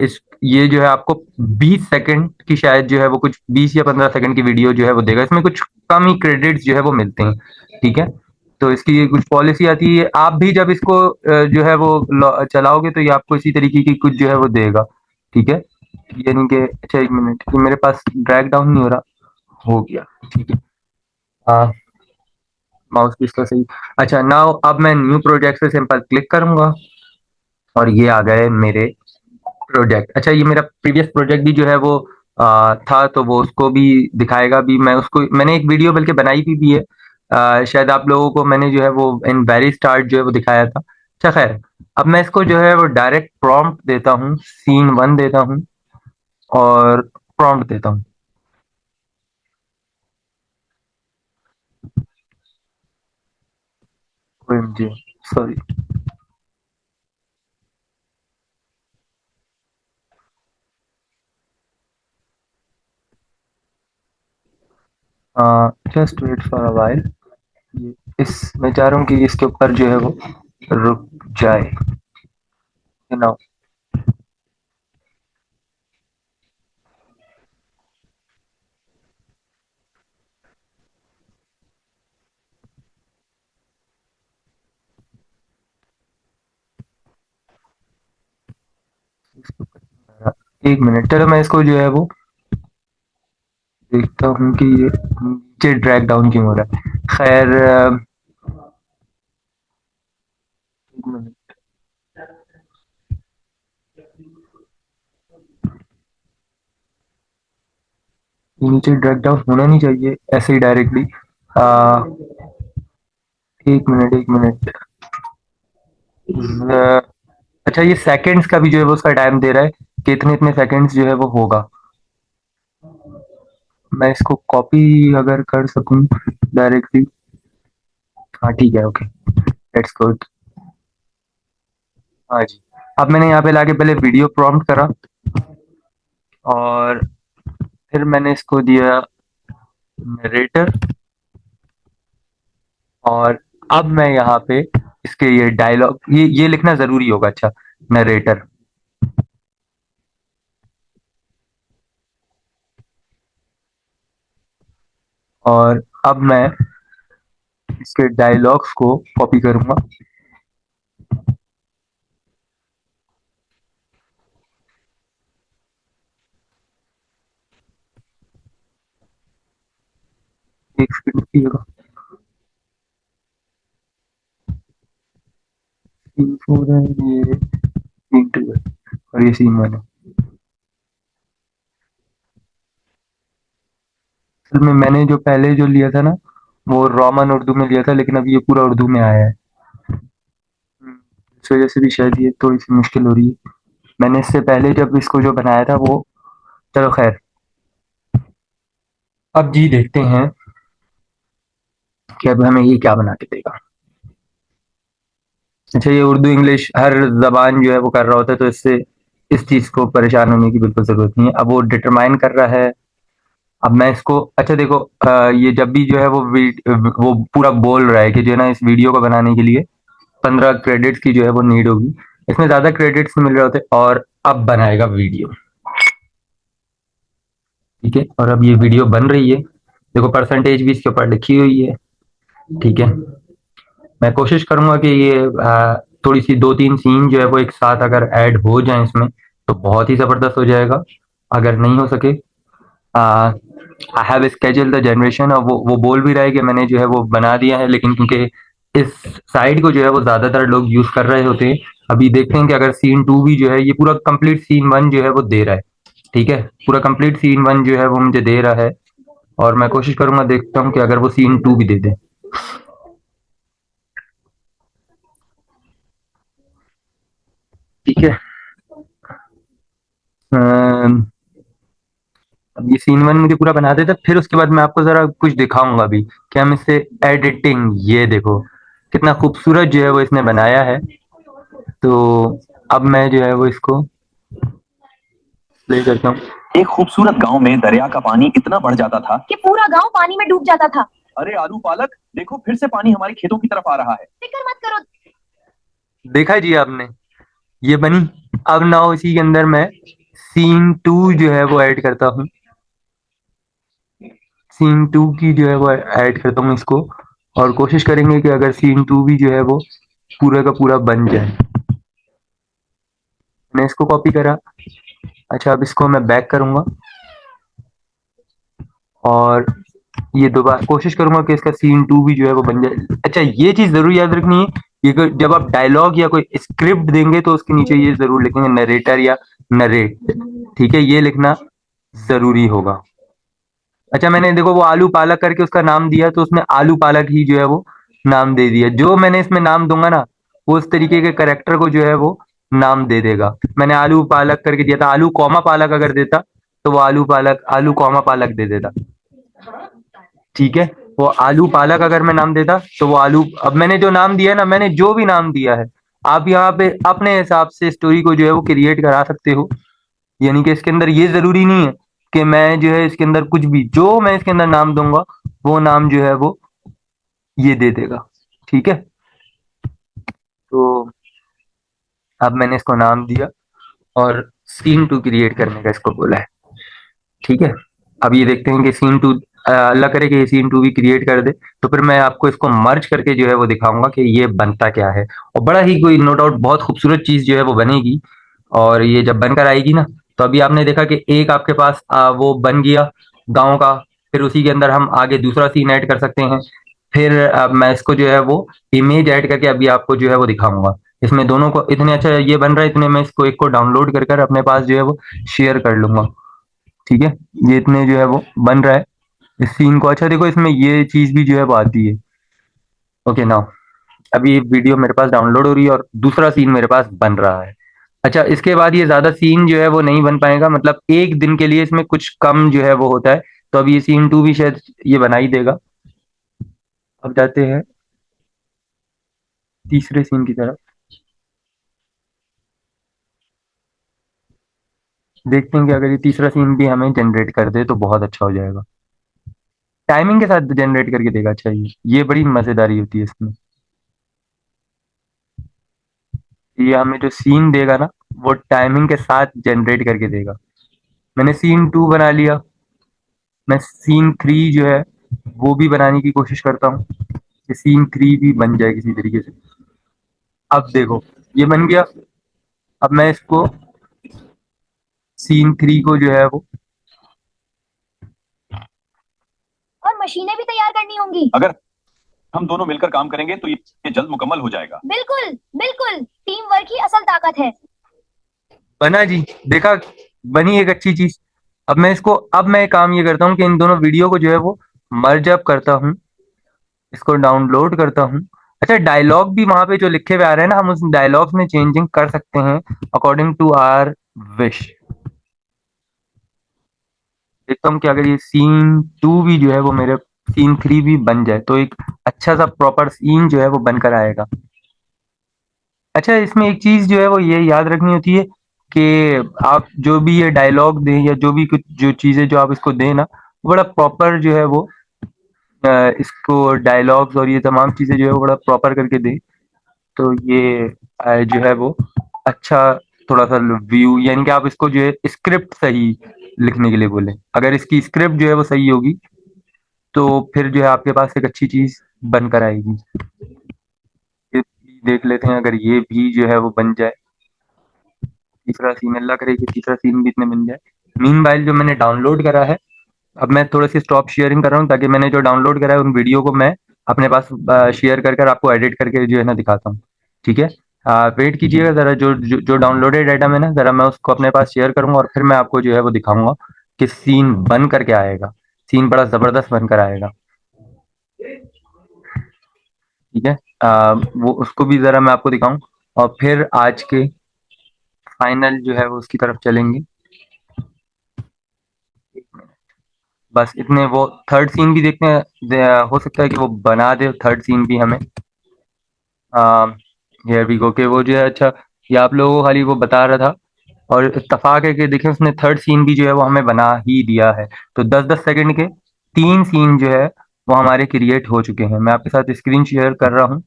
C: इस ये जो है आपको 20 सेकंड की शायद जो है वो कुछ 20 या 15 सेकंड की वीडियो जो है वो देगा। इसमें कुछ कम ही क्रेडिट्स जो है वो मिलते हैं। ठीक है, तो इसकी ये कुछ पॉलिसी आती है। आप भी जब इसको जो है वो चलाओगे तो ये आपको इसी तरीके की कुछ जो है वो देगा। ठीक है, यानी कि अच्छा, 1 मिनट, ये मेरे पास ड्रैग डाउन नहीं हो रहा। हो गया, ठीक है। हाँ, माउस भी इसका सही। अच्छा, नाउ अब मैं न्यू प्रोजेक्ट पे सिंपल क्लिक करूंगा और ये आ गए मेरे प्रोजेक्ट। अच्छा, ये मेरा प्रीवियस प्रोजेक्ट भी जो है वो था, तो वो उसको भी दिखाएगा भी। मैंने एक वीडियो बल्कि बनाई भी है। शायद आप लोगों को मैंने जो है वो इन वेरी स्टार्ट जो है वो दिखाया था। अच्छा खैर, अब मैं इसको जो है वो डायरेक्ट प्रॉम्प्ट देता हूँ, सीन 1 देता हूँ और प्रॉम्प्ट देता हूँ। OMG, sorry. Just wait for a while. ये इस मैं चाह रहा हूँ कि इसके ऊपर जो है वो रुक जाए। नाउ एक मिनट, चलो मैं इसको जो है वो देखता हूँ कि ये नीचे ड्रैग डाउन क्यों हो रहा है। खैर, एक मिनट। ये नीचे ड्रैग डाउन होना नहीं चाहिए ऐसे ही डायरेक्टली। एक मिनट, एक मिनट। अच्छा, ये सेकंड्स का भी जो है वो उसका टाइम दे रहा है कि इतने इतने सेकंड्स जो है वो होगा। मैं इसको कॉपी अगर कर सकूं डायरेक्टली। हाँ ठीक है, ओके, लेट्स गुड। हाँ जी, अब मैंने यहाँ पे लाके पहले वीडियो प्रॉम्प्ट करा और फिर मैंने इसको दिया नरेटर। और अब मैं यहाँ पे इसके ये डायलॉग ये लिखना जरूरी होगा। अच्छा, नरेटर। और अब मैं इसके डायलॉग्स को कॉपी करूंगा। एक सेकंड रुकिएगा। सीन 4 है, ये सीन 2 है और ये सीन 1 है। असल में मैंने जो पहले जो लिया था ना, वो रोमन उर्दू में लिया था, लेकिन अब ये पूरा उर्दू में आया है। इस वजह से भी शायद ये थोड़ी सी मुश्किल हो रही है। मैंने इससे पहले जब इसको जो बनाया था वो, चलो खैर। अब जी देखते हैं कि अब हमें ये क्या बना के देगा। अच्छा, ये उर्दू इंग्लिश हर जबान जो है वो कर रहा होता है, तो इससे इस चीज को परेशान होने की बिल्कुल जरूरत नहीं है। अब वो डिटरमाइन कर रहा है। अब मैं इसको, अच्छा देखो, ये जब भी जो है वो पूरा बोल रहा है कि जो है ना, इस वीडियो को बनाने के लिए 15 क्रेडिट्स की जो है वो नीड होगी। इसमें ज्यादा क्रेडिट्स नहीं मिल रहे होते। और अब बनाएगा वीडियो, ठीक है। और अब ये वीडियो बन रही है, देखो परसेंटेज भी इसके ऊपर लिखी हुई है, ठीक है। मैं कोशिश करूंगा कि ये थोड़ी सी 2-3 सीन जो है वो एक साथ अगर ऐड हो जाए इसमें, तो बहुत ही जबरदस्त हो जाएगा। अगर नहीं हो सके, I have schedule the generation, और वो बोल भी रहा है कि मैंने जो है वो बना दिया है, लेकिन क्योंकि इस साइड को जो है वो ज्यादातर लोग यूज कर रहे होते हैं। अभी देखते हैं कि अगर सीन 2 भी जो है, ये पूरा कंप्लीट सीन 1 जो है वो दे रहा है, ठीक है। पूरा कंप्लीट सीन 1 जो है वो मुझे दे रहा है, और मैं कोशिश करूंगा, देखता हूँ कि अगर वो सीन 2 भी दे दे। ठीक है। अब ये सीन 1 मुझे पूरा बना देता, फिर उसके बाद मैं आपको जरा कुछ दिखाऊंगा भी कि हम इससे एडिटिंग, ये देखो कितना खूबसूरत जो है वो इसने बनाया है। तो अब मैं जो है वो इसको प्ले करता हूँ।
F: एक खूबसूरत गांव में दरिया का पानी इतना बढ़ जाता था
D: कि पूरा गांव पानी में डूब जाता था।
F: अरे आलू पालक, देखो फिर से पानी हमारे खेतों की तरफ आ रहा है।
D: फिक्र मत करो।
C: देखा जी आपने, ये बनी। अब ना इसी के अंदर मैं सीन 2 जो है वो ऐड करता हूँ। सीन 2 की जो है वो ऐड करता हूँ इसको, और कोशिश करेंगे कि अगर सीन 2 भी जो है वो पूरा का पूरा बन जाए। मैं इसको कॉपी करा। अच्छा, अब इसको मैं बैक करूंगा और ये दोबारा कोशिश करूंगा कि इसका सीन 2 भी जो है वो बन जाए। अच्छा, ये चीज जरूर याद रखनी है, ये जब आप डायलॉग या कोई स्क्रिप्ट देंगे तो उसके नीचे ये जरूर लिखेंगे नरेटर या नरेट, ठीक है। ये लिखना जरूरी होगा। अच्छा, मैंने देखो वो आलू पालक करके उसका नाम दिया, तो उसमें आलू पालक ही जो है वो नाम दे दिया। जो मैंने इसमें नाम दूंगा ना, वो उस तरीके के करेक्टर को जो है वो नाम दे देगा। मैंने आलू पालक करके दिया था, आलू कॉमा पालक अगर देता तो वो आलू पालक, आलू कॉमा पालक दे देता, ठीक है। वो आलू पालक अगर मैं नाम देता तो वो आलू, अब मैंने जो नाम दिया ना, मैंने जो भी नाम दिया है, आप यहाँ पे अपने हिसाब से स्टोरी को जो है वो क्रिएट करा सकते हो। यानी कि इसके अंदर ये जरूरी नहीं है कि मैं जो है इसके अंदर कुछ भी, जो मैं इसके अंदर नाम दूंगा वो नाम जो है वो ये दे देगा, ठीक है। तो अब मैंने इसको नाम दिया और सीन 2 क्रिएट करने का इसको बोला है, ठीक है। अब ये देखते हैं कि सीन 2, अल्लाह करे कि ये सीन 2 भी क्रिएट कर दे, तो फिर मैं आपको इसको मर्ज करके जो है वो दिखाऊंगा कि ये बनता क्या है। और बड़ा ही कोई नो डाउट बहुत खूबसूरत चीज जो है वो बनेगी। और ये जब बनकर आएगी ना, तो अभी आपने देखा कि एक आपके पास वो बन गया गाँव का, फिर उसी के अंदर हम आगे दूसरा सीन ऐड कर सकते हैं। फिर अब मैं इसको जो है वो इमेज ऐड करके अभी आपको जो है वो दिखाऊंगा। इसमें दोनों को इतने अच्छा ये बन रहा है, इतने मैं इसको एक को डाउनलोड कर अपने पास जो है वो शेयर कर लूंगा, ठीक है। ये इतने जो है वो बन रहा है इस सीन को। अच्छा देखो, इसमें ये चीज भी जो है वो आती है। ओके नाउ, अभी वीडियो मेरे पास डाउनलोड हो रही है और दूसरा सीन मेरे पास बन रहा है। अच्छा, इसके बाद ये ज्यादा सीन जो है वो नहीं बन पाएगा, मतलब एक दिन के लिए इसमें कुछ कम जो है वो होता है। तो अब ये सीन 2 भी शायद ये बना ही देगा। अब जाते हैं तीसरे सीन की तरफ, देखते हैं कि अगर ये तीसरा सीन भी हमें जनरेट कर दे तो बहुत अच्छा हो जाएगा। टाइमिंग के साथ जनरेट करके देगा। अच्छा, ये बड़ी मजेदारी होती है इसमें। ये हमें जो सीन देगा ना, वो टाइमिंग के साथ जनरेट करके देगा। मैंने सीन 2 बना लिया, मैं सीन 3 जो है वो भी बनाने की कोशिश करता हूँ। कि सीन 3 भी बन जाए किसी तरीके से। अब देखो ये बन गया। अब मैं इसको सीन 3 को जो है वो
D: और मशीनें भी तैयार करनी होंगी।
F: अगर हम दोनों मिलकर काम करेंगे तो ये जल्द मुकम्मल हो जाएगा।
D: बिल्कुल बिल्कुल, टीम वर्क ही असल ताकत है।
C: बना जी, देखा, बनी एक अच्छी चीज। अब मैं काम ये करता हूँ कि इन दोनों वीडियो को जो है वो मर्ज अप करता हूँ, इसको डाउनलोड करता हूँ। अच्छा, डायलॉग भी वहां पे जो लिखे हुए आ रहे हैं ना, हम उस डायलॉग्स में चेंजिंग कर सकते हैं अकॉर्डिंग टू आवर विश। देखता हूँ कि अगर ये सीन 2 भी जो है वो मेरे सीन 3 भी बन जाए तो एक अच्छा सा प्रॉपर सीन जो है वो बनकर आएगा। अच्छा, इसमें एक चीज जो है वो ये याद रखनी होती है कि आप जो भी ये डायलॉग दें या जो भी कुछ जो चीजें जो आप इसको दें ना, वो बड़ा प्रॉपर जो है वो इसको डायलॉग्स और ये तमाम चीजें जो है वो बड़ा प्रॉपर करके दें, तो ये जो है वो अच्छा थोड़ा सा व्यू, यानी कि आप इसको जो है स्क्रिप्ट सही लिखने के लिए बोले। अगर इसकी स्क्रिप्ट जो है वो सही होगी तो फिर जो है आपके पास एक अच्छी चीज बनकर आएगी। ये भी देख लेते हैं, अगर ये भी जो है वो बन जाए, तीसरा सीन, अल्लाह करे कि तीसरा सीन भी इतने बन जाए। मीनवाइल जो मैंने डाउनलोड करा है, अब मैं थोड़ा सी स्टॉप शेयरिंग कर रहा हूँ ताकि मैंने जो डाउनलोड करा है उन वीडियो को मैं अपने पास शेयर कर कर आपको एडिट करके जो है ना दिखाता हूँ। ठीक है, वेट कीजिएगा ज़रा, जो डाउनलोडेड डाटा में ना, ज़रा मैं उसको अपने पास शेयर करूँगा और फिर मैं आपको जो है वो दिखाऊंगा कि सीन बन करके आएगा। सीन बड़ा ज़बरदस्त बनकर आएगा। ठीक है, वो उसको भी ज़रा मैं आपको दिखाऊं और फिर आज के फाइनल जो है वो उसकी तरफ चलेंगे। बस इतने, वो थर्ड सीन भी देखते हैं, हो सकता है कि वो बना दे थर्ड सीन भी हमें। हियर वी गो के वो जो है, अच्छा ये आप लोगों को खाली वो बता रहा था और इत्तेफाक है कि देखें उसने थर्ड सीन भी जो है वो हमें बना ही दिया है। तो 10-10 सेकंड के 3 सीन जो है वो हमारे क्रिएट हो चुके हैं। मैं आपके साथ स्क्रीन शेयर कर रहा हूँ,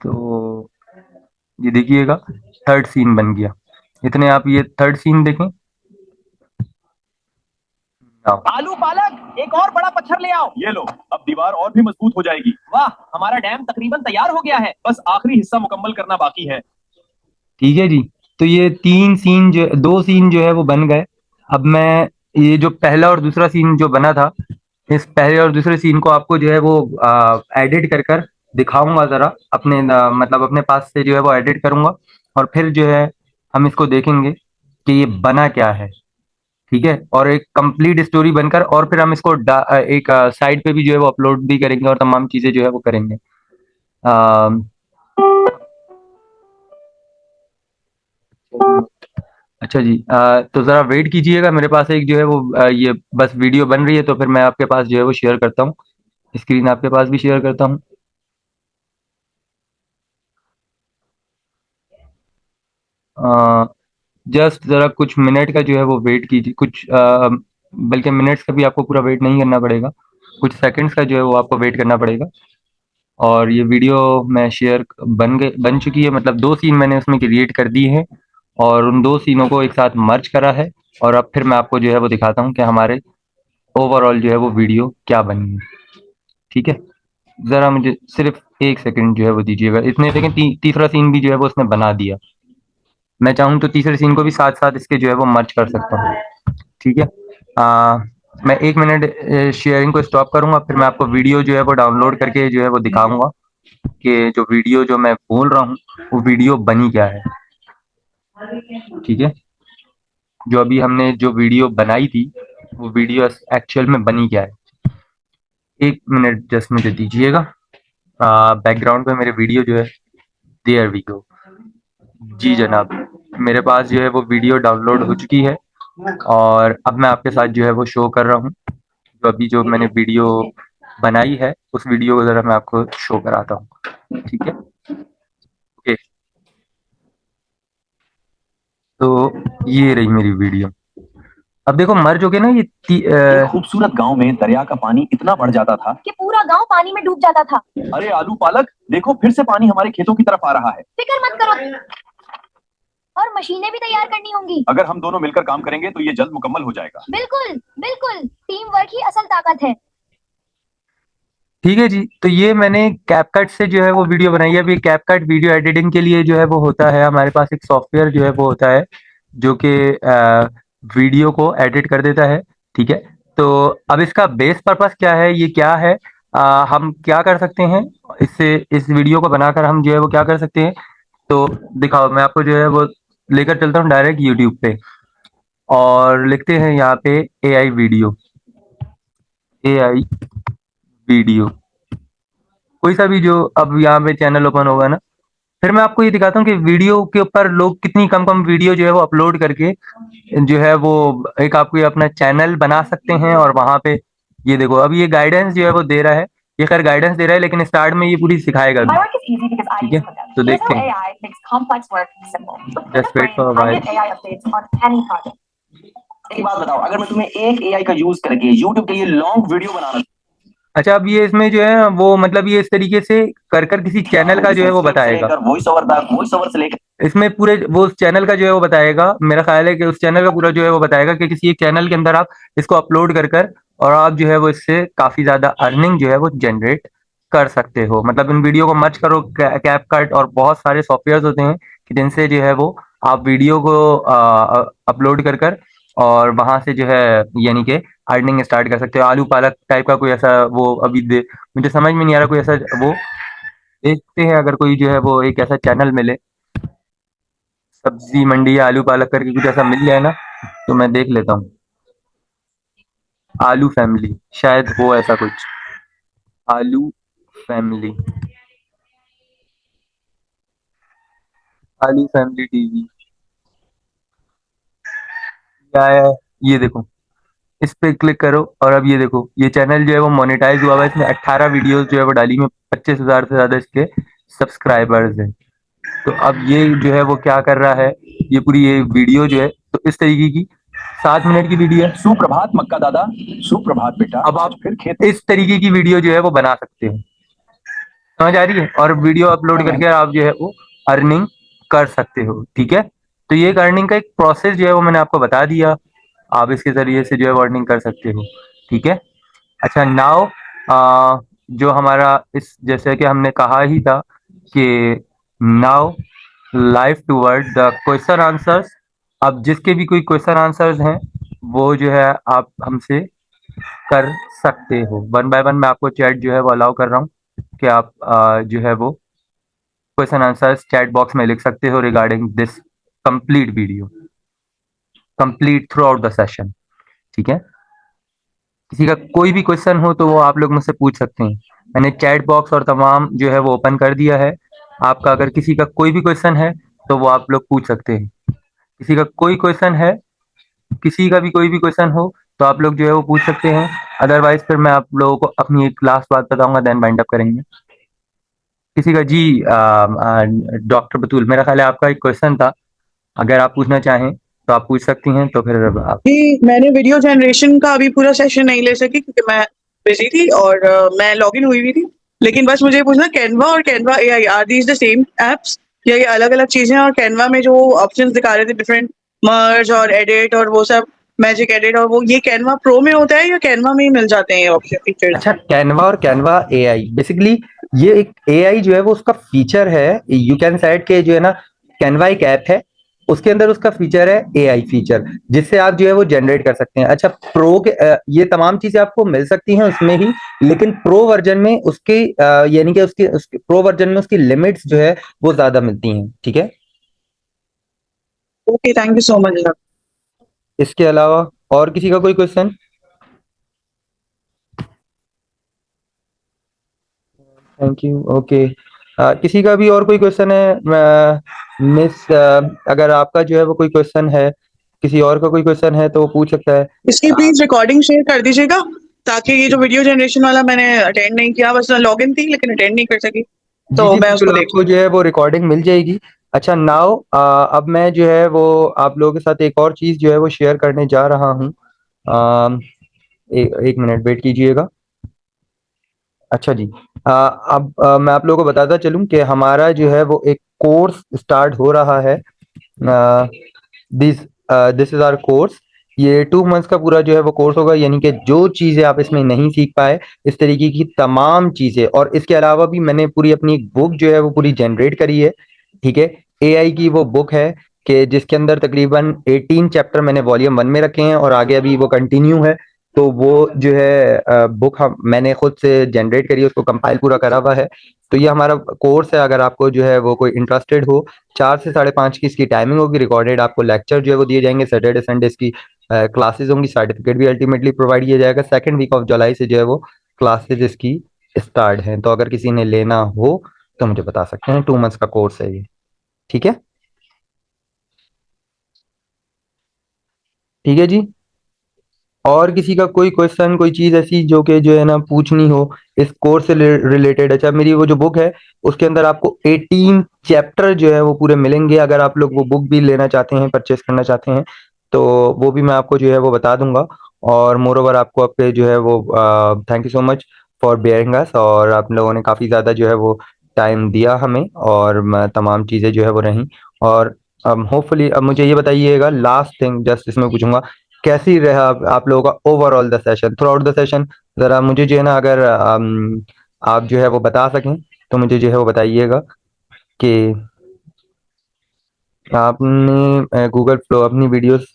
C: तो ये देखिएगा थर्ड सीन बन गया। इतने आप ये थर्ड सीन देखें। नाउ
F: आलू पालक, एक और बड़ा पत्थर ले आओ। ये लो, अब दीवार और भी मजबूत हो जाएगी। वाह, हमारा डैम तकरीबन तैयार हो गया है, बस आखिरी हिस्सा मुकम्मल करना बाकी है।
C: ठीक है जी, तो ये 3 सीन जो 2 सीन जो है वो बन गए। अब मैं ये जो पहला और दूसरा सीन जो बना था, इस पहले और दूसरे सीन को आपको जो है वो एडिट कर कर दिखाऊंगा ज़रा अपने मतलब अपने पास से जो है वो एडिट करूंगा और फिर जो है हम इसको देखेंगे कि ये बना क्या है। ठीक है, और एक कंप्लीट स्टोरी बनकर और फिर हम इसको एक साइट पे भी जो है वो अपलोड भी करेंगे और तमाम चीज़ें जो है वो करेंगे। अम, अच्छा जी, तो ज़रा वेट कीजिएगा, मेरे पास एक जो है वो ये बस वीडियो बन रही है, तो फिर मैं आपके पास जो है वो शेयर करता हूँ, स्क्रीन आपके पास भी शेयर करता हूँ। जस्ट ज़रा कुछ मिनट का जो है वो वेट कीजिए, कुछ बल्कि मिनट्स का भी आपको पूरा वेट नहीं करना पड़ेगा, कुछ सेकंड्स का जो है वो आपको वेट करना पड़ेगा। और ये वीडियो मैं शेयर बन चुकी है, मतलब 2 सीन मैंने उसमें क्रिएट कर दिए हैं और उन 2 सीनों को एक साथ मर्ज करा है और अब फिर मैं आपको जो है वो दिखाता हूँ कि हमारे ओवरऑल जो है वो वीडियो क्या बनी है। ठीक है, ज़रा मुझे सिर्फ 1 सेकंड जो है वो दीजिएगा। इतने सेकंड, तीसरा सीन भी जो है वो उसने बना दिया। मैं चाहूँ तो तीसरे सीन को भी साथ-साथ इसके जो है वो मर्ज कर सकता हूँ। ठीक है? मैं 1 मिनट शेयरिंग को स्टॉप करूँगा, फिर मैं आपको वीडियो जो है वो डाउनलोड करके जो है वो दिखाऊँगा कि जो वीडियो जो मैं बोल रहा हूँ, वो वीडियो बनी क्या है। ठीक है? जो अभी हमने जो वीडियो बनाई थी, वो वीडियो एक्चुअल में बनी क्या है। 1 मिनट जस्ट मुझे दीजिएगा। बैकग्राउंड पे मेरे वीडियो जो है, देयर वी गो। जी जनाब, मेरे पास जो है वो वीडियो डाउनलोड हो चुकी है और अब मैं आपके साथ जो है वो शो कर रहा हूँ। जो अभी जो मैंने वीडियो बनाई है, उस वीडियो को ज़रा मैं आपको शो कराता हूँ। ठीक है? ओके, तो ये रही मेरी वीडियो। अब देखो मर्ज हो गए ना ये
F: एक खूबसूरत गांव में दरिया का पानी इतना बढ़ जाता था
D: कि पूरा गांव पानी में डूब जाता था।
F: अरे आलू पालक, देखो फिर से पानी हमारे खेतों की तरफ आ रहा है।
D: फिक्र मत करो, और मशीनें भी तैयार करनी होंगी।
F: अगर हम दोनों मिलकर काम करेंगे तो ये जल्द मुकम्मल हो जाएगा।
D: बिल्कुल बिल्कुल, टीम वर्क ही असल ताकत है।
C: ठीक है जी। तो ये मैंने कैपकट से जो है वो वीडियो बनाई है। अभी कैपकट वीडियो एडिटिंग के लिए जो है वो होता है, हमारे पास एक सॉफ्टवेयर जो है वो होता है जो कि वीडियो को एडिट कर देता है। ठीक है। तो अब इसका बेस पर्पस क्या है, ये क्या है, हम क्या कर सकते हैं इससे, इस वीडियो को बनाकर हम जो है वो क्या कर सकते हैं। तो दिखाओ, मैं आपको जो है वो लेकर चलता हूँ डायरेक्ट यूट्यूब पे और लिखते हैं यहाँ पे एआई वीडियो, एआई वीडियो, कोई सा भी जो अब यहाँ पे चैनल ओपन होगा ना, फिर मैं आपको ये दिखाता हूँ कि वीडियो के ऊपर लोग कितनी कम कम वीडियो जो है वो अपलोड करके जो है वो एक आपको ये अपना चैनल बना सकते हैं। और वहां पे ये देखो, अब ये गाइडेंस जो है वो दे रहा है, ये खैर गाइडेंस दे रहा है लेकिन स्टार्ट में ये पूरी सिखाएगा
D: My
C: भी।
D: work is easy because I
C: ठीक है,
D: use ClickUp.
C: तो
D: Here's
C: देखते
D: how
C: हैं।
D: AI makes complex work simple. With
C: just wait
D: ClickUp
C: for
D: Brain, I
C: while.
D: get AI updates on any project.
F: एक बात बताओ, अगर मैं तुम्हें एक एआई का यूज करके यूट्यूब के लिए लॉन्ग वीडियो बनाना
C: अच्छा, अब ये इसमें जो है वो मतलब ये इस तरीके से कर कर किसी चैनल का जो है वो बताएगा,
F: वॉइस ओवर तक, वॉइस ओवर से लेकर
C: इसमें पूरे वो उस चैनल का जो है वो बताएगा। मेरा ख्याल है कि उस चैनल का पूरा जो है वो बताएगा कि किसी एक चैनल के अंदर आप इसको अपलोड कर कर और आप जो है वो इससे काफी ज्यादा अर्निंग जो है वो जनरेट कर सकते हो। मतलब इन वीडियो को मर्ज करो, कैप कट और बहुत सारे सॉफ्टवेयर होते हैं कि जिनसे जो है वो आप वीडियो को अपलोड कर कर और वहां से जो है यानी कि अर्निंग स्टार्ट कर सकते हो। आलू पालक टाइप का कोई ऐसा वो अभी मुझे समझ में नहीं आ रहा कोई ऐसा वो, देखते हैं अगर कोई जो है वो एक ऐसा चैनल मिले, सब्जी मंडी या आलू पालक करके कुछ ऐसा मिल जाए ना, तो मैं देख लेता हूँ। आलू फैमिली शायद हो ऐसा कुछ, आलू फैमिली, आलू फैमिली टीवी क्या है, ये देखो, इस पे क्लिक करो और अब ये देखो ये चैनल जो है वो मोनेटाइज हुआ हुआ है। इसमें 18 वीडियोस जो है वो डाली में 25,000 से ज्यादा इसके सब्सक्राइबर्स हैं। तो अब ये जो है वो क्या कर रहा है, ये पूरी ये वीडियो जो है तो इस तरीके की 7 मिनट की वीडियो है।
F: सुप्रभात मक्का दादा, सुप्रभात बेटा।
C: अब आप
F: आज फिर खेत
C: इस तरीके की वीडियो जो है वो बना सकते हो, समझ आ रही है, और वीडियो अपलोड करके आप जो है वो अर्निंग कर सकते हो। ठीक है। तो ये एक अर्निंग का एक प्रोसेस जो है वो मैंने आपको बता दिया, आप इसके जरिए से जो है अर्निंग कर सकते हो। ठीक है। अच्छा, नाउ जो हमारा इस जैसे कि हमने कहा ही था कि now live toward the question answers. अब जिसके भी कोई क्वेश्चन आंसर्स हैं वो जो है आप हमसे कर सकते हो। वन बाय वन मैं आपको चैट जो है वो अलाउ कर रहा हूँ कि आप जो है वो क्वेश्चन आंसर्स चैट बॉक्स में लिख सकते हो regarding this complete video, complete through out the session. ठीक है। किसी का कोई भी क्वेश्चन हो तो वो आप लोग मुझसे पूछ सकते हैं। मैंने चैट बॉक्स और तमाम जो है वो ओपन कर दिया है। आपका अगर किसी का कोई भी क्वेश्चन है तो वो आप लोग पूछ सकते हैं। किसी का कोई क्वेश्चन है, किसी का भी कोई भी क्वेश्चन हो तो आप लोग जो है वो पूछ सकते हैं। अदरवाइज फिर मैं आप लोगों को अपनी एक लास्ट बात बताऊंगा, देन वाइंड अप करेंगे। किसी का जी डॉक्टर बतूल, मेरा ख्याल है आपका एक क्वेश्चन था, अगर आप पूछना चाहें तो आप पूछ सकती हैं। तो फिर आप
G: जी, मैंने वीडियो जनरेशन का अभी पूरा सेशन नहीं ले सकी क्योंकि मैं बिजी थी और मैं लॉगिन हुई हुई थी। लेकिन बस मुझे ये पूछना, कैनवा और Canva AI are these the same apps या ये अलग अलग चीजें? और कैनवा में जो ऑप्शंस दिखा रहे थे डिफरेंट मर्ज और एडिट और वो सब मैजिक एडिट, और वो ये कैनवा प्रो में होता है या कैनवा में ही मिल जाते हैं ये ऑप्शन फीचर्स?
C: अच्छा, कैनवा और कैनवा एआई बेसिकली ये एक एआई जो है वो उसका फीचर है। यू कैन सेड के जो है ना, कैनवा एक ऐप है, उसके अंदर उसका फीचर है एआई फीचर, जिससे आप जो है वो जनरेट कर सकते हैं। अच्छा, प्रो के ये तमाम चीजें आपको मिल सकती हैं उसमें ही, लेकिन प्रो वर्जन में उसके यानी कि उसके प्रो वर्जन में उसकी लिमिट्स जो है वो ज्यादा मिलती हैं। ठीक है।
G: Okay, thank you so much.
C: इसके अलावा और किसी का कोई क्वेश्चन? Thank you. ओके, किसी का भी और कोई क्वेश्चन है मिस? अगर आपका जो है वो कोई क्वेश्चन है, किसी और का कोई क्वेश्चन है तो वो पूछ सकता है।
G: इसकी प्लीज रिकॉर्डिंग शेयर कर दीजिएगा ताकि ये जो वीडियो जनरेशन वाला मैंने अटेंड नहीं किया, बस लॉगिन थी लेकिन अटेंड नहीं कर सकी, तो
C: जी जी,
G: मैं
C: बिल्कुल
G: उसको देख
C: आपको जो है वो रिकॉर्डिंग मिल जाएगी। अच्छा, नाउ अब मैं जो है वो आप लोगों के साथ एक और चीज जो है वो शेयर करने जा रहा हूँ। एक मिनट वेट कीजिएगा। अच्छा जी, अब मैं आप लोगों को बताता चलूं कि हमारा जो है वो एक कोर्स स्टार्ट हो रहा है। This this is our course. ये 2 मंथ्स का पूरा जो है वो कोर्स होगा, यानी कि जो चीज़ें आप इसमें नहीं सीख पाए, इस तरीके की तमाम चीज़ें, और इसके अलावा भी मैंने पूरी अपनी एक बुक जो है वो पूरी जनरेट करी है, ठीक है। एआई की वो बुक है कि जिसके अंदर तकरीबन 18 चैप्टर मैंने वॉल्यूम 1 में रखे हैं और आगे अभी वो कंटिन्यू है। तो वो जो है बुक हम मैंने खुद से जनरेट करी है, उसको कंपाइल पूरा करा हुआ है। तो ये हमारा कोर्स है, अगर आपको जो है वो कोई इंटरेस्टेड हो, 4 से 5:30 की इसकी टाइमिंग होगी, रिकॉर्डेड आपको लेक्चर जो है वो दिए जाएंगे, सैटरडे संडे की क्लासेस होंगी, सर्टिफिकेट भी अल्टीमेटली प्रोवाइड किया जाएगा। सेकंड वीक ऑफ जुलाई से जो है वो क्लासेस इसकी स्टार्ट हैं, तो अगर किसी ने लेना हो तो मुझे बता सकते हैं। 2 मंथ्स का कोर्स है ये, ठीक है। ठीक है जी। और किसी का कोई क्वेश्चन, कोई चीज ऐसी जो कि जो है ना पूछनी हो इस कोर्स से रिलेटेड? अच्छा, मेरी वो जो बुक है उसके अंदर आपको 18 चैप्टर जो है वो पूरे मिलेंगे। अगर आप लोग वो बुक भी लेना चाहते हैं, परचेस करना चाहते हैं, तो वो भी मैं आपको जो है वो बता दूंगा। और मोर ओवर आपको आपके जो है वो thank you so much for bearing us, और आप लोगों ने काफ़ी ज़्यादा जो है वो टाइम दिया हमें, और तमाम चीज़ें जो है वो रहीं। और होपफुली अब मुझे ये बताइएगा, लास्ट थिंग जस्ट इसमें पूछूंगा, कैसी रहा आप लोगों का overall the session, through out the session? ज़रा मुझे जो है ना, अगर आप जो है वो बता सकें तो मुझे जो है वो बताइएगा कि आपने गूगल फ्लो अपनी वीडियोस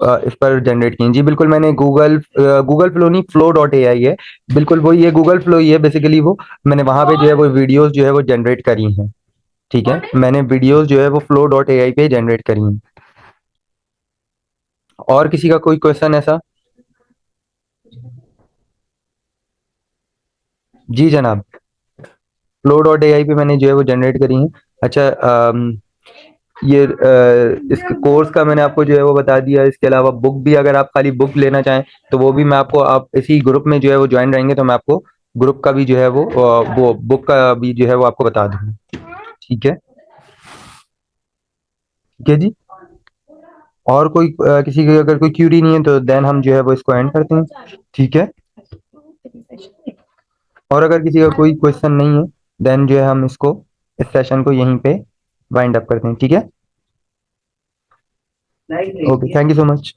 C: इस पर जनरेट की? जी बिल्कुल, मैंने गूगल फ्लो नहीं, फ्लो डॉट ए आई है, बिल्कुल वही है, गूगल फ्लो ही है बेसिकली। वो मैंने वहां पे जो है वो वीडियोस जो है वो जनरेट करी हैं, ठीक है। मैंने वीडियोस जो है वो फ्लो डॉट ए आई पे जनरेट करी हैं। और किसी का कोई क्वेश्चन ऐसा? जी जनाब, फ्लो डॉट ए आई पे मैंने जो है वो जनरेट करी हैं। अच्छा, ये इस कोर्स का मैंने आपको जो है वो बता दिया। इसके अलावा बुक भी, अगर आप खाली बुक लेना चाहें तो वो भी मैं आपको, आप इसी ग्रुप में जो है वो ज्वाइन रहेंगे तो मैं आपको ग्रुप का भी जो है वो बुक का भी जो है वो आपको बता दूंगा, ठीक है। ठीक है जी। और कोई किसी की अगर कोई क्यूरी नहीं है तो देन हम जो है वो इसको एंड करते हैं, ठीक है। और अगर किसी का कोई क्वेश्चन नहीं है देन जो है हम इसको, इस सेशन को यहीं पे वाइंड अप करते हैं, ठीक है। Okay, thank you so much.